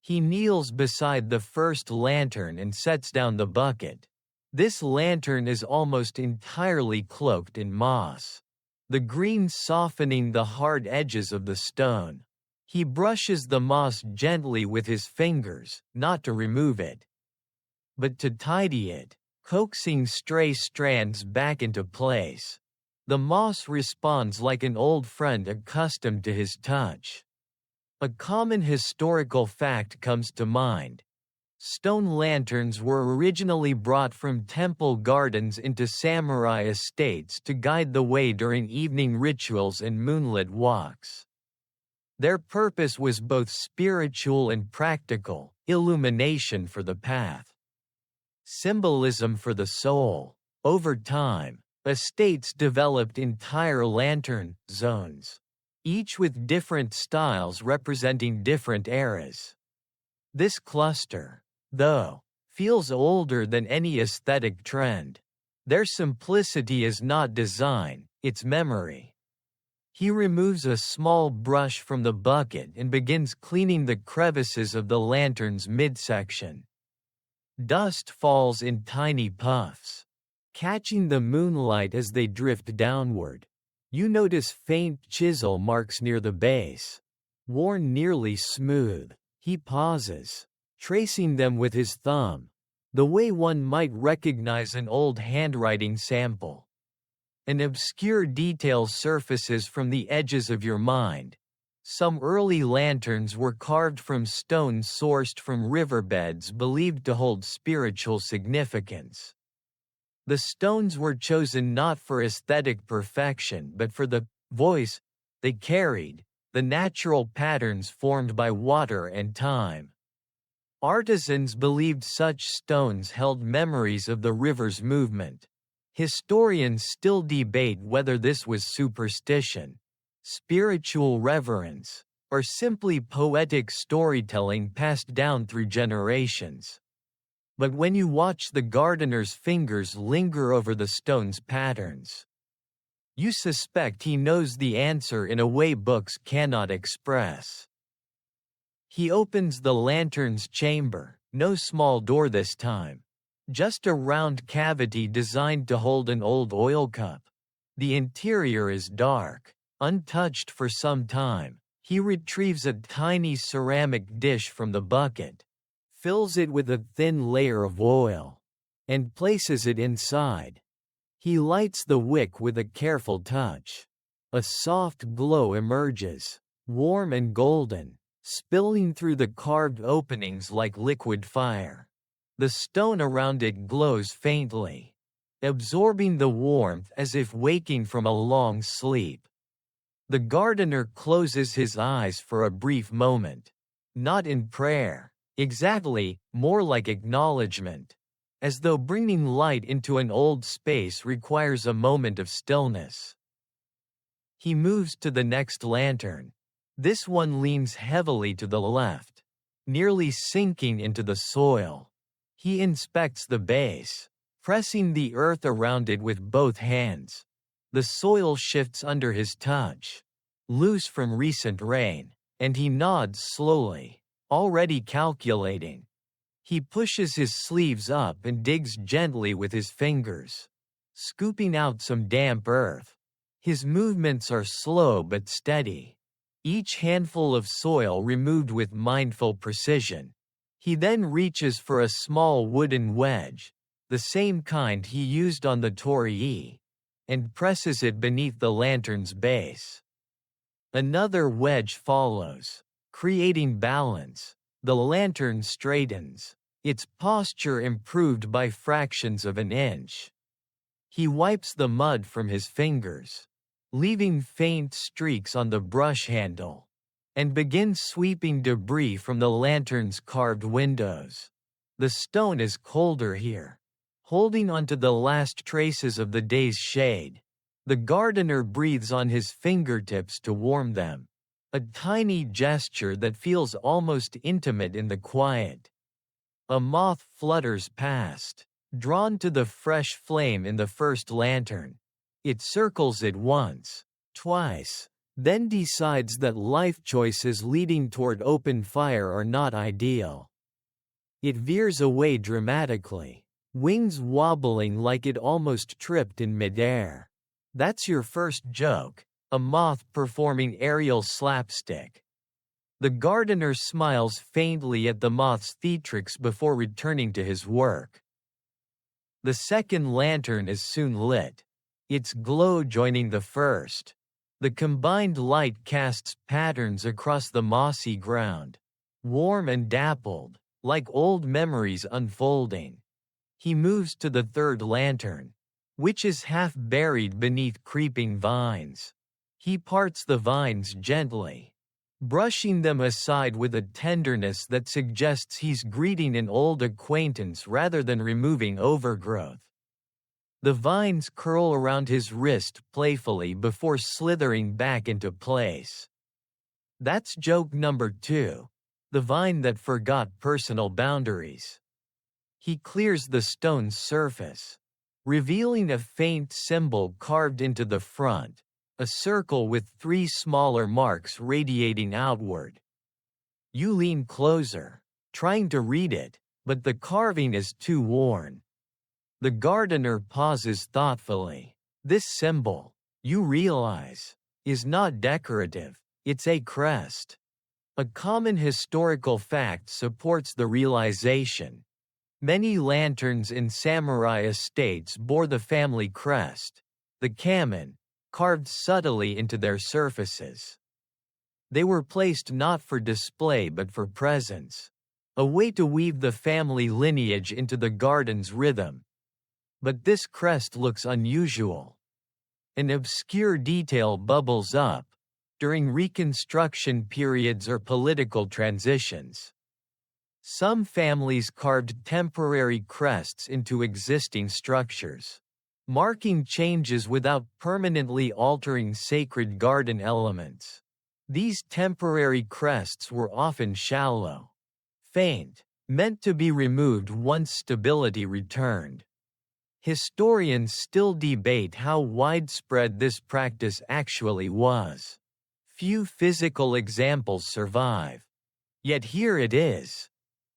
He kneels beside the first lantern and sets down the bucket. This lantern is almost entirely cloaked in moss, the green softening the hard edges of the stone. He brushes the moss gently with his fingers, not to remove it, but to tidy it, coaxing stray strands back into place. The moss responds like an old friend accustomed to his touch. A common historical fact comes to mind. Stone lanterns were originally brought from temple gardens into samurai estates to guide the way during evening rituals and moonlit walks. Their purpose was both spiritual and practical, illumination for the path, symbolism for the soul. Over time, estates developed entire lantern zones, each with different styles representing different eras. This cluster, though, feels older than any aesthetic trend. Their simplicity is not design, it's memory. He removes a small brush from the bucket and begins cleaning the crevices of the lantern's midsection. Dust falls in tiny puffs, catching the moonlight as they drift downward. You notice faint chisel marks near the base, worn nearly smooth. He pauses, tracing them with his thumb, the way one might recognize an old handwriting sample. An obscure detail surfaces from the edges of your mind. Some early lanterns were carved from stone sourced from riverbeds believed to hold spiritual significance. The stones were chosen not for aesthetic perfection but for the voice they carried, the natural patterns formed by water and time. Artisans believed such stones held memories of the river's movement. Historians still debate whether this was superstition, spiritual reverence, or simply poetic storytelling passed down through generations. But when you watch the gardener's fingers linger over the stone's patterns, you suspect he knows the answer in a way books cannot express. He opens the lantern's chamber, no small door this time. Just a round cavity designed to hold an old oil cup. The interior is dark, untouched for some time. He retrieves a tiny ceramic dish from the bucket, fills it with a thin layer of oil, and places it inside. He lights the wick with a careful touch. A soft glow emerges, warm and golden, spilling through the carved openings like liquid fire. The stone around it glows faintly, absorbing the warmth as if waking from a long sleep. The gardener closes his eyes for a brief moment. Not in prayer, exactly, more like acknowledgement. As though bringing light into an old space requires a moment of stillness. He moves to the next lantern. This one leans heavily to the left, nearly sinking into the soil. He inspects the base, pressing the earth around it with both hands. The soil shifts under his touch, loose from recent rain, and he nods slowly, already calculating. He pushes his sleeves up and digs gently with his fingers, scooping out some damp earth. His movements are slow but steady, each handful of soil removed with mindful precision. He then reaches for a small wooden wedge, the same kind he used on the torii, and presses it beneath the lantern's base. Another wedge follows, creating balance. The lantern straightens, its posture improved by fractions of an inch. He wipes the mud from his fingers, leaving faint streaks on the brush handle, and begins sweeping debris from the lantern's carved windows. The stone is colder here, holding onto the last traces of the day's shade. The gardener breathes on his fingertips to warm them. A tiny gesture that feels almost intimate in the quiet. A moth flutters past, drawn to the fresh flame in the first lantern. It circles it once, twice, then decides that life choices leading toward open fire are not ideal. It veers away dramatically, wings wobbling like it almost tripped in midair. That's your first joke. A moth performing aerial slapstick. The gardener smiles faintly at the moth's theatrics before returning to his work. The second lantern is soon lit, its glow joining the first. The combined light casts patterns across the mossy ground, warm and dappled, like old memories unfolding. He moves to the third lantern, which is half buried beneath creeping vines. He parts the vines gently, brushing them aside with a tenderness that suggests he's greeting an old acquaintance rather than removing overgrowth. The vines curl around his wrist playfully before slithering back into place. That's joke number 2, the vine that forgot personal boundaries. He clears the stone's surface, revealing a faint symbol carved into the front. A circle with 3 smaller marks radiating outward. You lean closer, trying to read it, but the carving is too worn. The gardener pauses thoughtfully. This symbol, you realize, is not decorative, it's a crest. A common historical fact supports the realization. Many lanterns in samurai estates bore the family crest, the kamen, carved subtly into their surfaces. They were placed not for display but for presence, a way to weave the family lineage into the garden's rhythm. But this crest looks unusual. An obscure detail bubbles up during reconstruction periods or political transitions. Some families carved temporary crests into existing structures, marking changes without permanently altering sacred garden elements. These temporary crests were often shallow, faint, meant to be removed once stability returned. Historians still debate how widespread this practice actually was. Few physical examples survive. Yet here it is.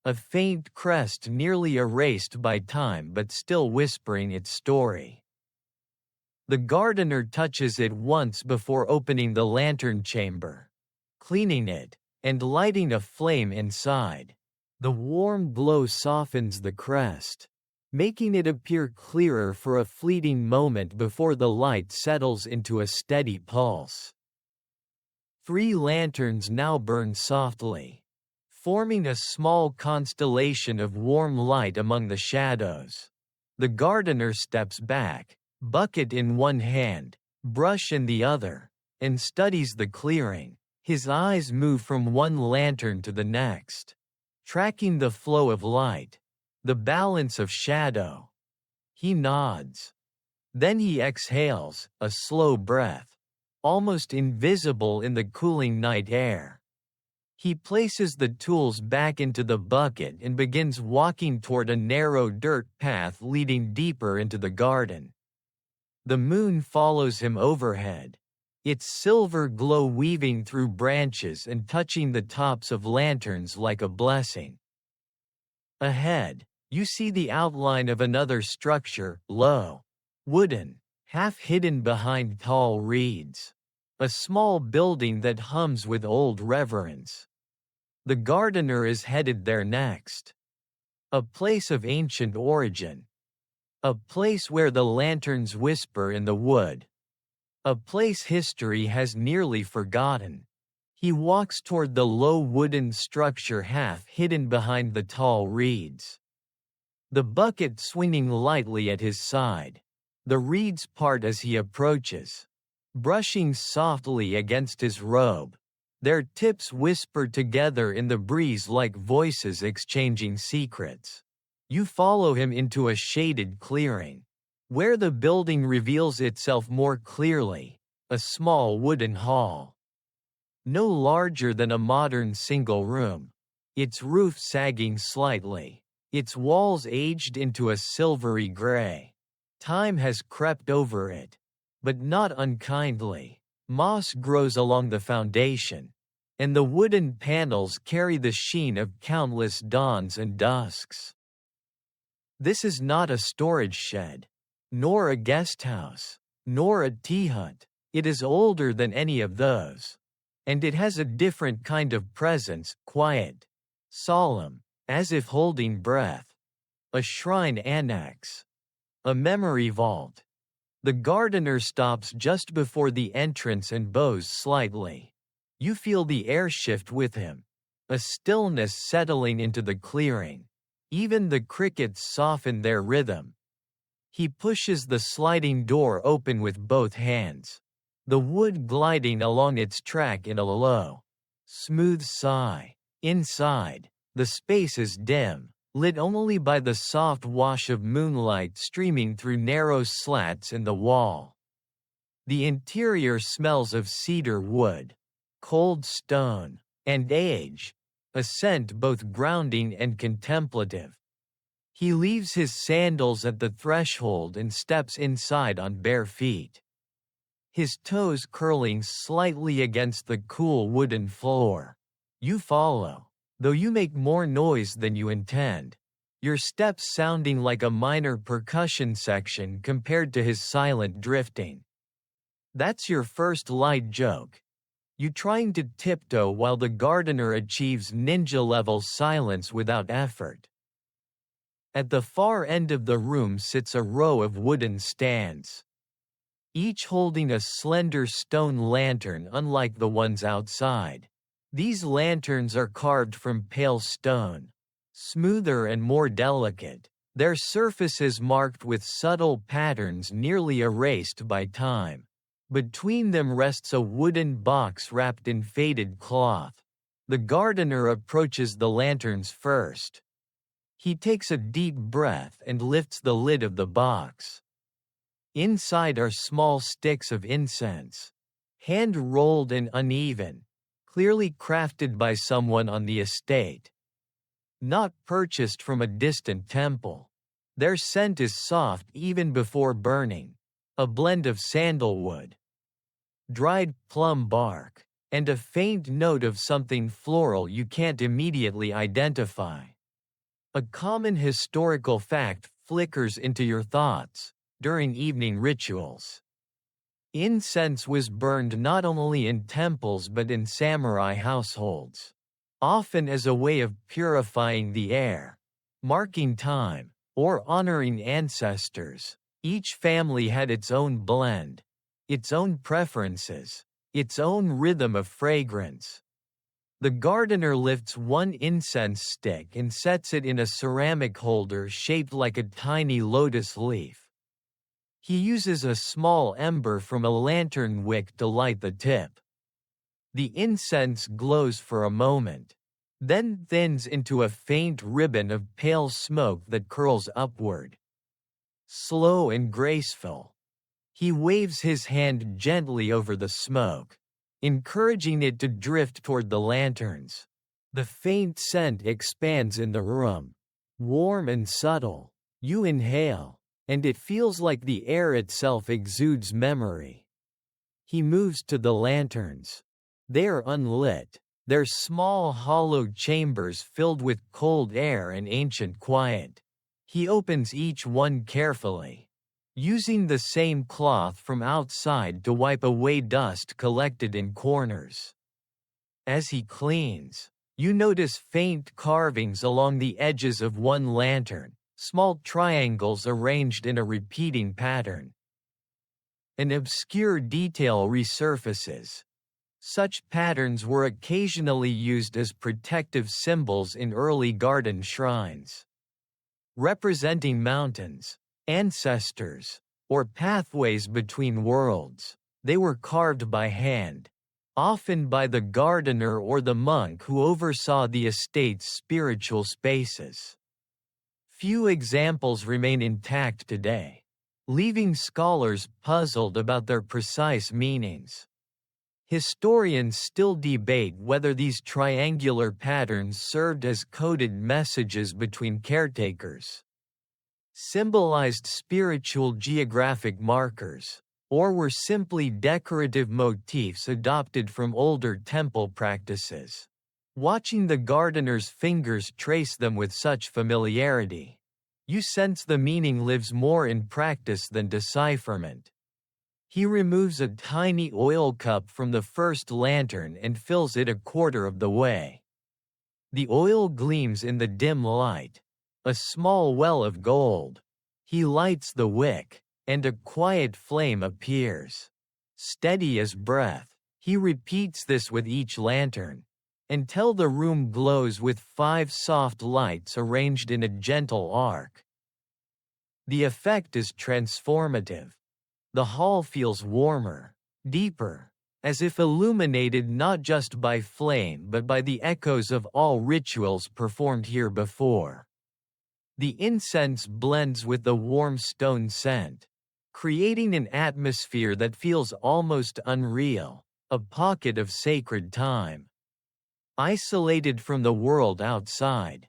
A faint crest nearly erased by time but still whispering its story. The gardener touches it once before opening the lantern chamber, cleaning it, and lighting a flame inside. The warm glow softens the crest, making it appear clearer for a fleeting moment before the light settles into a steady pulse. 3 lanterns now burn softly, forming a small constellation of warm light among the shadows. The gardener steps back, bucket in one hand, brush in the other, and studies the clearing. His eyes move from one lantern to the next, tracking the flow of light, the balance of shadow. He nods. Then he exhales, a slow breath, almost invisible in the cooling night air. He places the tools back into the bucket and begins walking toward a narrow dirt path leading deeper into the garden. The moon follows him overhead, its silver glow weaving through branches and touching the tops of lanterns like a blessing. Ahead, you see the outline of another structure, low, wooden, half hidden behind tall reeds. A small building that hums with old reverence. The gardener is headed there next. A place of ancient origin. A place where the lanterns whisper in the wood. A place history has nearly forgotten. He walks toward the low wooden structure half hidden behind the tall reeds. The bucket swinging lightly at his side. The reeds part as he approaches, brushing softly against his robe. Their tips whisper together in the breeze like voices exchanging secrets. You follow him into a shaded clearing, where the building reveals itself more clearly, a small wooden hall. No larger than a modern single room, its roof sagging slightly, its walls aged into a silvery gray. Time has crept over it, but not unkindly. Moss grows along the foundation, and the wooden panels carry the sheen of countless dawns and dusks. This is not a storage shed, nor a guest house, nor a tea hut. It is older than any of those. And it has a different kind of presence, quiet, solemn, as if holding breath. A shrine annex. A memory vault. The gardener stops just before the entrance and bows slightly. You feel the air shift with him. A stillness settling into the clearing. Even the crickets soften their rhythm. He pushes the sliding door open with both hands, the wood gliding along its track in a low, smooth sigh. Inside, the space is dim, lit only by the soft wash of moonlight streaming through narrow slats in the wall. The interior smells of cedar wood, cold stone, and age, a scent both grounding and contemplative. He leaves his sandals at the threshold and steps inside on bare feet, his toes curling slightly against the cool wooden floor. You follow, though you make more noise than you intend, your steps sounding like a minor percussion section compared to his silent drifting. That's your first light joke. You trying to tiptoe while the gardener achieves ninja-level silence without effort. At the far end of the room sits a row of wooden stands, each holding a slender stone lantern unlike the ones outside. These lanterns are carved from pale stone, smoother and more delicate, their surfaces marked with subtle patterns nearly erased by time. Between them rests a wooden box wrapped in faded cloth. The gardener approaches the lanterns first. He takes a deep breath and lifts the lid of the box. Inside are small sticks of incense, hand-rolled and uneven, clearly crafted by someone on the estate. Not purchased from a distant temple. Their scent is soft even before burning, a blend of sandalwood, dried plum bark, and a faint note of something floral you can't immediately identify. A common historical fact flickers into your thoughts during evening rituals. Incense was burned not only in temples but in samurai households, often as a way of purifying the air, marking time, or honoring ancestors. Each family had its own blend, its own preferences, its own rhythm of fragrance. The gardener lifts one incense stick and sets it in a ceramic holder shaped like a tiny lotus leaf. He uses a small ember from a lantern wick to light the tip. The incense glows for a moment, then thins into a faint ribbon of pale smoke that curls upward. Slow and graceful, he waves his hand gently over the smoke, encouraging it to drift toward the lanterns. The faint scent expands in the room, warm and subtle. You inhale, and it feels like the air itself exudes memory. He moves to the lanterns. They are unlit, their small hollow chambers filled with cold air and ancient quiet. He opens each one carefully, using the same cloth from outside to wipe away dust collected in corners. As he cleans, you notice faint carvings along the edges of one lantern, small triangles arranged in a repeating pattern. An obscure detail resurfaces. Such patterns were occasionally used as protective symbols in early garden shrines, representing mountains, ancestors, or pathways between worlds. They were carved by hand, often by the gardener or the monk who oversaw the estate's spiritual spaces. Few examples remain intact today, leaving scholars puzzled about their precise meanings. Historians still debate whether these triangular patterns served as coded messages between caretakers, symbolized spiritual geographic markers, or were simply decorative motifs adopted from older temple practices. Watching the gardener's fingers trace them with such familiarity, you sense the meaning lives more in practice than decipherment. He removes a tiny oil cup from the first lantern and fills it a quarter of the way. The oil gleams in the dim light, a small well of gold. He lights the wick, and a quiet flame appears. Steady as breath, he repeats this with each lantern, until the room glows with 5 soft lights arranged in a gentle arc. The effect is transformative. The hall feels warmer, deeper, as if illuminated not just by flame but by the echoes of all rituals performed here before. The incense blends with the warm stone scent, creating an atmosphere that feels almost unreal, a pocket of sacred time, isolated from the world outside.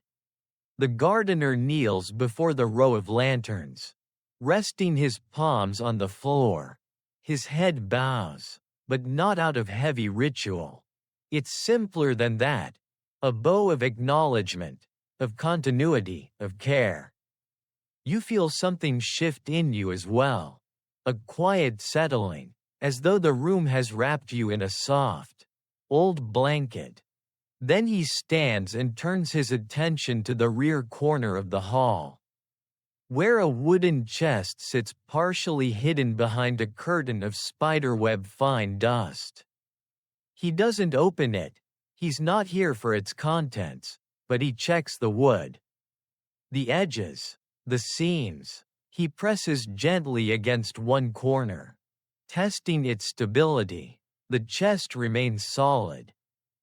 The gardener kneels before the row of lanterns, resting his palms on the floor. His head bows, but not out of heavy ritual. It's simpler than that, a bow of acknowledgement, of continuity, of care. You feel something shift in you as well, a quiet settling, as though the room has wrapped you in a soft, old blanket. Then he stands and turns his attention to the rear corner of the hall, where a wooden chest sits partially hidden behind a curtain of spiderweb fine dust. He doesn't open it. He's not here for its contents, but he checks the wood. The edges, the seams. He presses gently against one corner, testing its stability. The chest remains solid.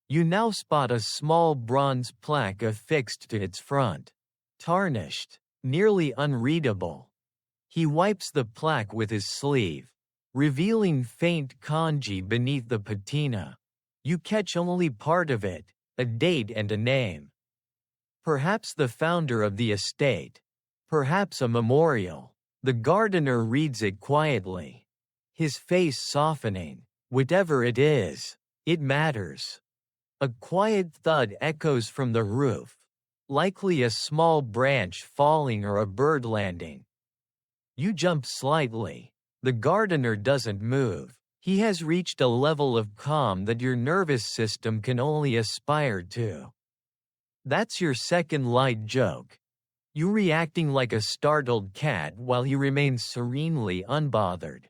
You now spot a small bronze plaque affixed to its front, tarnished, nearly unreadable. He wipes the plaque with his sleeve, revealing faint kanji beneath the patina. You catch only part of it, a date and a name. Perhaps the founder of the estate. Perhaps a memorial. The gardener reads it quietly, his face softening. Whatever it is, it matters. A quiet thud echoes from the roof, likely a small branch falling or a bird landing. You jump slightly. The gardener doesn't move. He has reached a level of calm that your nervous system can only aspire to. That's your second light joke. You reacting like a startled cat while he remains serenely unbothered.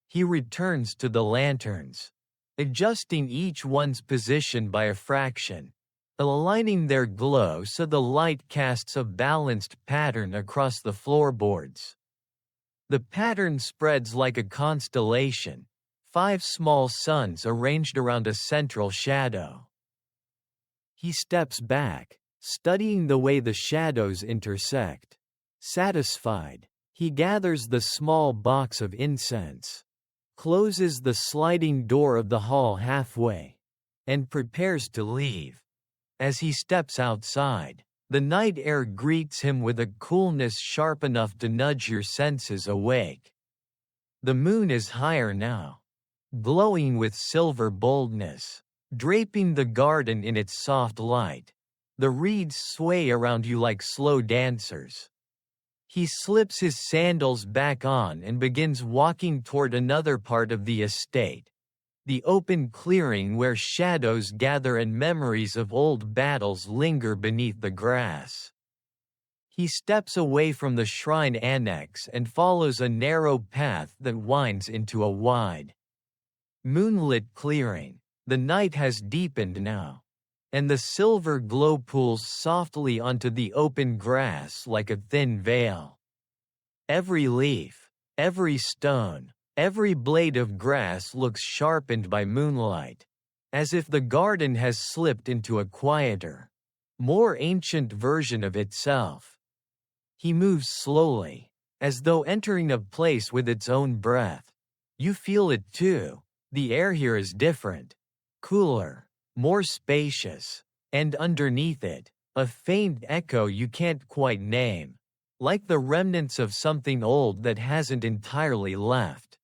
He returns to the lanterns, adjusting each one's position by a fraction, aligning their glow so the light casts a balanced pattern across the floorboards. The pattern spreads like a constellation, 5 small suns arranged around a central shadow. He steps back, studying the way the shadows intersect. Satisfied, he gathers the small box of incense, closes the sliding door of the hall halfway, and prepares to leave. As he steps outside, the night air greets him with a coolness sharp enough to nudge your senses awake. The moon is higher now, glowing with silver boldness, draping the garden in its soft light. The reeds sway around you like slow dancers. He slips his sandals back on and begins walking toward another part of the estate, the open clearing where shadows gather and memories of old battles linger beneath the grass. He steps away from the shrine annex and follows a narrow path that winds into a wide, moonlit clearing. The night has deepened now, and the silver glow pools softly onto the open grass like a thin veil. Every leaf, every stone, every blade of grass looks sharpened by moonlight, as if the garden has slipped into a quieter, more ancient version of itself. He moves slowly, as though entering a place with its own breath. You feel it too. The air here is different, cooler, more spacious, and underneath it, a faint echo you can't quite name, like the remnants of something old that hasn't entirely left.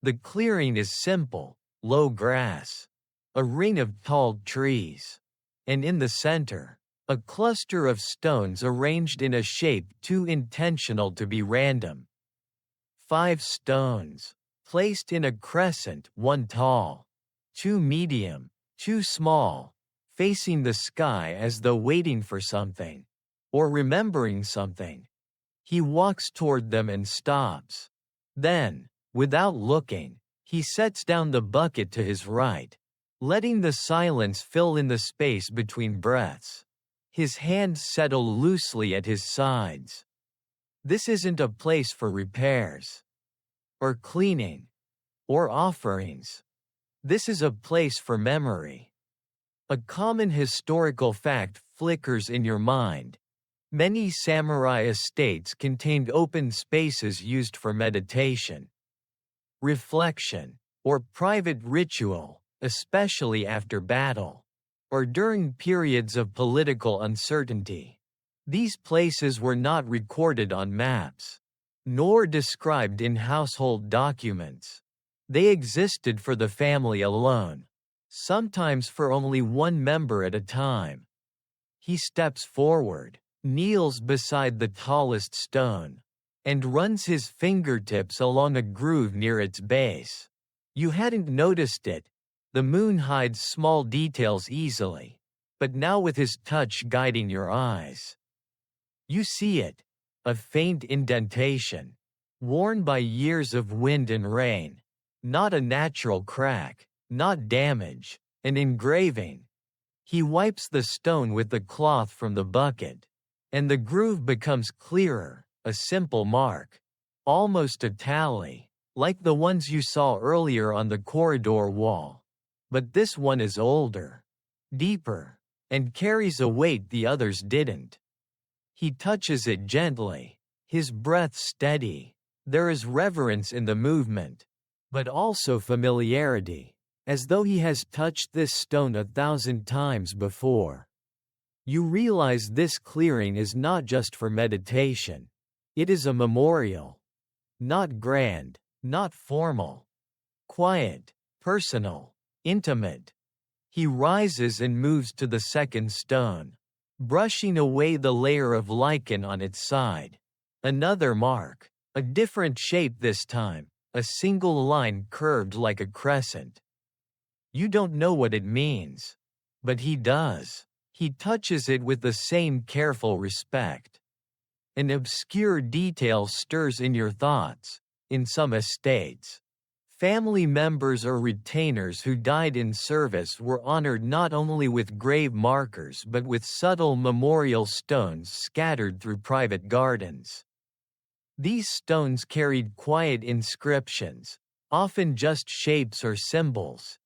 The clearing is simple, low grass, a ring of tall trees, and in the center, a cluster of stones arranged in a shape too intentional to be random. 5 stones, placed in a crescent, 1 tall, 2 medium, 2 small, facing the sky as though waiting for something, or remembering something. He walks toward them and stops. Then, without looking, he sets down the bucket to his right, letting the silence fill in the space between breaths. His hands settle loosely at his sides. This isn't a place for repairs, or cleaning, or offerings. This is a place for memory. A common historical fact flickers in your mind. Many samurai estates contained open spaces used for meditation, reflection, or private ritual, especially after battle, or during periods of political uncertainty. These places were not recorded on maps, nor described in household documents. They existed for the family alone, sometimes for only one member at a time. He steps forward, kneels beside the tallest stone, and runs his fingertips along a groove near its base. You hadn't noticed it. The moon hides small details easily, but now with his touch guiding your eyes, you see it, a faint indentation, worn by years of wind and rain. Not a natural crack, not damage, an engraving. He wipes the stone with the cloth from the bucket, and the groove becomes clearer, a simple mark. Almost a tally, like the ones you saw earlier on the corridor wall. But this one is older, deeper, and carries a weight the others didn't. He touches it gently, his breath steady. There is reverence in the movement, but also familiarity, as though he has touched this stone 1,000 times before. You realize this clearing is not just for meditation. It is a memorial. Not grand, not formal. Quiet, personal, intimate. He rises and moves to the second stone, brushing away the layer of lichen on its side. Another mark, a different shape this time, a single line curved like a crescent. You don't know what it means, but he does. He touches it with the same careful respect. An obscure detail stirs in your thoughts. In some estates, family members or retainers who died in service were honored not only with grave markers but with subtle memorial stones scattered through private gardens. These stones carried quiet inscriptions, often just shapes or symbols,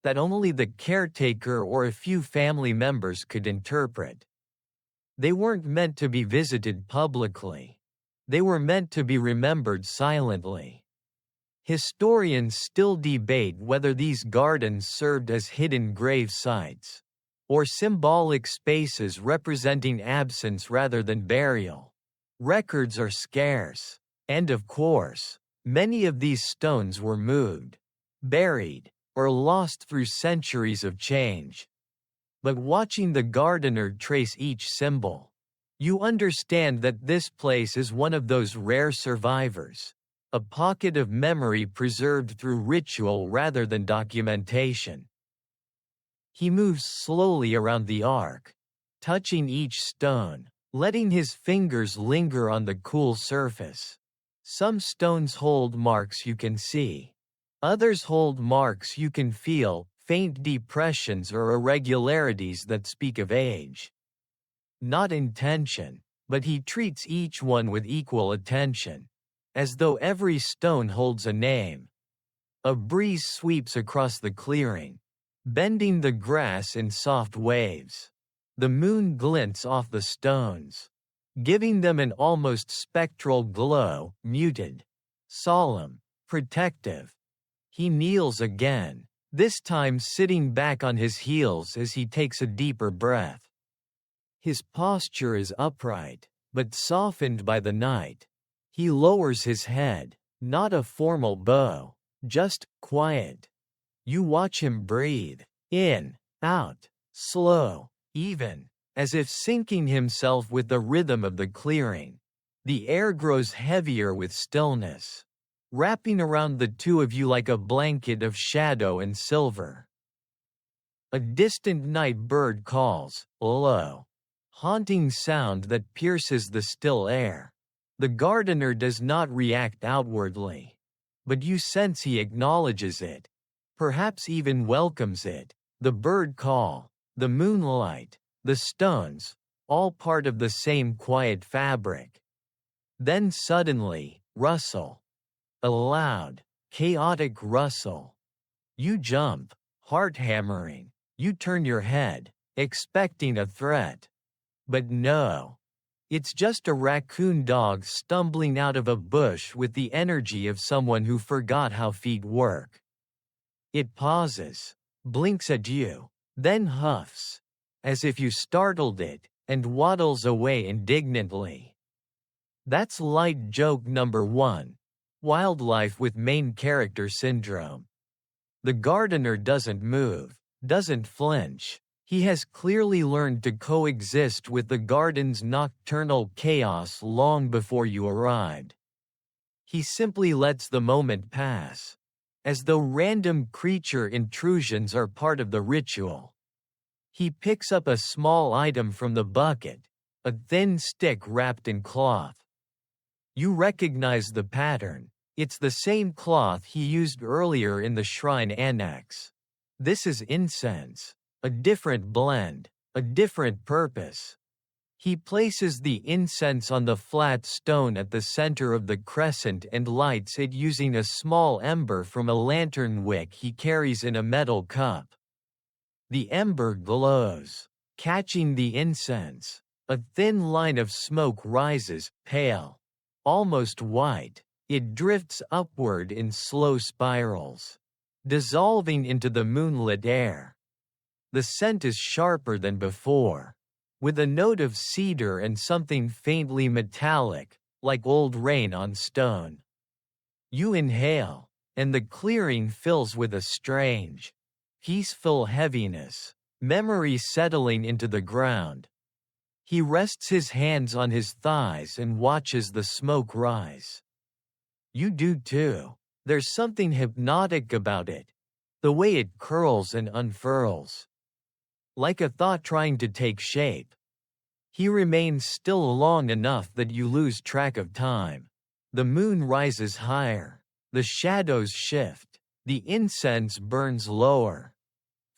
that only the caretaker or a few family members could interpret. They weren't meant to be visited publicly. They were meant to be remembered silently. Historians still debate whether these gardens served as hidden grave sites, or symbolic spaces representing absence rather than burial. Records are scarce, and of course, many of these stones were moved, buried, or lost through centuries of change. But watching the gardener trace each symbol, you understand that this place is one of those rare survivors, a pocket of memory preserved through ritual rather than documentation. He moves slowly around the arc, touching each stone, letting his fingers linger on the cool surface. Some stones hold marks you can see. Others hold marks you can feel, faint depressions or irregularities that speak of age. Not intention, but he treats each one with equal attention, as though every stone holds a name. A breeze sweeps across the clearing, bending the grass in soft waves. The moon glints off the stones, giving them an almost spectral glow, muted, solemn, protective. He kneels again, this time sitting back on his heels as he takes a deeper breath. His posture is upright, but softened by the night. He lowers his head, not a formal bow, just quiet. You watch him breathe, in, out, slow, even, as if syncing himself with the rhythm of the clearing. The air grows heavier with stillness, wrapping around the two of you like a blanket of shadow and silver. A distant night bird calls, low, haunting sound that pierces the still air. The gardener does not react outwardly, but you sense he acknowledges it, perhaps even welcomes it. The bird call, the moonlight, the stones, all part of the same quiet fabric. Then suddenly, rustle. A loud, chaotic rustle. You jump, heart hammering. You turn your head, expecting a threat. But no. It's just a raccoon dog stumbling out of a bush with the energy of someone who forgot how feet work. It pauses, blinks at you, then huffs, as if you startled it, and waddles away indignantly. That's light joke number 1. Wildlife with main character syndrome. The gardener doesn't move, doesn't flinch. He has clearly learned to coexist with the garden's nocturnal chaos long before you arrived. He simply lets the moment pass, as though random creature intrusions are part of the ritual. He picks up a small item from the bucket, a thin stick wrapped in cloth. You recognize the pattern. It's the same cloth he used earlier in the shrine annex. This is incense, a different blend, a different purpose. He places the incense on the flat stone at the center of the crescent and lights it using a small ember from a lantern wick he carries in a metal cup. The ember glows, catching the incense. A thin line of smoke rises, pale, almost white. It drifts upward in slow spirals, dissolving into the moonlit air. The scent is sharper than before, with a note of cedar and something faintly metallic, like old rain on stone. You inhale, and the clearing fills with a strange, peaceful heaviness, memory settling into the ground. He rests his hands on his thighs and watches the smoke rise. You do too. There's something hypnotic about it, the way it curls and unfurls, like a thought trying to take shape. He remains still long enough that you lose track of time. The moon rises higher. The shadows shift. The incense burns lower.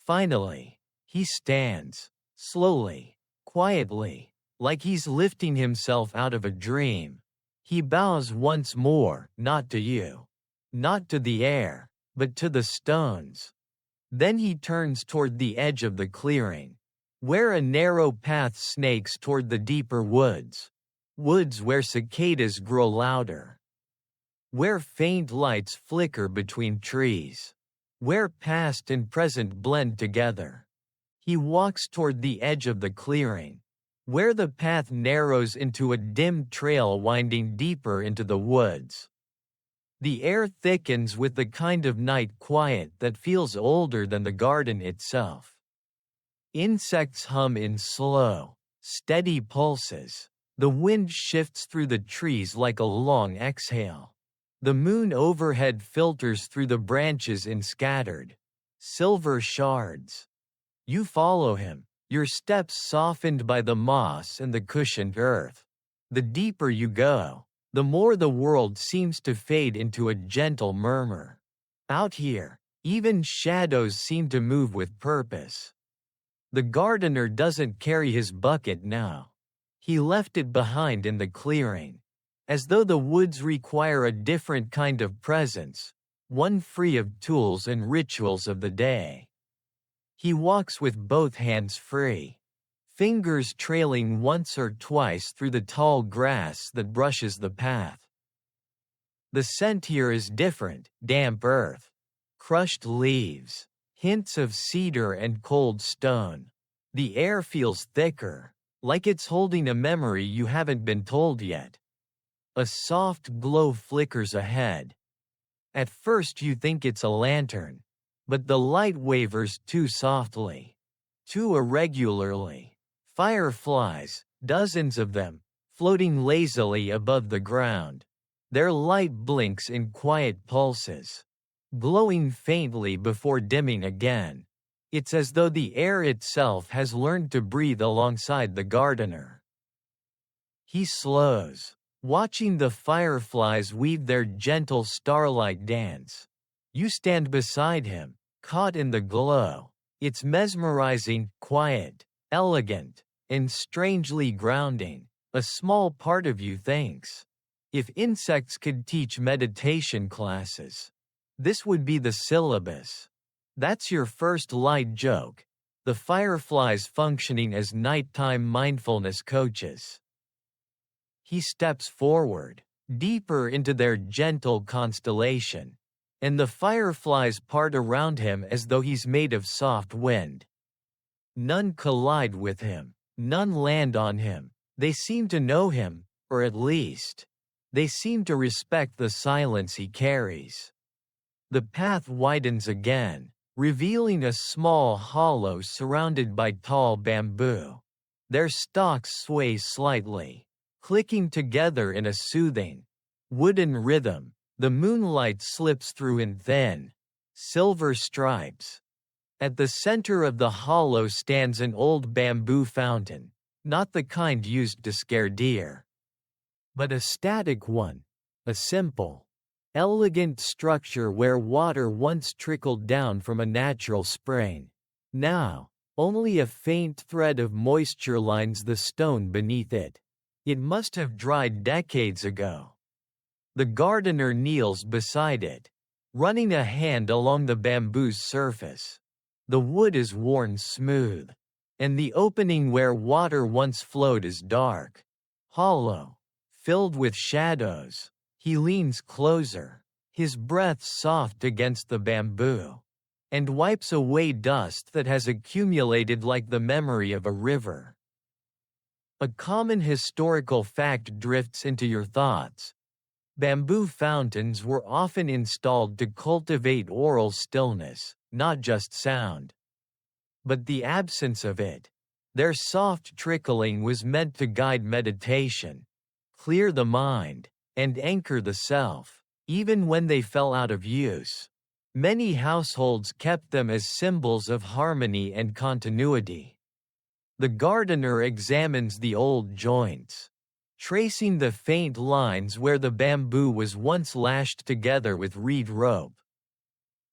Finally, he stands, slowly, quietly, like he's lifting himself out of a dream. He bows once more, not to you, not to the air, but to the stones. Then he turns toward the edge of the clearing, where a narrow path snakes toward the deeper woods. Woods where cicadas grow louder, where faint lights flicker between trees, where past and present blend together. He walks toward the edge of the clearing, where the path narrows into a dim trail winding deeper into the woods. The air thickens with the kind of night quiet that feels older than the garden itself. Insects hum in slow, steady pulses. The wind shifts through the trees like a long exhale. The moon overhead filters through the branches in scattered, silver shards. You follow him, your steps softened by the moss and the cushioned earth. The deeper you go, the more the world seems to fade into a gentle murmur. Out here, even shadows seem to move with purpose. The gardener doesn't carry his bucket now. He left it behind in the clearing, as though the woods require a different kind of presence, one free of tools and rituals of the day. He walks with both hands free, fingers trailing once or twice through the tall grass that brushes the path. The scent here is different: damp earth, crushed leaves, hints of cedar and cold stone. The air feels thicker, like it's holding a memory you haven't been told yet. A soft glow flickers ahead. At first you think it's a lantern, but the light wavers too softly, too irregularly. Fireflies, dozens of them, floating lazily above the ground. Their light blinks in quiet pulses, glowing faintly before dimming again. It's as though the air itself has learned to breathe alongside the gardener. He slows, watching the fireflies weave their gentle starlight dance. You stand beside him, caught in the glow. It's mesmerizing, quiet, elegant, and strangely grounding. A small part of you thinks, if insects could teach meditation classes, this would be the syllabus. That's your first light joke. The fireflies functioning as nighttime mindfulness coaches. He steps forward, deeper into their gentle constellation, and the fireflies part around him as though he's made of soft wind. None collide with him, none land on him. They seem to know him, or at least, they seem to respect the silence he carries. The path widens again, revealing a small hollow surrounded by tall bamboo. Their stalks sway slightly, clicking together in a soothing, wooden rhythm. The moonlight slips through in thin, silver stripes. At the center of the hollow stands an old bamboo fountain, not the kind used to scare deer, but a static one, a simple, elegant structure where water once trickled down from a natural spring. Now, Only a faint thread of moisture lines the stone beneath it. It must have dried decades ago. The gardener kneels beside it, running a hand along the bamboo's surface. The wood is worn smooth, and the opening where water once flowed is dark, hollow, filled with shadows. He leans closer, his breath soft against the bamboo, and wipes away dust that has accumulated like the memory of a river. A common historical fact drifts into your thoughts. Bamboo fountains were often installed to cultivate oral stillness, not just sound. But the absence of it, their soft trickling, was meant to guide meditation, clear the mind, and anchor the self. Even when they fell out of use, many households kept them as symbols of harmony and continuity. The gardener examines the old joints, tracing the faint lines where the bamboo was once lashed together with reed rope.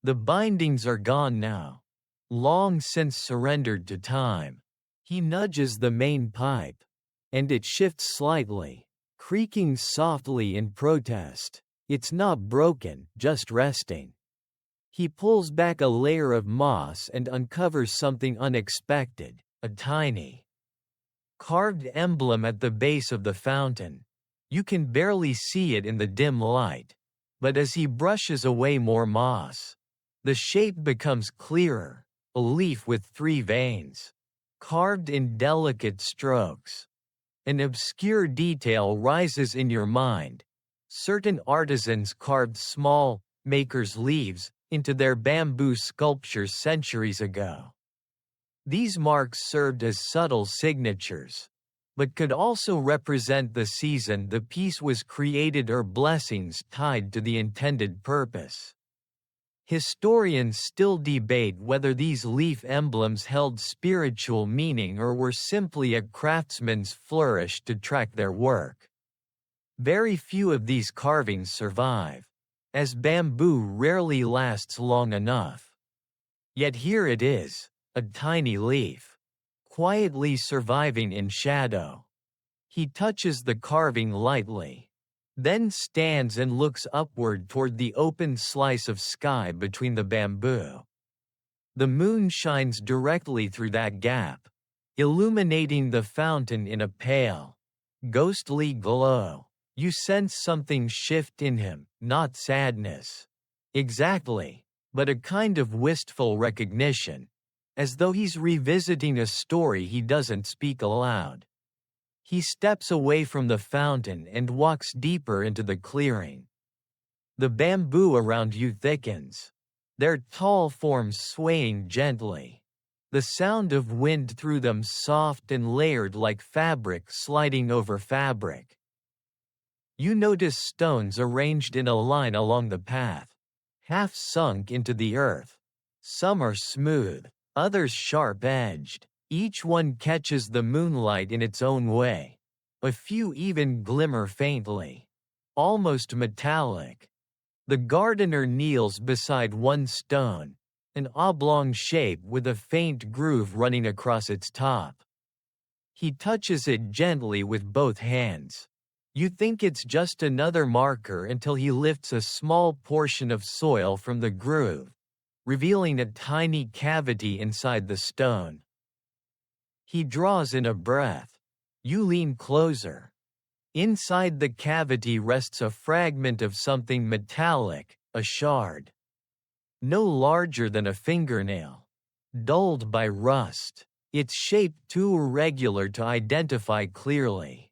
The bindings are gone now, long since surrendered to time. He nudges the main pipe, and it shifts slightly, creaking softly in protest. It's not broken, just resting. He pulls back a layer of moss and uncovers something unexpected, a tiny, carved emblem at the base of the fountain. You can barely see it in the dim light, but as he brushes away more moss, the shape becomes clearer, a leaf with 3 veins, carved in delicate strokes. An obscure detail rises in your mind. Certain artisans carved small, maker's leaves into their bamboo sculptures centuries ago. These marks served as subtle signatures, but could also represent the season the piece was created or blessings tied to the intended purpose. Historians still debate whether these leaf emblems held spiritual meaning or were simply a craftsman's flourish to track their work. Very few of these carvings survive, as bamboo rarely lasts long enough. Yet here it is, a tiny leaf, quietly surviving in shadow. He touches the carving lightly, then stands and looks upward toward the open slice of sky between the bamboo. The moon shines directly through that gap, illuminating the fountain in a pale, ghostly glow. You sense something shift in him, not sadness exactly, but a kind of wistful recognition, as though he's revisiting a story he doesn't speak aloud. He steps away from the fountain and walks deeper into the clearing. The bamboo around you thickens, their tall forms swaying gently, the sound of wind through them soft and layered like fabric sliding over fabric. You notice stones arranged in a line along the path, half sunk into the earth. Some are smooth, others sharp-edged. Each one catches the moonlight in its own way. A few even glimmer faintly, almost metallic. The gardener kneels beside one stone, an oblong shape with a faint groove running across its top. He touches it gently with both hands. You think it's just another marker until he lifts a small portion of soil from the groove, revealing a tiny cavity inside the stone. He draws in a breath. You lean closer. Inside the cavity rests a fragment of something metallic, a shard. No larger than a fingernail, dulled by rust. Its shape too irregular to identify clearly.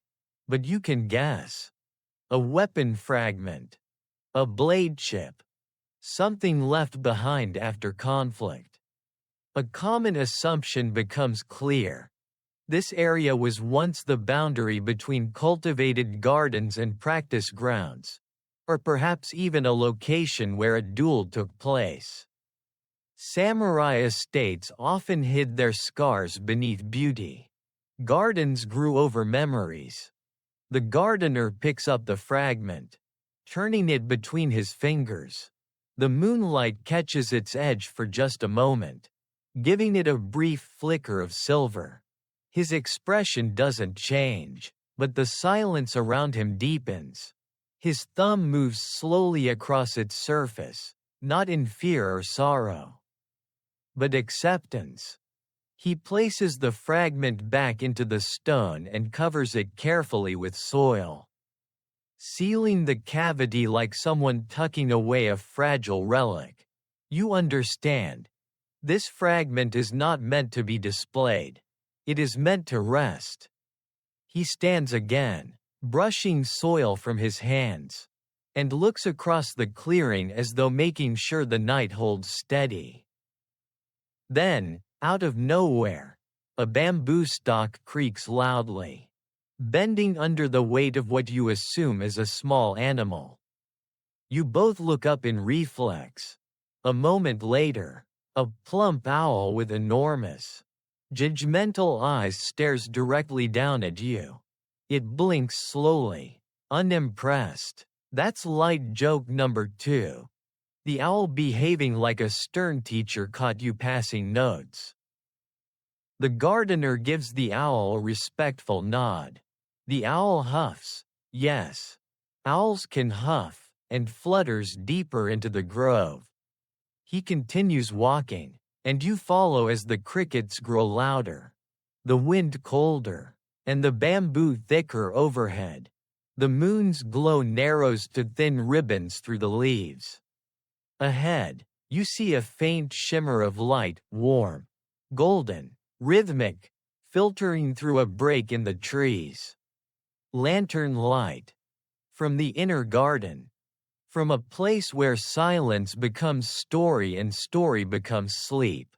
But you can guess. A weapon fragment. A blade chip. Something left behind after conflict. A common assumption becomes clear. This area was once the boundary between cultivated gardens and practice grounds, or perhaps even a location where a duel took place. Samurai estates often hid their scars beneath beauty. Gardens grew over memories. The gardener picks up the fragment, turning it between his fingers. The moonlight catches its edge for just a moment, giving it a brief flicker of silver. His expression doesn't change, but the silence around him deepens. His thumb moves slowly across its surface, not in fear or sorrow, but acceptance. He places the fragment back into the stone and covers it carefully with soil, sealing the cavity like someone tucking away a fragile relic. You understand. This fragment is not meant to be displayed. It is meant to rest. He stands again, brushing soil from his hands, and looks across the clearing as though making sure the night holds steady. Then, out of nowhere, a bamboo stalk creaks loudly, bending under the weight of what you assume is a small animal. You both look up in reflex. A moment later, a plump owl with enormous, judgmental eyes stares directly down at you. It blinks slowly, unimpressed. That's light joke number 2. The owl behaving like a stern teacher caught you passing notes. The gardener gives the owl a respectful nod. The owl huffs. Yes, owls can huff, and flutters deeper into the grove. He continues walking, and you follow as the crickets grow louder, the wind colder, and the bamboo thicker overhead. The moon's glow narrows to thin ribbons through the leaves. Ahead, you see a faint shimmer of light, warm, golden, rhythmic, filtering through a break in the trees. Lantern light. From the inner garden. From a place where silence becomes story and story becomes sleep.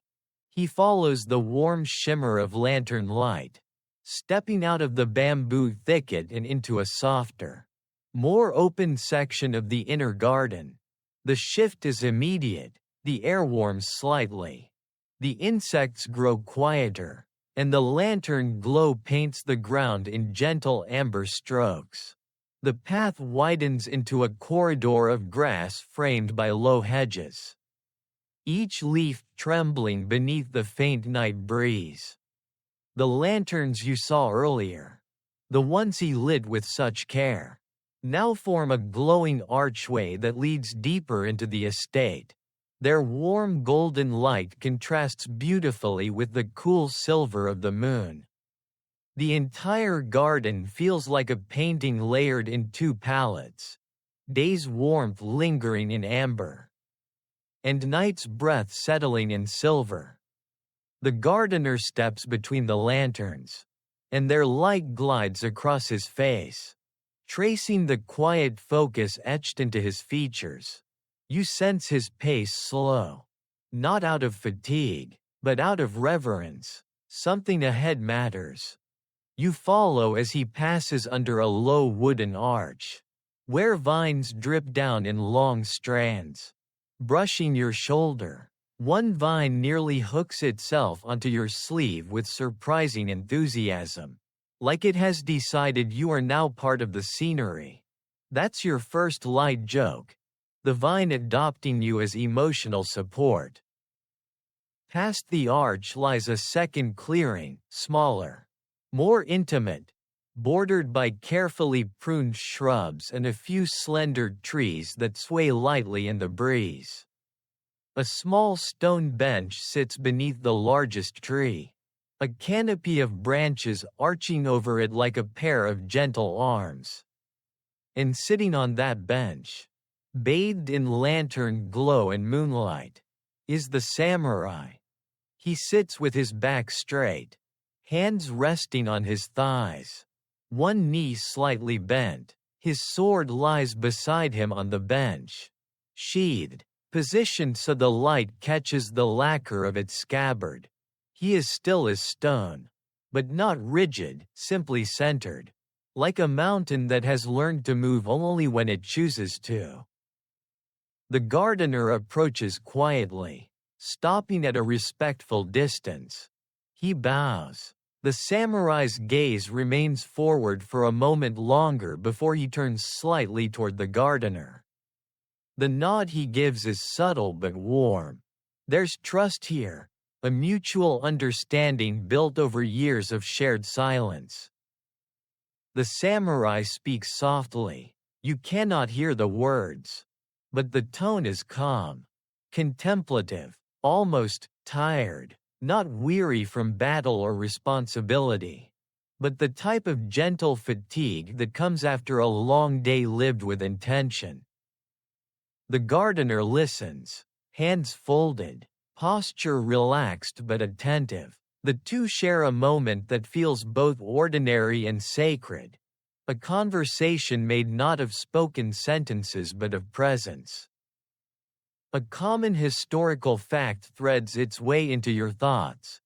He follows the warm shimmer of lantern light, stepping out of the bamboo thicket and into a softer, more open section of the inner garden. The shift is immediate, the air warms slightly. The insects grow quieter, and the lantern glow paints the ground in gentle amber strokes. The path widens into a corridor of grass framed by low hedges, each leaf trembling beneath the faint night breeze. The lanterns you saw earlier, the ones he lit with such care, now form a glowing archway that leads deeper into the estate. Their warm golden light contrasts beautifully with the cool silver of the moon. The entire garden feels like a painting layered in 2 palettes, day's warmth lingering in amber, and night's breath settling in silver. The gardener steps between the lanterns, and their light glides across his face, tracing the quiet focus etched into his features. You sense his pace slow, not out of fatigue, but out of reverence. Something ahead matters. You follow as he passes under a low wooden arch, where vines drip down in long strands, brushing your shoulder. One vine nearly hooks itself onto your sleeve with surprising enthusiasm, like it has decided you are now part of the scenery. That's your first light joke, the vine adopting you as emotional support. Past the arch lies a second clearing, smaller, more intimate, bordered by carefully pruned shrubs and a few slender trees that sway lightly in the breeze. A small stone bench sits beneath the largest tree, a canopy of branches arching over it like a pair of gentle arms. And sitting on that bench, bathed in lantern glow and moonlight, is the samurai. He sits with his back straight, hands resting on his thighs, one knee slightly bent. His sword lies beside him on the bench, sheathed, positioned so the light catches the lacquer of its scabbard. He is still as stone, but not rigid, simply centered, like a mountain that has learned to move only when it chooses to. The gardener approaches quietly, stopping at a respectful distance. He bows. The samurai's gaze remains forward for a moment longer before he turns slightly toward the gardener. The nod he gives is subtle but warm. There's trust here, a mutual understanding built over years of shared silence. The samurai speaks softly. You cannot hear the words. But the tone is calm, contemplative, almost tired, not weary from battle or responsibility, but the type of gentle fatigue that comes after a long day lived with intention. The gardener listens, hands folded, posture relaxed but attentive. The two share a moment that feels both ordinary and sacred, a conversation made not of spoken sentences but of presence. A common historical fact threads its way into your thoughts.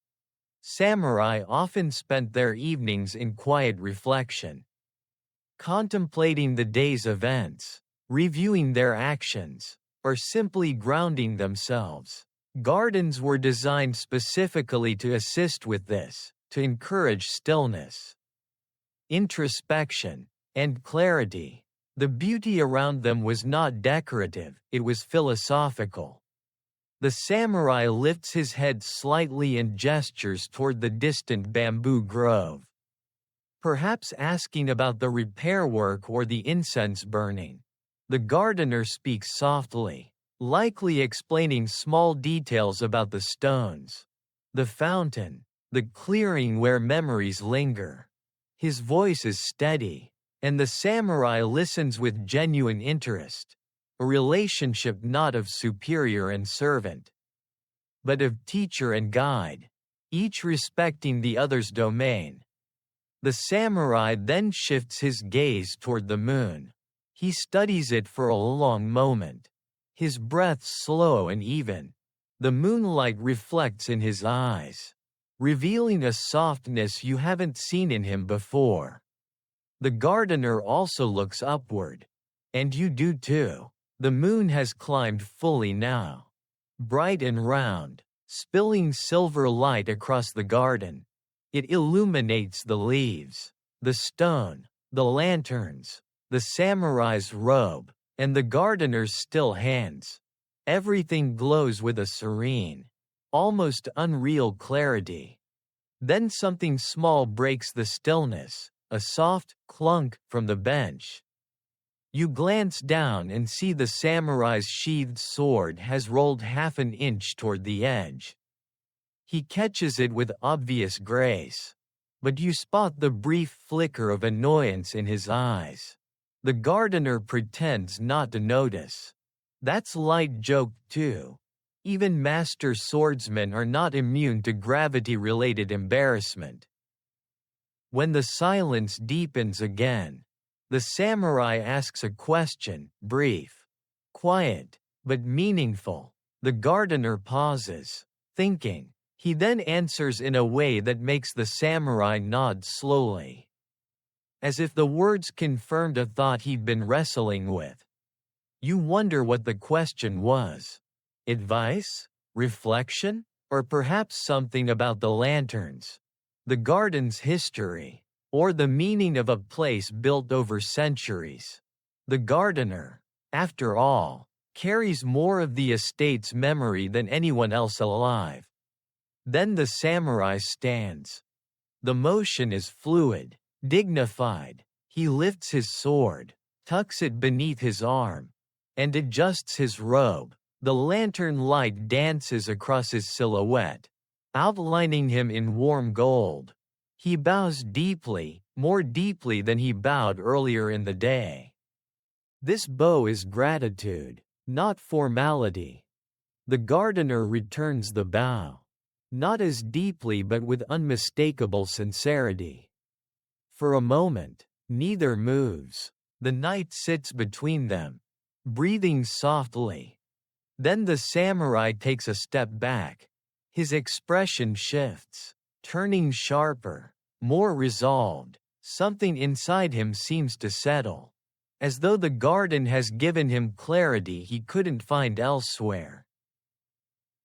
Samurai often spent their evenings in quiet reflection, contemplating the day's events, reviewing their actions, or simply grounding themselves. Gardens were designed specifically to assist with this, to encourage stillness, introspection, and clarity. The beauty around them was not decorative, it was philosophical. The samurai lifts his head slightly and gestures toward the distant bamboo grove, perhaps asking about the repair work or the incense burning. The gardener speaks softly, likely explaining small details about the stones, the fountain, the clearing where memories linger. His voice is steady, and the samurai listens with genuine interest, a relationship not of superior and servant, but of teacher and guide, each respecting the other's domain. The samurai then shifts his gaze toward the moon. He studies it for a long moment, his breath slow and even. The moonlight reflects in his eyes, revealing a softness you haven't seen in him before. The gardener also looks upward. And you do too. The moon has climbed fully now, bright and round, spilling silver light across the garden. It illuminates the leaves, the stone, the lanterns, the samurai's robe, and the gardener's still hands. Everything glows with a serene, almost unreal clarity. Then something small breaks the stillness, a soft clunk from the bench. You glance down and see the samurai's sheathed sword has rolled half an inch toward the edge. He catches it with obvious grace, but you spot the brief flicker of annoyance in his eyes. The gardener pretends not to notice. That's light joke too. Even master swordsmen are not immune to gravity-related embarrassment. When the silence deepens again, the samurai asks a question, brief, quiet, but meaningful. The gardener pauses, thinking. He then answers in a way that makes the samurai nod slowly, as if the words confirmed a thought he'd been wrestling with. You wonder what the question was. Advice? Reflection? Or perhaps something about the lanterns, the garden's history, or the meaning of a place built over centuries. The gardener, after all, carries more of the estate's memory than anyone else alive. Then the samurai stands. The motion is fluid, dignified. He lifts his sword, tucks it beneath his arm, and adjusts his robe. The lantern light dances across his silhouette, outlining him in warm gold. He bows deeply, more deeply than he bowed earlier in the day. This bow is gratitude, not formality. The gardener returns the bow, not as deeply but with unmistakable sincerity. For a moment, neither moves. The night sits between them, breathing softly. Then the samurai takes a step back. His expression shifts, turning sharper, more resolved. Something inside him seems to settle, as though the garden has given him clarity he couldn't find elsewhere.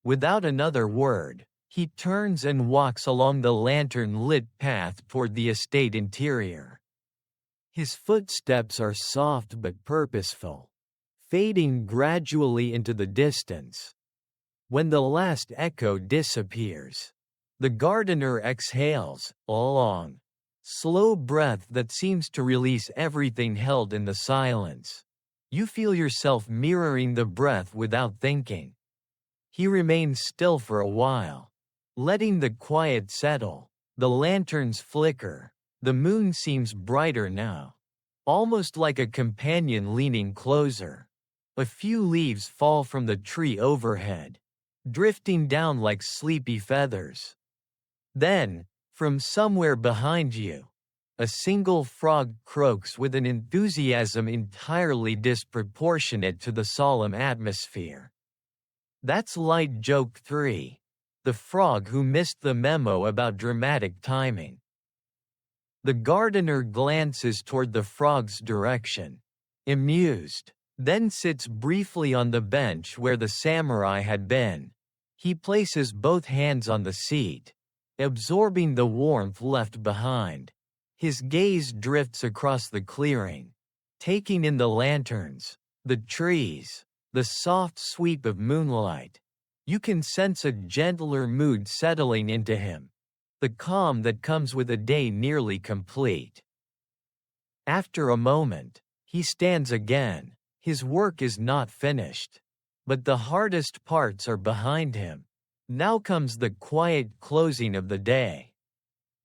Without another word, he turns and walks along the lantern-lit path toward the estate interior. His footsteps are soft but purposeful, fading gradually into the distance. When the last echo disappears, the gardener exhales a long, slow breath that seems to release everything held in the silence. You feel yourself mirroring the breath without thinking. He remains still for a while, letting the quiet settle. The lanterns flicker. The moon seems brighter now, almost like a companion leaning closer. A few leaves fall from the tree overhead, drifting down like sleepy feathers. Then, from somewhere behind you, a single frog croaks with an enthusiasm entirely disproportionate to the solemn atmosphere. That's light joke 3. The frog who missed the memo about dramatic timing. The gardener glances toward the frog's direction, amused, then sits briefly on the bench where the samurai had been. He places both hands on the seat, absorbing the warmth left behind. His gaze drifts across the clearing, taking in the lanterns, the trees, the soft sweep of moonlight. You can sense a gentler mood settling into him, the calm that comes with a day nearly complete. After a moment, he stands again. His work is not finished, but the hardest parts are behind him. Now comes the quiet closing of the day.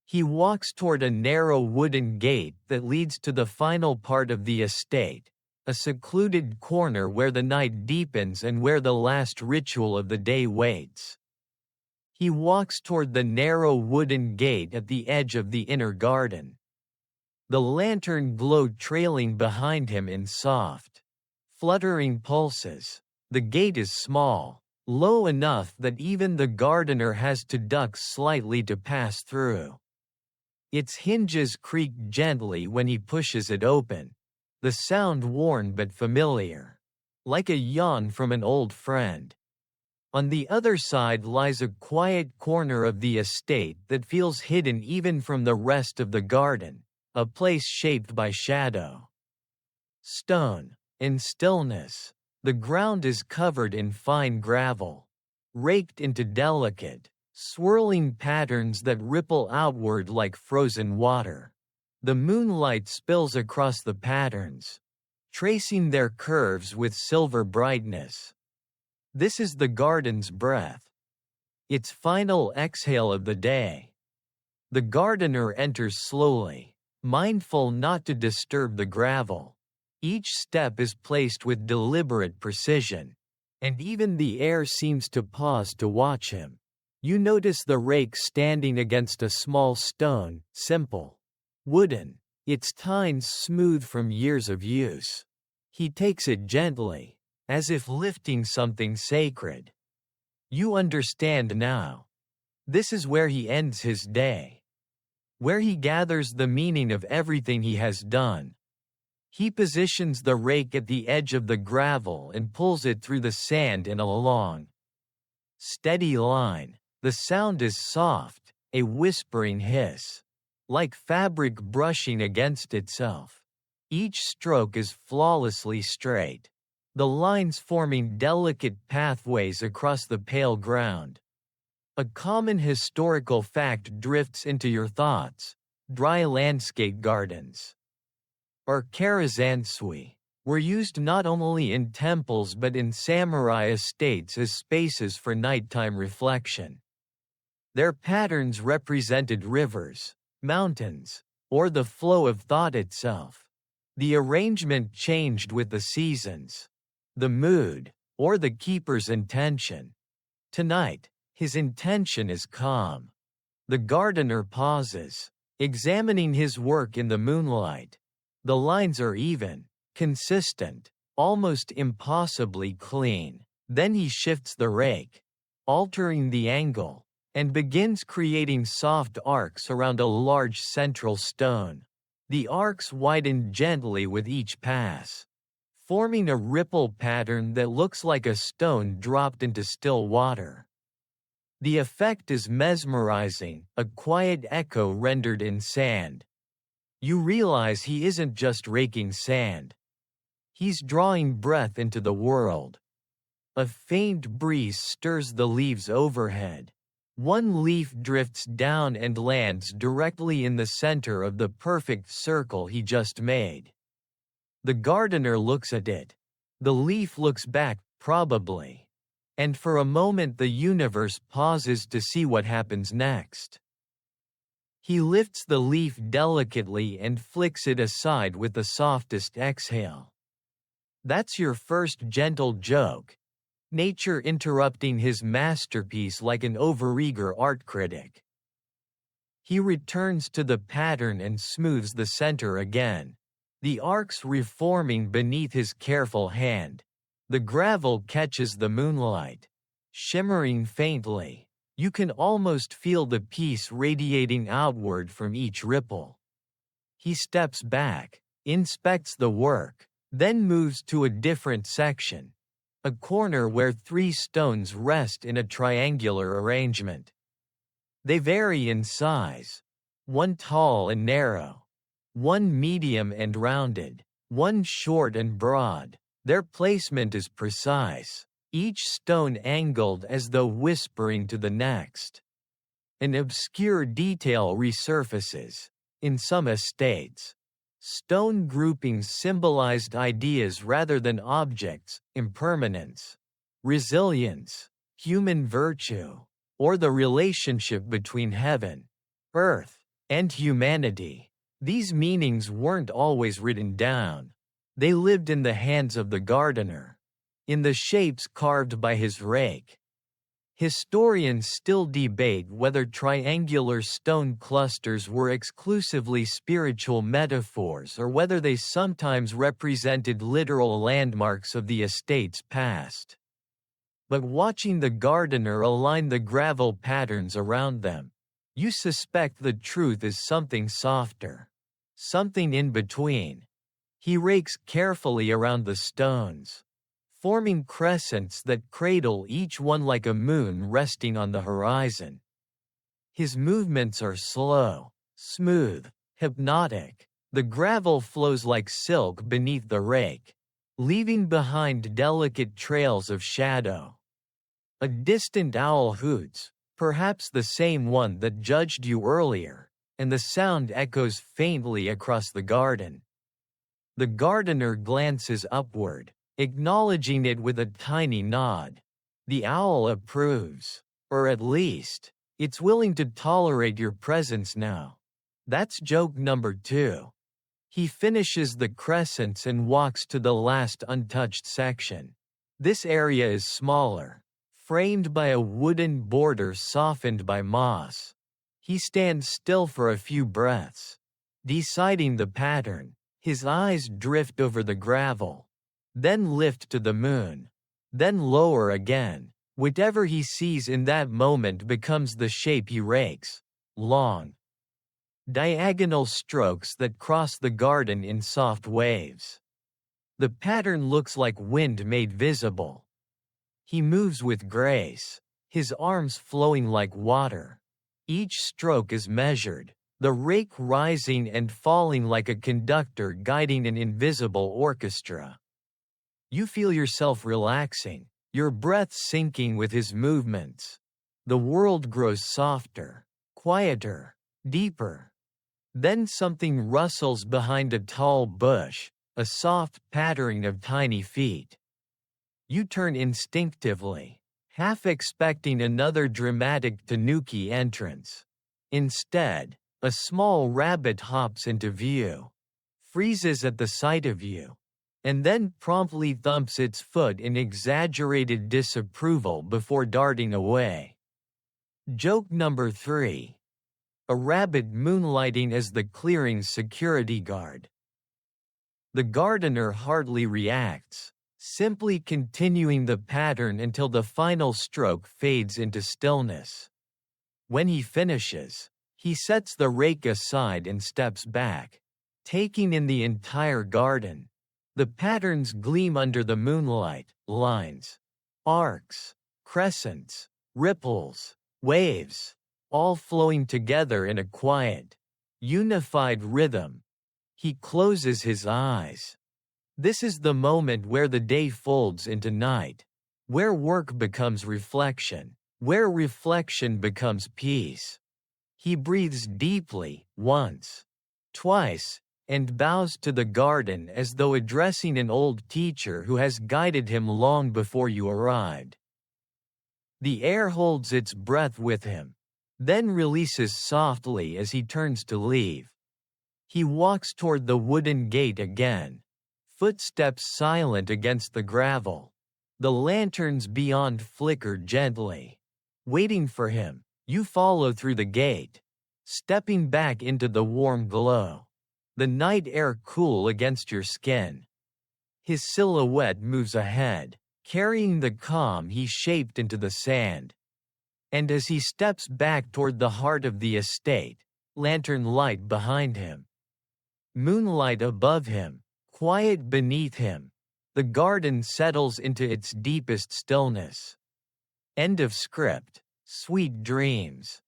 He walks toward a narrow wooden gate that leads to the final part of the estate, a secluded corner where the night deepens and where the last ritual of the day waits. He walks toward the narrow wooden gate at the edge of the inner garden, the lantern glow trailing behind him in soft, fluttering pulses. The gate is small, low enough that even the gardener has to duck slightly to pass through. Its hinges creak gently when he pushes it open, the sound worn but familiar, like a yawn from an old friend. On the other side lies a quiet corner of the estate that feels hidden even from the rest of the garden, a place shaped by shadow, stone, and stillness. The ground is covered in fine gravel, raked into delicate, swirling patterns that ripple outward like frozen water. The moonlight spills across the patterns, tracing their curves with silver brightness. This is the garden's breath, its final exhale of the day. The gardener enters slowly, mindful not to disturb the gravel. Each step is placed with deliberate precision, and even the air seems to pause to watch him. You notice the rake standing against a small stone, simple, wooden, its tines smooth from years of use. He takes it gently, as if lifting something sacred. You understand now. This is where he ends his day, where he gathers the meaning of everything he has done. He positions the rake at the edge of the gravel and pulls it through the sand in a long, steady line. The sound is soft, a whispering hiss, like fabric brushing against itself. Each stroke is flawlessly straight, the lines forming delicate pathways across the pale ground. A common historical fact drifts into your thoughts: dry landscape gardens, or karazansui, were used not only in temples but in samurai estates as spaces for nighttime reflection. Their patterns represented rivers, mountains, or the flow of thought itself. The arrangement changed with the seasons, the mood, or the keeper's intention. Tonight, his intention is calm. The gardener pauses, examining his work in the moonlight. The lines are even, consistent, almost impossibly clean. Then he shifts the rake, altering the angle, and begins creating soft arcs around a large central stone. The arcs widen gently with each pass, forming a ripple pattern that looks like a stone dropped into still water. The effect is mesmerizing, a quiet echo rendered in sand. You realize he isn't just raking sand. He's drawing breath into the world. A faint breeze stirs the leaves overhead. One leaf drifts down and lands directly in the center of the perfect circle he just made. The gardener looks at it. The leaf looks back, probably. And for a moment the universe pauses to see what happens next. He lifts the leaf delicately and flicks it aside with the softest exhale. That's your first gentle joke. Nature interrupting his masterpiece like an overeager art critic. He returns to the pattern and smooths the center again. The arcs reforming beneath his careful hand. The gravel catches the moonlight. Shimmering faintly, you can almost feel the peace radiating outward from each ripple. He steps back, inspects the work, then moves to a different section. A corner where 3 stones rest in a triangular arrangement. They vary in size. One tall and narrow. One medium and rounded. One short and broad. Their placement is precise, each stone angled as though whispering to the next. An obscure detail resurfaces. In some estates, stone groupings symbolized ideas rather than objects, impermanence, resilience, human virtue, or the relationship between heaven, earth, and humanity. These meanings weren't always written down. They lived in the hands of the gardener, in the shapes carved by his rake. Historians still debate whether triangular stone clusters were exclusively spiritual metaphors or whether they sometimes represented literal landmarks of the estate's past. But watching the gardener align the gravel patterns around them, you suspect the truth is something softer, something in between. He rakes carefully around the stones, forming crescents that cradle each one like a moon resting on the horizon. His movements are slow, smooth, hypnotic. The gravel flows like silk beneath the rake, leaving behind delicate trails of shadow. A distant owl hoots, perhaps the same one that judged you earlier, and the sound echoes faintly across the garden. The gardener glances upward, acknowledging it with a tiny nod. The owl approves, or at least, it's willing to tolerate your presence now. That's joke number 2. He finishes the crescents and walks to the last untouched section. This area is smaller, framed by a wooden border softened by moss. He stands still for a few breaths, deciding the pattern. His eyes drift over the gravel, then lift to the moon, then lower again. Whatever he sees in that moment becomes the shape he rakes. Long, diagonal strokes that cross the garden in soft waves. The pattern looks like wind made visible. He moves with grace, his arms flowing like water. Each stroke is measured, the rake rising and falling like a conductor guiding an invisible orchestra. You feel yourself relaxing, your breath sinking with his movements. The world grows softer, quieter, deeper. Then something rustles behind a tall bush, a soft pattering of tiny feet. You turn instinctively, half expecting another dramatic tanuki entrance. Instead, a small rabbit hops into view, freezes at the sight of you, and then promptly thumps its foot in exaggerated disapproval before darting away. Joke number 3. A rabbit moonlighting as the clearing's security guard. The gardener hardly reacts, simply continuing the pattern until the final stroke fades into stillness. When he finishes, he sets the rake aside and steps back, taking in the entire garden. The patterns gleam under the moonlight, lines, arcs, crescents, ripples, waves, all flowing together in a quiet, unified rhythm. He closes his eyes. This is the moment where the day folds into night. where work becomes reflection, where reflection becomes peace. He breathes deeply, once, twice, and bows to the garden as though addressing an old teacher who has guided him long before you arrived. The air holds its breath with him, then releases softly as he turns to leave. He walks toward the wooden gate again, footsteps silent against the gravel. The lanterns beyond flicker gently. Waiting for him, you follow through the gate, stepping back into the warm glow. The night air cool against your skin. His silhouette moves ahead, carrying the calm he shaped into the sand. And as he steps back toward the heart of the estate, lantern light behind him, moonlight above him, quiet beneath him, the garden settles into its deepest stillness. End of script. Sweet dreams.